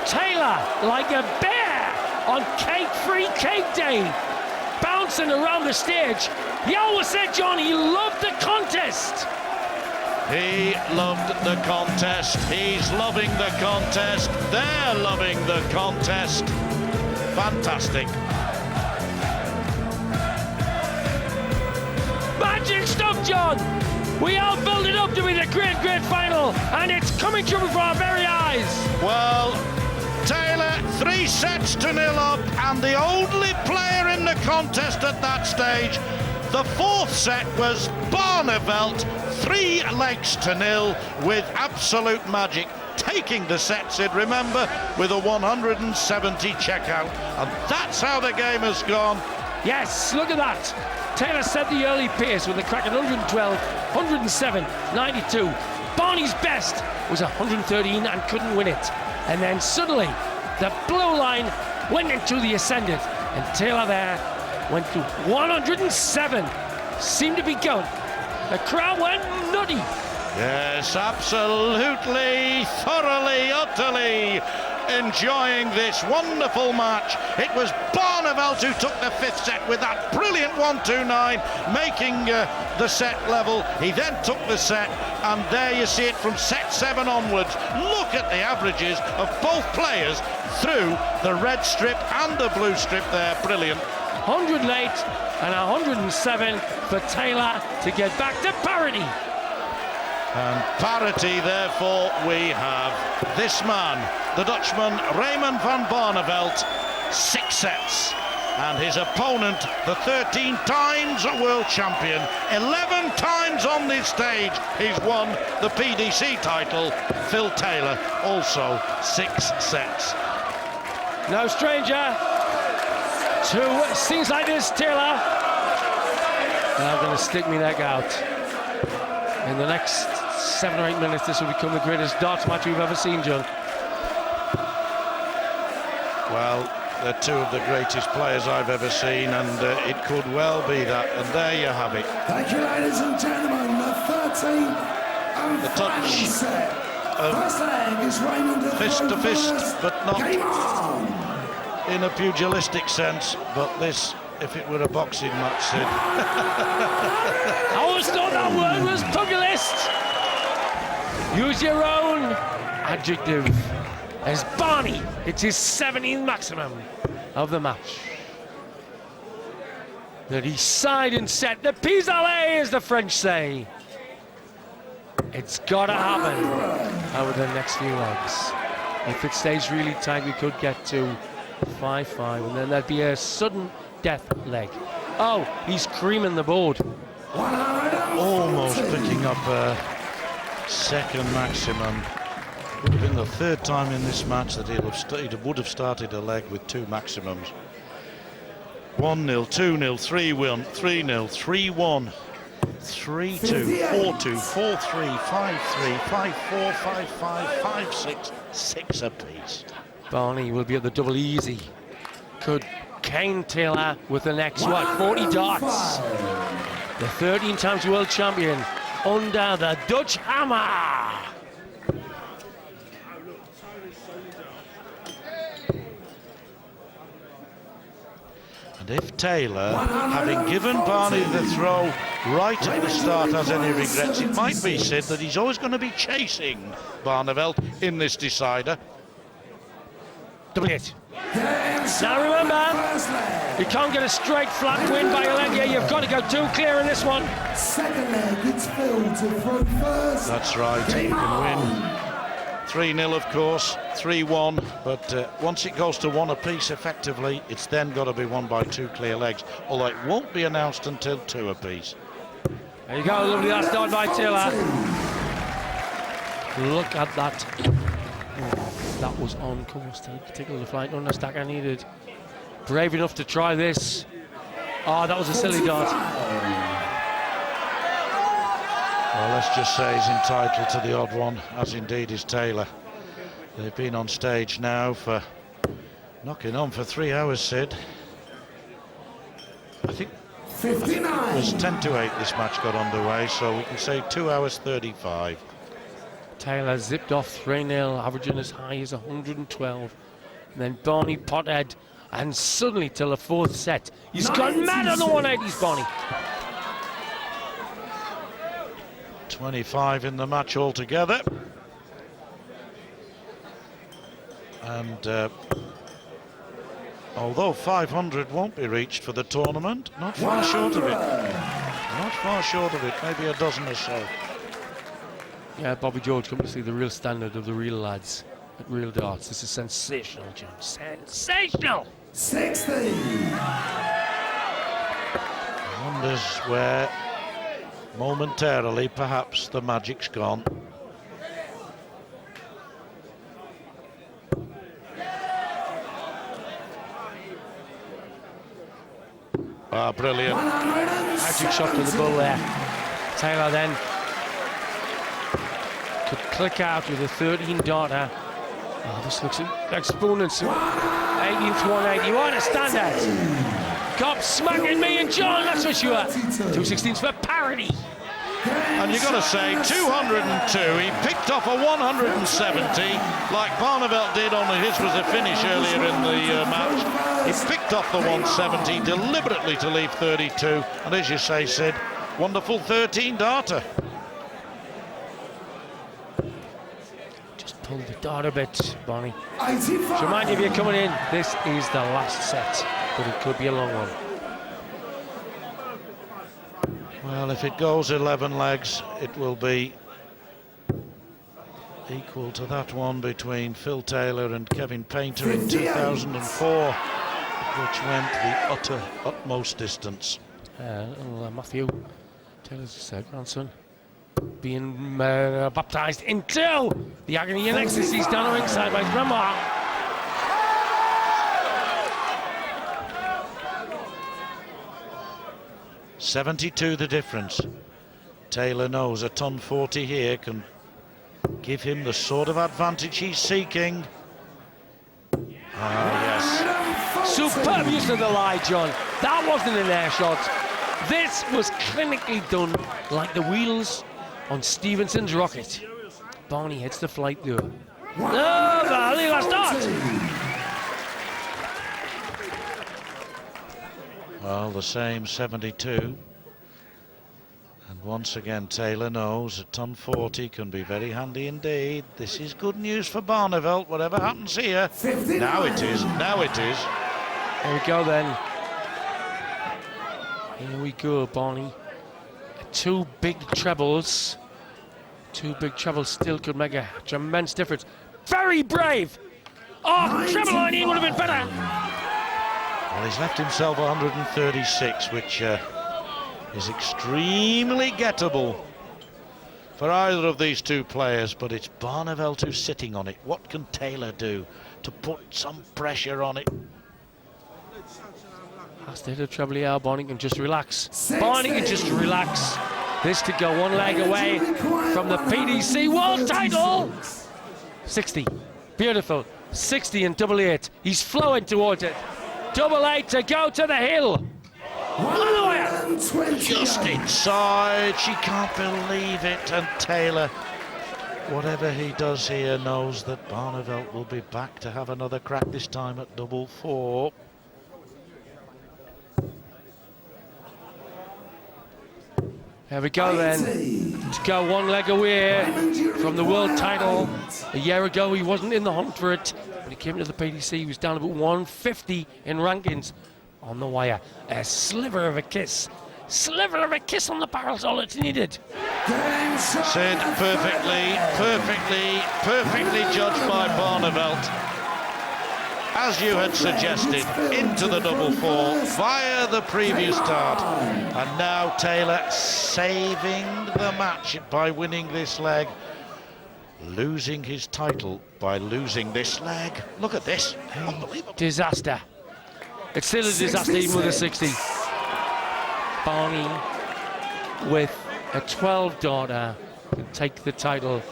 Taylor like a bear on cake-free cake day, bouncing around the stage. He always said, John, he loved the contest. He loved the contest. He's loving the contest. They're loving the contest. Fantastic. Magic stuff, John. We all built it up to be the great, great final, and it's coming true before our very eyes. Well, Taylor 3 sets to 0 up, and the only player in the contest at that stage. The 4th set was Barneveld, 3 legs to 0 with absolute magic, taking the set, Sid, remember, with a 170 checkout. And that's how the game has gone. Yes, look at that. Taylor set the early pace with a crack at 112, 107, 92. Barney's best was 113 and couldn't win it. And then suddenly, the blue line went into the ascendant, and Taylor there went to 107. Seemed to be going. The crowd went nutty. Yes, absolutely, thoroughly, utterly enjoying this wonderful match. It was Barneveld who took the 5th set with that brilliant 129, making the set level. He then took the set, and there you see it from set 7 onwards. Look at the averages of both players through the red strip and the blue strip there. Brilliant. 100 late and 107 for Taylor to get back to parity. And parity, therefore, we have this man, the Dutchman Raymond van Barneveld, 6 sets. And his opponent, the 13 times world champion, 11 times on this stage, he's won the PDC title. Phil Taylor, also 6 sets. No stranger to scenes like this, Taylor. And I'm going to stick my neck out. In the next 7 or 8 minutes, this will become the greatest darts match we've ever seen, John. Well, they're 2 of the greatest players I've ever seen, and it could well be that. And there you have it. Thank you, ladies and gentlemen. The 13th and The final touch set. of First leg is Raymond fist to fist, but not Game on! in a pugilistic sense. But this, if it were a boxing match, Sid. I always thought that word was pugilist. Use your own adjective. As Barney hits his 17th maximum of the match. The deciding set, the pis-aller, as the French say. It's got to happen over the next few legs. If it stays really tight, we could get to 5-5, and then there'd be a sudden death leg. Oh, he's creaming the board. Almost picking up a second maximum. Would have been the 3rd time in this match that he would have started a leg with 2 maximums. 1-0, 2-0, 3-1, 3-0, 3-1, 3-2, 4-2, 4-3, 5-3, 5-4, 5-5, 5-6, 6 apiece. Barney will be at the double easy. Could Kane Taylor with the next, 40 darts. The 13 times world champion under the Dutch hammer. And if Taylor, having given Barney the throw right at the start, has any regrets, it might be, Sid, that he's always going to be chasing Barneveld in this decider. Double hit. Now remember, you can't get a straight flat win by Olenga. You've got to go 2 clear in this one. Second leg, it's Phil to throw first. That's right, you can win 3-0, of course, 3-1, but once it goes to 1 apiece effectively, it's then got to be won by 2 clear legs, although it won't be announced until 2 apiece. There you go, lovely last start by Taylor. Look at that. That was on course to tickle the flight understacker needed. Brave enough to try this. Oh, that was a silly dart. Well, let's just say he's entitled to the odd one, as indeed is Taylor. They've been on stage now for knocking on for 3 hours, Sid. I think it was 10 to 8 this match got underway, so we can say 2 hours 35. Taylor zipped off 3-0, averaging as high as 112. And then Barney pothead, and suddenly till the 4th set, he's gone mad on the 180s, Barney. 25 in the match altogether. And although 500 won't be reached for the tournament, not far short of it. Not far short of it, maybe a dozen or so. Yeah, Bobby George come to see the real standard of the real lads at Real Darts. This is sensational, Jim. Sensational! 60. Wonders where momentarily perhaps the magic's gone. Ah, brilliant. Magic shot to the bull there. Taylor then could click out with a 13 darter. Oh, this looks exponential. 18th 180. What a standout. Cop smacking me and John, that's for sure. 216s for parity. And you've got to say, 202, he picked off a 170, like Barneveld did, only his was a finish earlier in the match. He picked off the 170 deliberately to leave 32, and as you say, Sid, wonderful 13 darter. Just pulled the dart a bit, Barney. 85. Remind you, if you're coming in, this is the last set, but it could be a long one. Well, if it goes 11 legs, it will be equal to that one between Phil Taylor and Kevin Painter in 2004, which went the utmost distance. Little Matthew Taylor's grandson being baptised into the agony and ecstasy down ringside by his grandma. $72 the difference. Taylor knows a ton 40 here can give him the sort of advantage he's seeking. Ah, yes. Superb use of the lie, John. That wasn't an air shot. This was clinically done like the wheels on Stevenson's rocket. Barney hits the flight though. No, Barney, last start. Well, the same 72. And once again, Taylor knows a ton 40 can be very handy indeed. This is good news for Barneveld, whatever happens here. 59. Now it is, now it is. Here we go then. Here we go, Barney. 2 big trebles. 2 big trebles still could make a tremendous difference. Very brave. Oh, treble line would have been better. Well, he's left himself 136, which is extremely gettable for either of these 2 players, but it's Barneveld who's sitting on it. What can Taylor do to put some pressure on it? Has to hit a treble here. Barney can just relax. Barney can just relax. This could go one leg away from the PDC World title. 60. Beautiful. 60 and double 8. He's flowing towards it. Double 8 to go to the hill. Just inside. She can't believe it. And Taylor, whatever he does here, knows that Barneveld will be back to have another crack, this time at double 4. There we go then. To go one leg away from the world title. A year ago he wasn't in the hunt for it. When he came to the PDC he was down about 150 in rankings. On the wire. A sliver of a kiss. Sliver of a kiss on the barrel's all it's needed. Sid, perfectly judged by Barneveld. As you had suggested, into the double 4 via the previous dart. And now Taylor saving the match by winning this leg. Losing his title by losing this leg. Look at this. Unbelievable. Disaster. It's still a disaster even with a 60. Barney with a 12 darter can take the title.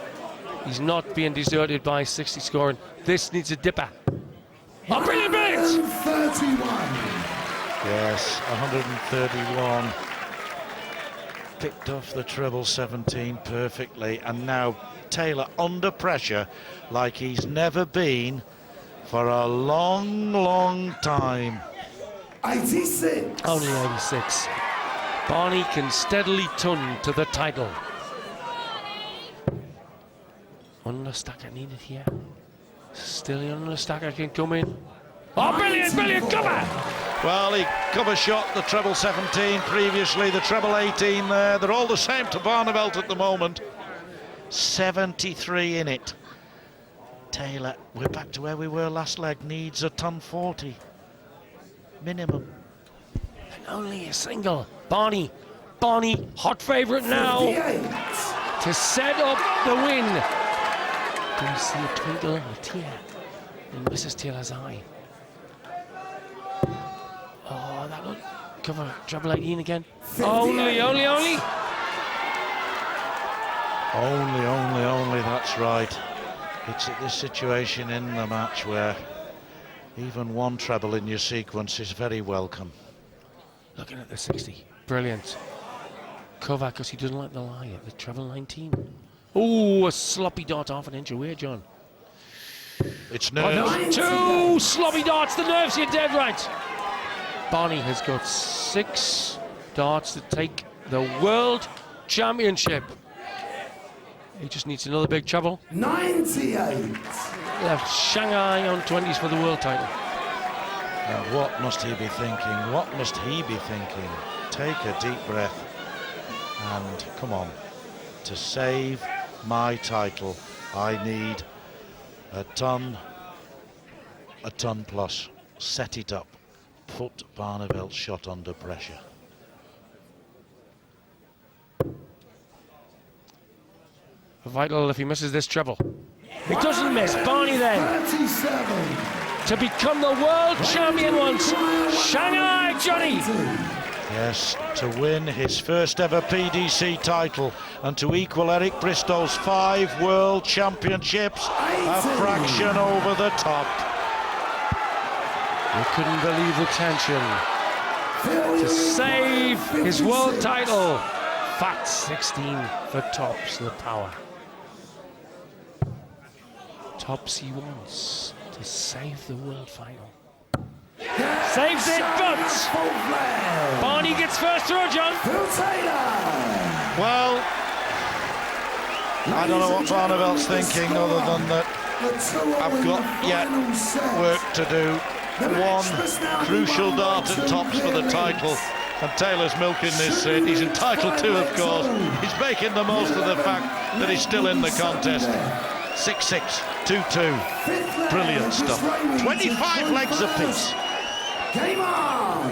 He's not being deserted by 60 scoring. This needs a dipper. Oh, brilliant, brilliant! 31. Yes, 131. Picked off the treble 17 perfectly, and now Taylor under pressure like he's never been for a long, long time. 86. Only 86. Barney can steadily turn to the title. Understacker needed here. Still the understacker can come in. Oh, brilliant, brilliant cover! Well, he cover shot the treble 17 previously, the treble 18 there. They're all the same to Barneveld at the moment. 73 in it. Taylor, we're back to where we were last leg, needs a ton 40. Minimum. And only a single. Barney, hot favourite now 58. to set up the win. Do you see a twinkle, a tear in Mrs. Taylor's eye? Oh, that one. Cover treble 18 again. Only. Only, that's right. It's at this situation in the match where even one treble in your sequence is very welcome. Looking at the 60. Brilliant. Cover because he doesn't like the lie at the treble 19. Oh, a sloppy dart half an inch away, John. It's Oh, nerves. no, 2 sloppy darts. The nerves, you're dead right. Barney has got 6 darts to take the World Championship. He just needs another big treble. 98. Left Shanghai on 20s for the world title. Now, what must he be thinking? What must he be thinking? Take a deep breath and come on. To save my title, I need a ton plus. Set it up. Put Barneveld's shot under pressure. Vital if he misses this treble. He doesn't miss. Barney then 37. to become the world champion once. Shanghai Johnny. Yes, to win his first ever PDC title and to equal Eric Bristow's 5 world championships, a fraction over the top. We couldn't believe the tension. To save his world title. Fat 16 for Tops, the power. Tops he wants to save the world final. Saves it, but Barney gets first throw, John. Phil Taylor. Well, I don't know what Barneveld's thinking other than that I've got yet work to do. One crucial dart at Tops for the title, and Taylor's milking this set. He's entitled to, of course. He's making the most of the fact that he's still in the contest. 6-6, 2-2. Brilliant stuff. 25 legs apiece. Game on.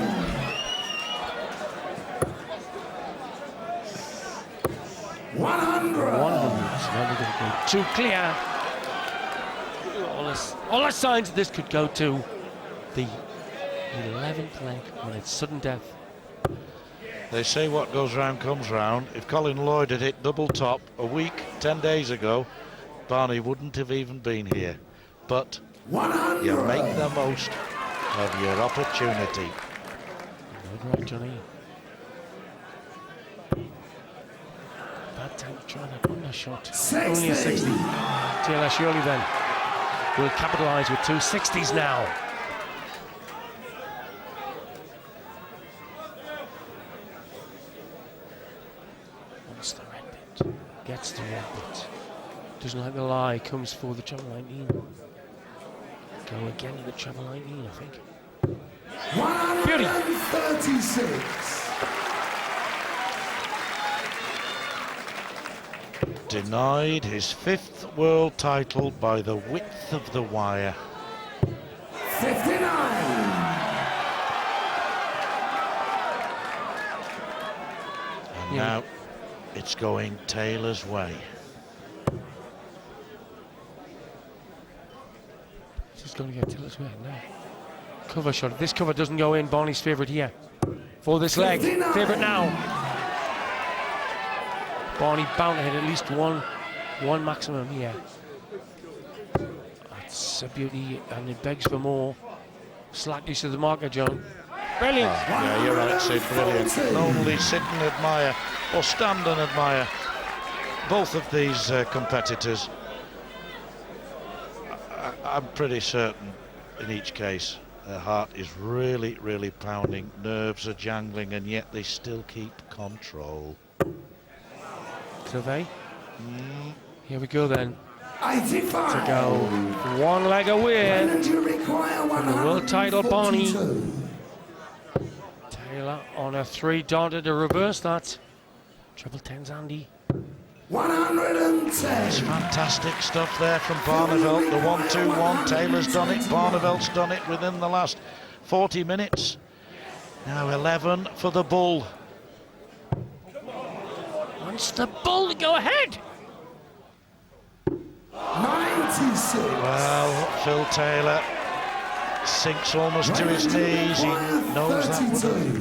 100. 100. Too clear. All the signs that this could go to the 11th leg when it's sudden death. They say what goes round comes round. If Colin Lloyd had hit double top a week, 10 days ago, Barney wouldn't have even been here. But 100. you make the most of your opportunity. Good right, Johnny. Bad time trying to undershot. 60. Only a 60. Taylor surely then will capitalise with 2 60s now. Wants the red bit. Gets the red bit. Doesn't like the lie. Comes for the treble 19. Go again to the treble 19, I think. 136. Denied his 5th world title by the width of the wire. 59. And now it's going Taylor's way. He's going to get Taylor's way now. Cover shot. If this cover doesn't go in, Barney's favourite here. For this leg. 59. Favourite now. Barney bound to hit at least one maximum here. That's a beauty, and it begs for more. Slightly to the marker, John. Brilliant. Yeah, you're right, Sid. Brilliant. Can only sit and admire, or stand and admire, both of these competitors. I'm pretty certain in each case their heart is really, really pounding, nerves are jangling, and yet they still keep control. Clevé. Here we go then. 85. To go. One leg away. And you require And the world title, Barney. 142. Taylor on a 3-darter to reverse that. Triple tens, Andy. 110. It's fantastic stuff there from Barneveld. The 1-2-1. Taylor's done it. Barneveld's done it within the last 40 minutes. Now 11 for the bull. Wants the bull to go ahead. 96. Well, Phil Taylor sinks almost to his knees. He knows that would have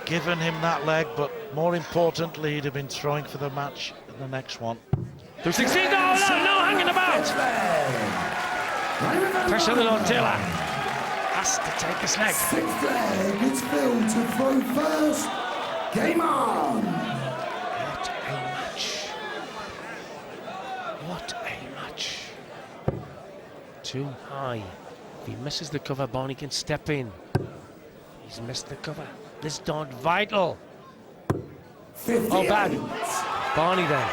given him that leg, but more importantly, he'd have been throwing for the match in the next one. 260. No, hanging about. Pressure on Taylor. Has to take his leg. 6th leg, it's Phil to throw first. Game on. What a match. What a match. Too high. If he misses the cover, Barney can step in. He's missed the cover. This dart vital. 58. Oh, bad. Barney then.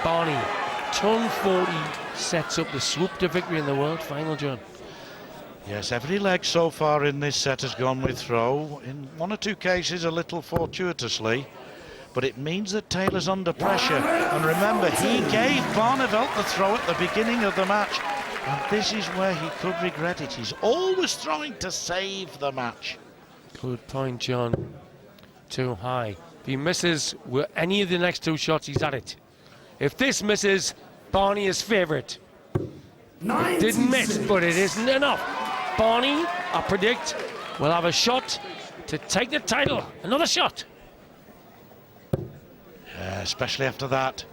Barney. Ton 40 sets up the swoop to victory in the world final, John. Yes, every leg so far in this set has gone with throw. In 1 or 2 cases, a little fortuitously. But it means that Taylor's under pressure. And remember, he gave Barneveld the throw at the beginning of the match. And this is where he could regret it. He's always throwing to save the match. Good point, John. Too high. If he misses with any of the next 2 shots, he's at it. If this misses, Barney is favourite. Didn't miss, but it isn't enough. Barney, I predict, will have a shot to take the title. Another shot. Especially after that.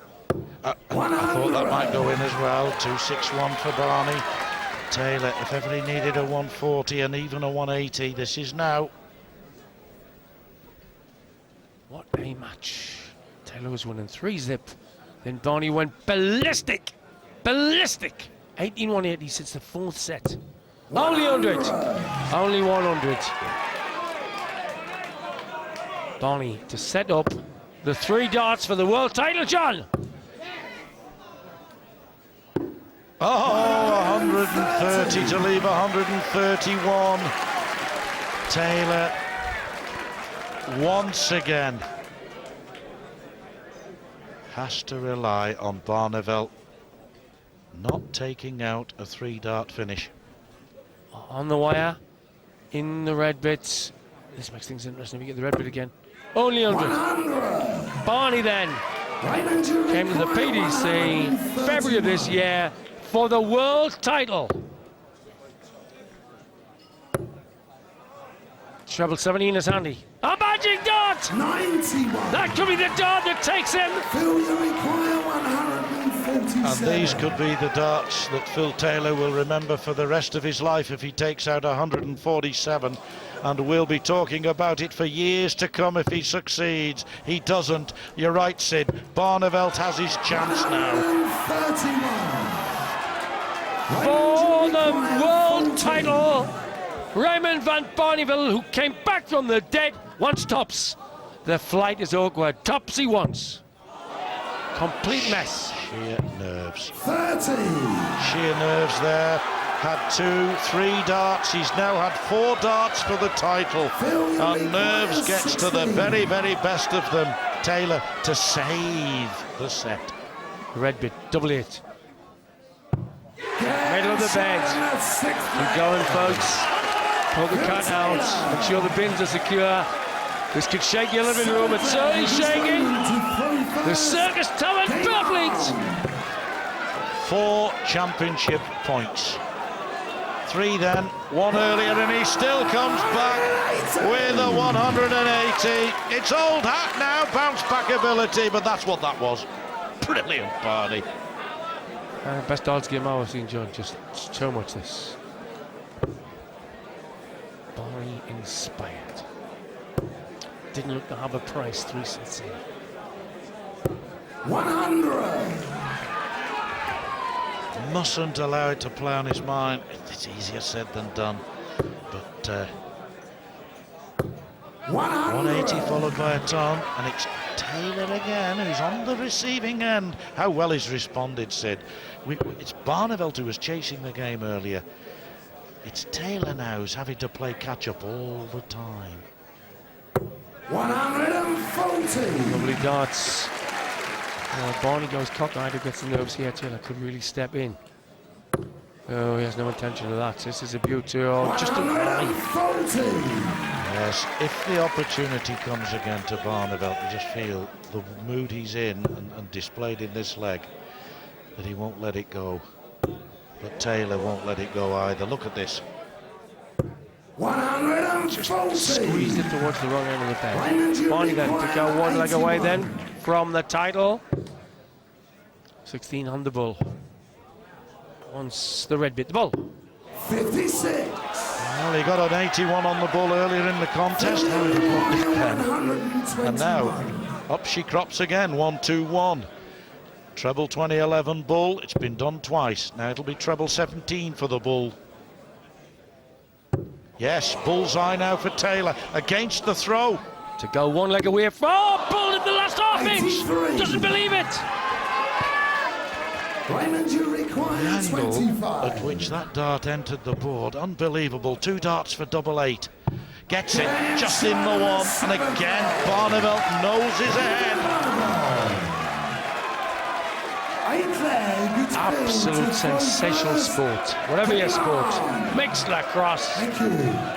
I thought that might go in as well. 2-6-1 for Barney. Taylor, if ever he needed a 140 and even a 180, this is now. What a match. Taylor was winning 3-zip. Then Barney went ballistic. Ballistic. 18-180 since the 4th set. Only 100. Only 100. Barney to set up the 3 darts for the world title, John. Oh, 130 to leave 131. Taylor once again has to rely on Barneveld not taking out a 3-dart finish. On the wire, in the red bits. This makes things interesting. We get the red bit again. Only 100. Barney then came to the PDC February of this year for the world title. Treble 17 is handy. A magic dart! 91. That could be the dart that takes him. Phil, you require 147. And these could be the darts that Phil Taylor will remember for the rest of his life if he takes out 147. And we'll be talking about it for years to come if he succeeds. He doesn't. You're right, Sid. Barneveld has his chance now. 131. For the world title, Raymond van Barneveld, who came back from the dead, once tops. The flight is awkward. Tops he once. Complete mess. Sheer nerves. 30. Sheer nerves there. Had 2, 3 darts. He's now had 4 darts for the title. And nerves gets to the very, very best of them. Taylor to save the set. Red bit, double 8. Middle of the bed. Keep going, folks. Pull the cut out. Make sure the bins are secure. This could shake your living room. It's certainly shaking. The circus talent Purfleet. 4 championship points. 3 then, 1 earlier, and he still comes back with a 180. It's old hat now, bounce back ability, but that's what that was. Brilliant, Barney. Best odds game I've seen, John. Just so much this. Barney inspired. Didn't look to have a price 3 sets in. 100. Mustn't allow it to play on his mind. It's easier said than done. But 180 followed by a ton, and it's Taylor again who's on the receiving end. How well he's responded, Sid. It's Barneveld who was chasing the game earlier. It's Taylor now who's having to play catch-up all the time. 140. Lovely darts. Barney goes cockeyed, who gets the nerves here. Taylor could really step in. Oh, he has no intention of that. This is a beauty. Oh, just a line. 140. Yes, if the opportunity comes again to Barneveld, you just feel the mood he's in and displayed in this leg, that he won't let it go. But Taylor won't let it go either. Look at this. 140. Squeezed it towards the wrong end of the bed. Barney then to go 1 leg away then from the title. 16 on the bull. Once the red bit the bull. 56. Well, he got an 81 on the bull earlier in the contest. How did he put this pen? And now, up she crops again, 1-2-1. Treble 2011 bull, it's been done twice. Now it'll be treble 17 for the bull. Yes, bullseye now for Taylor, against the throw. To go 1 leg away from, oh, bull at the last half inch! Doesn't believe it! Raymond, you require The angle 25. at which that dart entered the board, unbelievable. 2 darts for double 8. Gets it just in the one, and again Barneveld noses ahead. Absolute sensational sport. Whatever your sport, mixed lacrosse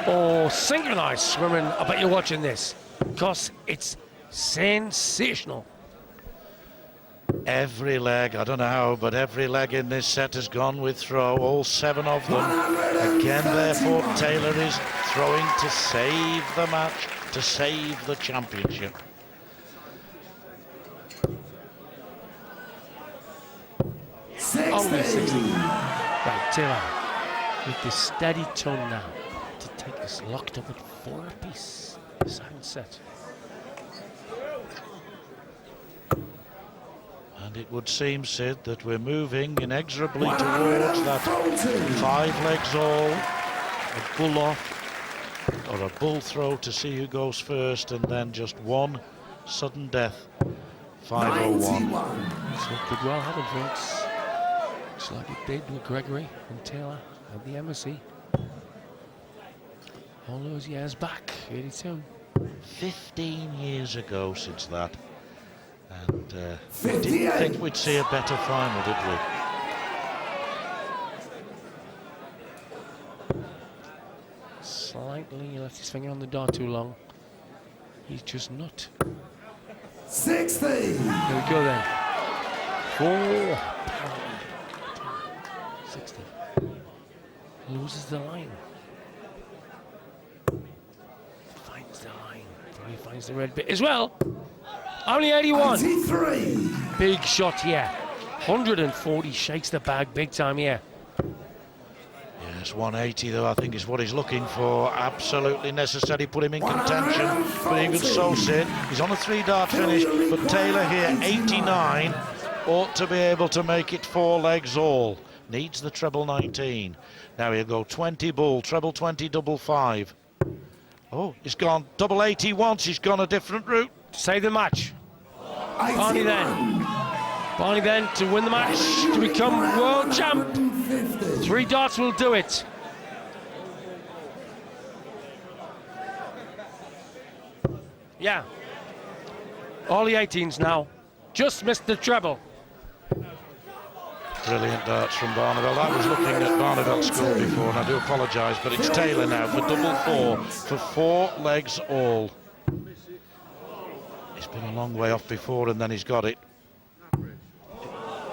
or synchronized swimming, I bet you're watching this because it's sensational. Every leg, I don't know how, but every leg in this set has gone with throw, all 7 of them. Again, therefore, Taylor is throwing to save the match, to save the championship. Only 60. Right, Taylor, with the steady tone now to take us locked up at 4 apiece. 7th set. And it would seem, Sid, that we're moving inexorably towards that 5 legs all, a bull off, or a bull throw to see who goes first, and then just 1 sudden death. 501. So it could well happen, folks. Just like it did with Gregory and Taylor at the Embassy. All those years back, 82. 15 years ago since that. And we didn't think we'd see a better final, did we? Slightly left his finger on the dart too long. He's just not. 60. There we go then. 4. 60. Loses the line. He's the red bit as well. Only 81. 83. Big shot here. 140 shakes the bag big time here. Yes, 180 though I think is what he's looking for. Absolutely necessary. Put him in contention. But even so, Sid, he's on a 3-dart finish. But Taylor here, 89, ought to be able to make it 4 legs all. Needs the treble 19. Now he'll go 20 bull, treble 20, double 5. Oh, he's gone double 80 once. He's gone a different route. Save the match. Barney then to win the match, to become world champ. 3 darts will do it. Yeah. All the 18s now. Just missed the treble. Brilliant darts from Barneveld. I was looking at Barneveld's score before, and I do apologise, but it's Taylor now for double 4, for 4 legs all. He's been a long way off before, and then he's got it.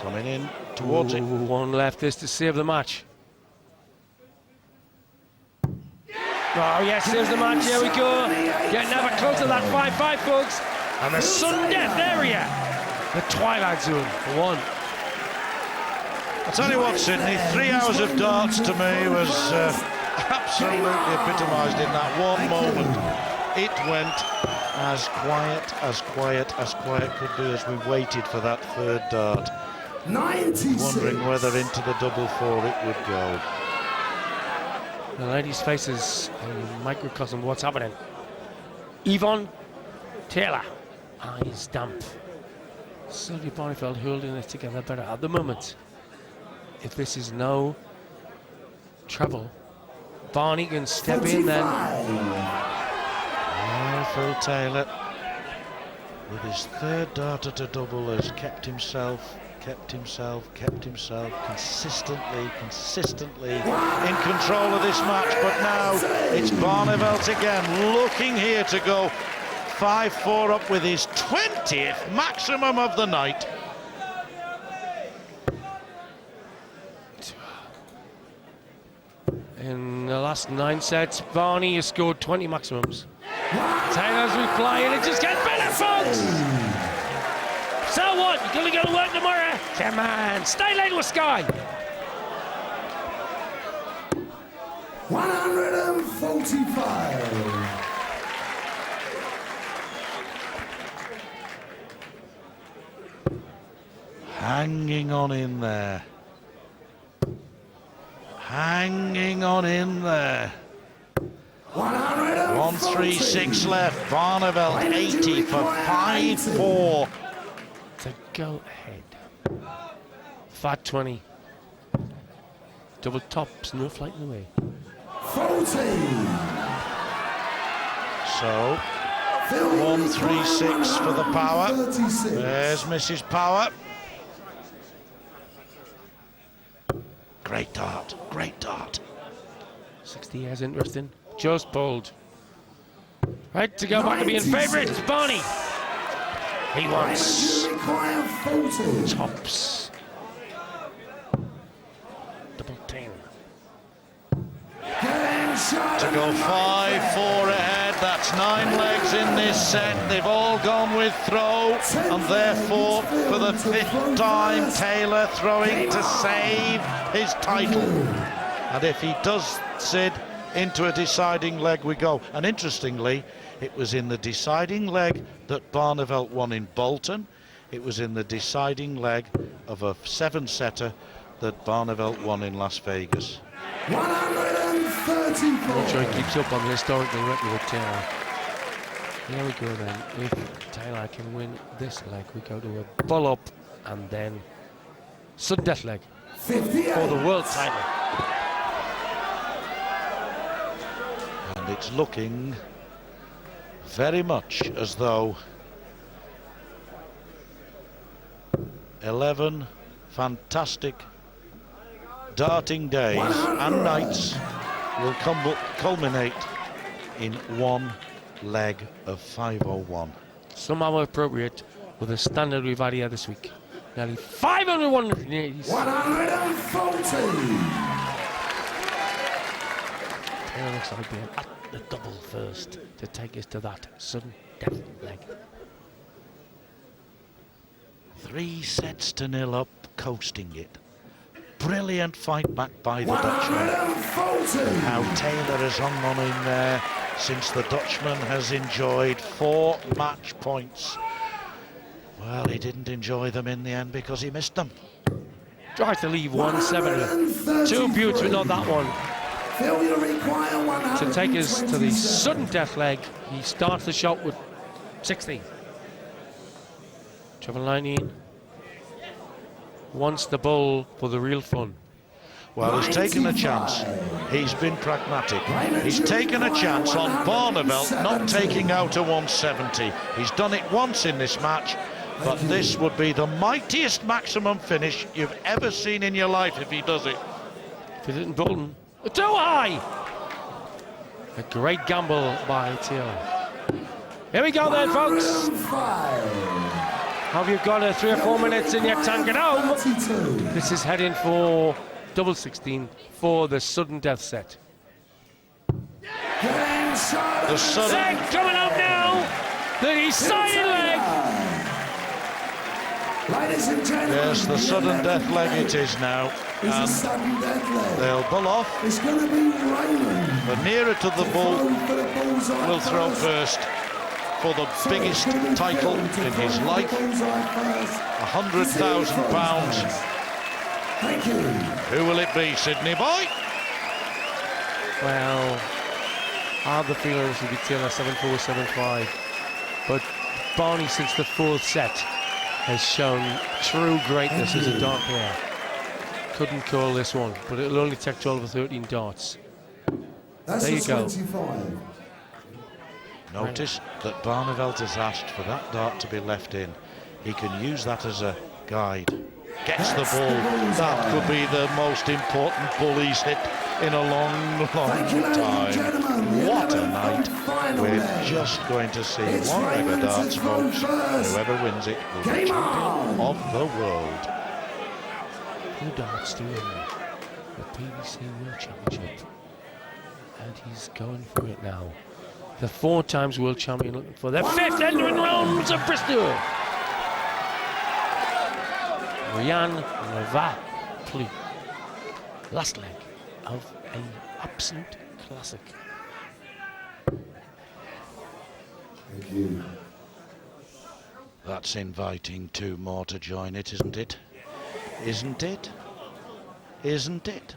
Coming in towards it. One left is to save the match. Oh yes, saves the match, here we go. Getting ever closer to that 5-5, folks. And the sudden death area. The twilight zone for 1. I'll tell you what, Sydney, 3 hours of darts to me was absolutely epitomised in that one moment. It went as quiet could be as we waited for that 3rd dart. 96. Wondering whether into the double 4 it would go. The ladies' faces a microcosm of what's happening. Yvonne Taylor, eyes damp. Sylvia Barneveld holding it together better at the moment. If this is no trouble, Barney can step in then. Oh, Phil Taylor, with his 3rd dart at a double, has kept himself consistently in control of this match. But now it's Barneveld again, looking here to go 5-4 up with his 20th maximum of the night. In the last 9 sets, Barney has scored 20 maximums. Taylor's reply, and it just gets better, folks! So what? You're gonna go to work tomorrow? Come on, stay late with Sky! 145. Hanging on in there. Hanging on in there. 136 left. Barneveld 80 for 5-4. To go ahead. Fat 20. Double tops, no flight in the way. 40. So 136 for the power. 36. There's Mrs. Power. Great dart, great dart. 60 years interesting. Just pulled. Right to go back to being favourite. It's Barney. He wants You require 40. tops. Double 10. To go 5-4 ahead, that's 9 legs in this set. They've all gone with throw, and therefore, for the 5th time, Taylor throwing to save his title. And if he does, Sid, into a deciding leg we go. And interestingly, it was in the deciding leg that Barneveld won in Bolton. It was in the deciding leg of a 7-setter that Barneveld won in Las Vegas. 134. I'm sure he keeps up on the historical record with Taylor. Here we go then. If Taylor can win this leg, we go to a bull up and then sudden death leg 58. for the world title. And it's looking very much as though 11 fantastic darting days and nights will culminate in 1 leg of 501. Somehow appropriate with the standard we've had here this week. Nearly 501 opportunities. 140. Taylor looks like being at the double first to take us to that sudden death leg. 3-0 up, coasting it. Brilliant fight back by the Dutchman. How Taylor has hung on in there since the Dutchman has enjoyed 4 match points. Well, he didn't enjoy them in the end because he missed them. Tries to leave 170. 2 beauts, but not that one. To take us to the sudden death leg, he starts the shot with 16. Treble 19 wants the ball for the real fun. Well, he's taken a chance. He's been pragmatic. He's taken a chance on Barneveld not taking out a 170. He's done it once in this match, but this would be the mightiest maximum finish you've ever seen in your life if he does it. If he didn't Bolton, too high! A great gamble by Taylor. Here we go then, folks. Have you got 3 or 4 minutes in your tank at home? This is heading for double 16 for the sudden death set. The sudden Leg coming out now. The deciding leg. Yes, the sudden death leg it is now. And they'll bull off. It's going to be Raymond. The nearer to the bull will throw first for the biggest title in his life. £100,000. Thank you. Who will it be, Sydney boy? Well, I have the feeling it will be Taylor 7-4, 7-5. But Barney, since the 4th set, has shown true greatness as a dart player. Couldn't call this one, but it'll only take 12 or 13 darts. That's There you go. 25. Notice that Barneveld has asked for that dart to be left in. He can use that as a guide. Gets the ball. That could be the most important ball he's hit in a long, long time. What a night. We're just going to see one leg of darts, folks. Whoever wins it will be champion of the world. 2 darts to win the PBC World Championship. And he's going for it now. The 4 times world champion looking for the 5th entering rounds of Bristol. Ryan Lavapli. Last leg of an absolute classic. Thank you. That's inviting 2 more to join it, isn't it? Isn't it? Isn't it?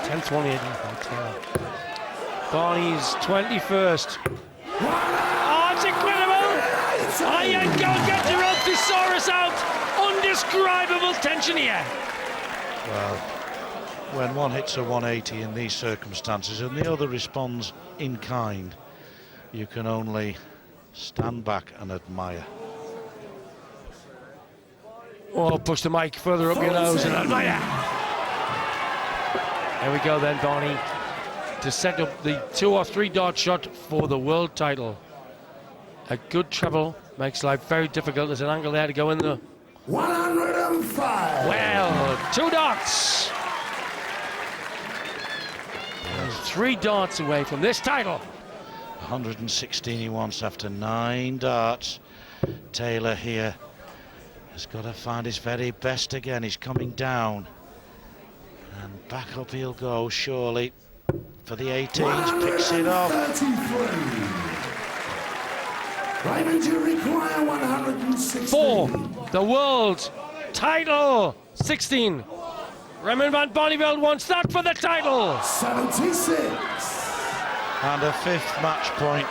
10-28 by Taylor. Barney's 21st. Oh, it's incredible! Oh, you go get your old thesaurus out! Undescribable tension here. Well, when one hits a 180 in these circumstances and the other responds in kind, you can only stand back and admire. Oh, push the mic further up your nose and admire. There we go then, Barney, to set up the 2 or 3 dart shot for the world title. A good treble makes life very difficult. There's an angle there to go in the 105. Well, 2 darts. And 3 darts away from this title. 116 he wants after 9 darts. Taylor here has got to find his very best again. He's coming down. And back up he'll go, surely. For the 18s, picks it off. 133. Raymond, you require 116. 4, the world title. 16. Raymond van Barneveld wants that for the title. 76. And a 5th match point,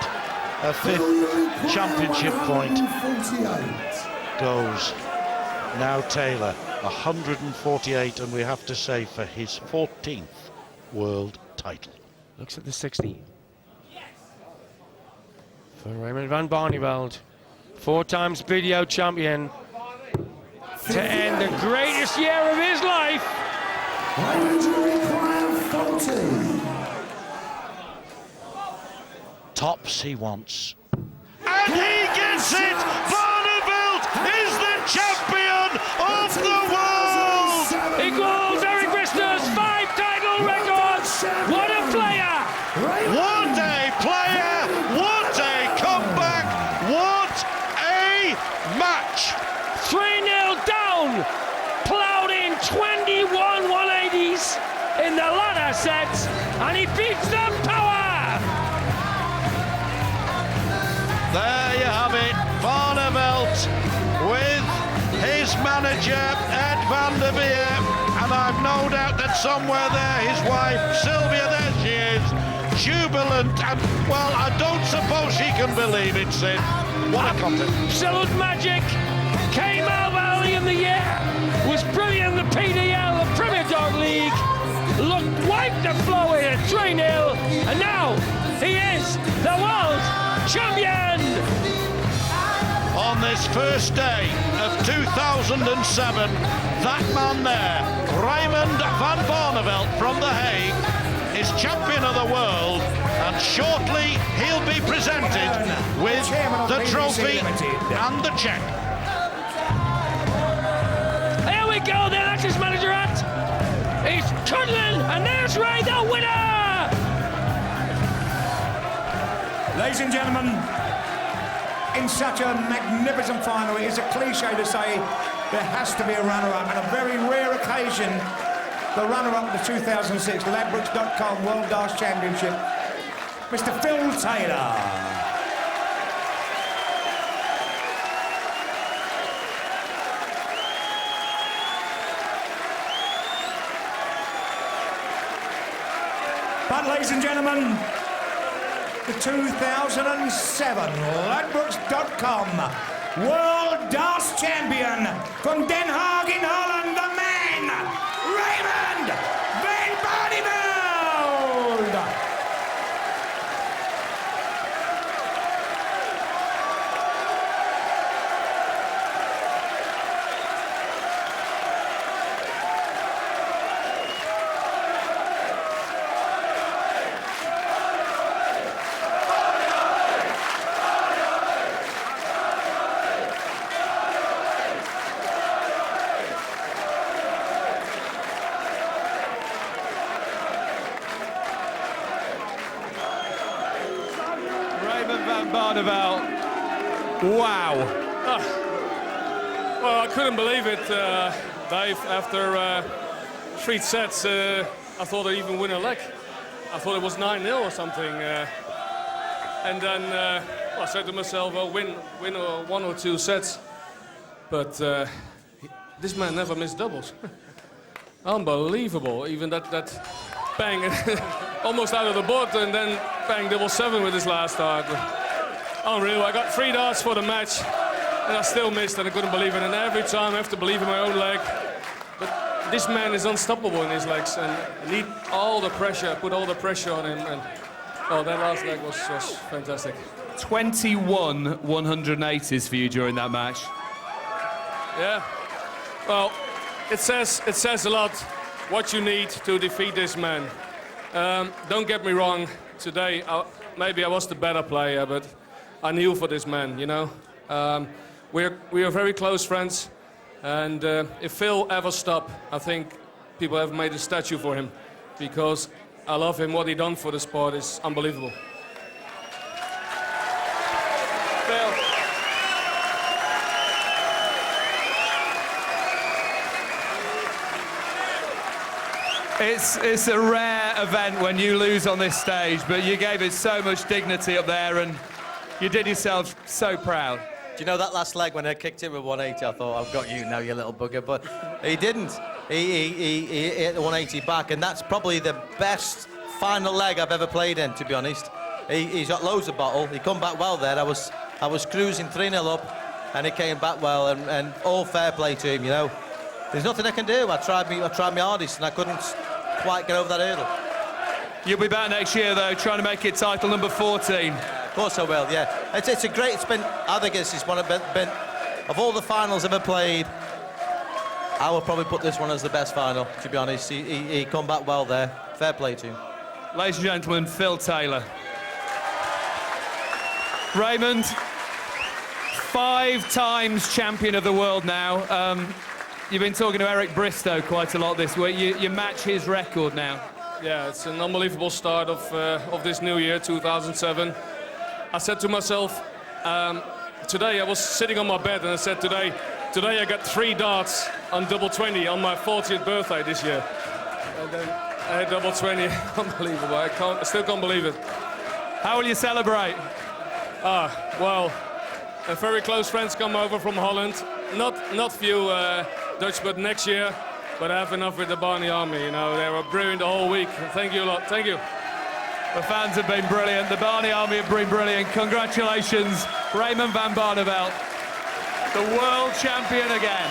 a 5th championship point 148. goes. Now Taylor, 148, and we have to say for his 14th world title. Looks at the 60. For Raymond van Barneveld, 4 times video champion, to end the greatest year of his life. Raymond, you require 40. Tops he wants. And he gets it! Barneveld is the champion of the world! Equals ladder sets, and he beats the power. There you have it, Barneveld with his manager Ed van der Veer, and I've no doubt that somewhere there his wife Sylvia, there she is, jubilant, and well, I don't suppose she can believe it, Sid. What a contest. Absolute magic. Came out early in the year, was brilliant in the PDL, the Premier Dog League, wiped the floor here 3-0, and now he is the world champion. On this first day of 2007, that man there, Raymond van Barneveld from The Hague, is champion of the world, and shortly he'll be presented with the trophy and the cheque. Here we go, then, that's his manager at. He's cuddling, and there's Ray, the winner! Ladies and gentlemen, in such a magnificent final, it is a cliche to say there has to be a runner-up, and a very rare occasion, the runner-up of the 2006 Ladbrokes.com World Darts Championship, Mr. Phil Taylor. But, ladies and gentlemen, the 2007 Ladbrokes.com World Darts Champion from Den Haag in Holland, the man, Raymond van Barneveld. Barneveld. Wow. Well, I couldn't believe it, Dave. After 3 sets, I thought I'd even win a leg. I thought it was 9-0 or something. And then I said to myself, I'll win 1 or 2 sets. But this man never missed doubles. Unbelievable. Even that bang, almost out of the board, and then bang, double 7 with his last dart. Unreal. I got 3 darts for the match, and I still missed, and I couldn't believe it. And every time I have to believe in my own leg. But this man is unstoppable in his legs, and need all the pressure, put all the pressure on him. And oh, that last leg was fantastic. 21 180s for you during that match. Yeah. Well, it says a lot what you need to defeat this man. Don't get me wrong. Today, maybe I was the better player, but I knew for this man, you know. We are very close friends, and if Phil ever stopped, I think people have made a statue for him, because I love him. What he done for the sport is unbelievable. Phil. It's a rare event when you lose on this stage, but you gave it so much dignity up there, and you did yourself so proud. Do you know that last leg when I kicked it with 180, I thought, I've got you now, you little bugger, but he didn't. He hit the 180 back, and that's probably the best final leg I've ever played in, to be honest. He's got loads of bottle. He come back well there. I was cruising 3-0 up, and he came back well, and all fair play to him, you know. There's nothing I can do. I tried my hardest, and I couldn't quite get over that hurdle. You'll be back next year, though, trying to make it title number 14. Of course I will, yeah. It's a great, I think this is one of all the finals I've ever played, I would probably put this one as the best final, to be honest. He come back well there. Fair play to him. Ladies and gentlemen, Phil Taylor. Raymond, 5 times champion of the world now. You've been talking to Eric Bristow quite a lot this week. You match his record now. Yeah, it's an unbelievable start of this new year, 2007. I said to myself, today I was sitting on my bed and I said, today I got 3 darts on double 20 on my 40th birthday this year. I hit double 20. Unbelievable. I still can't believe it. How will you celebrate? Well, very close friends come over from Holland. Not few Dutch, but next year. But I have enough with the Barney Army. You know, they were brilliant the whole week. Thank you a lot. Thank you. The fans have been brilliant. The Barney Army have been brilliant. Congratulations, Raymond van Barneveld, the world champion again.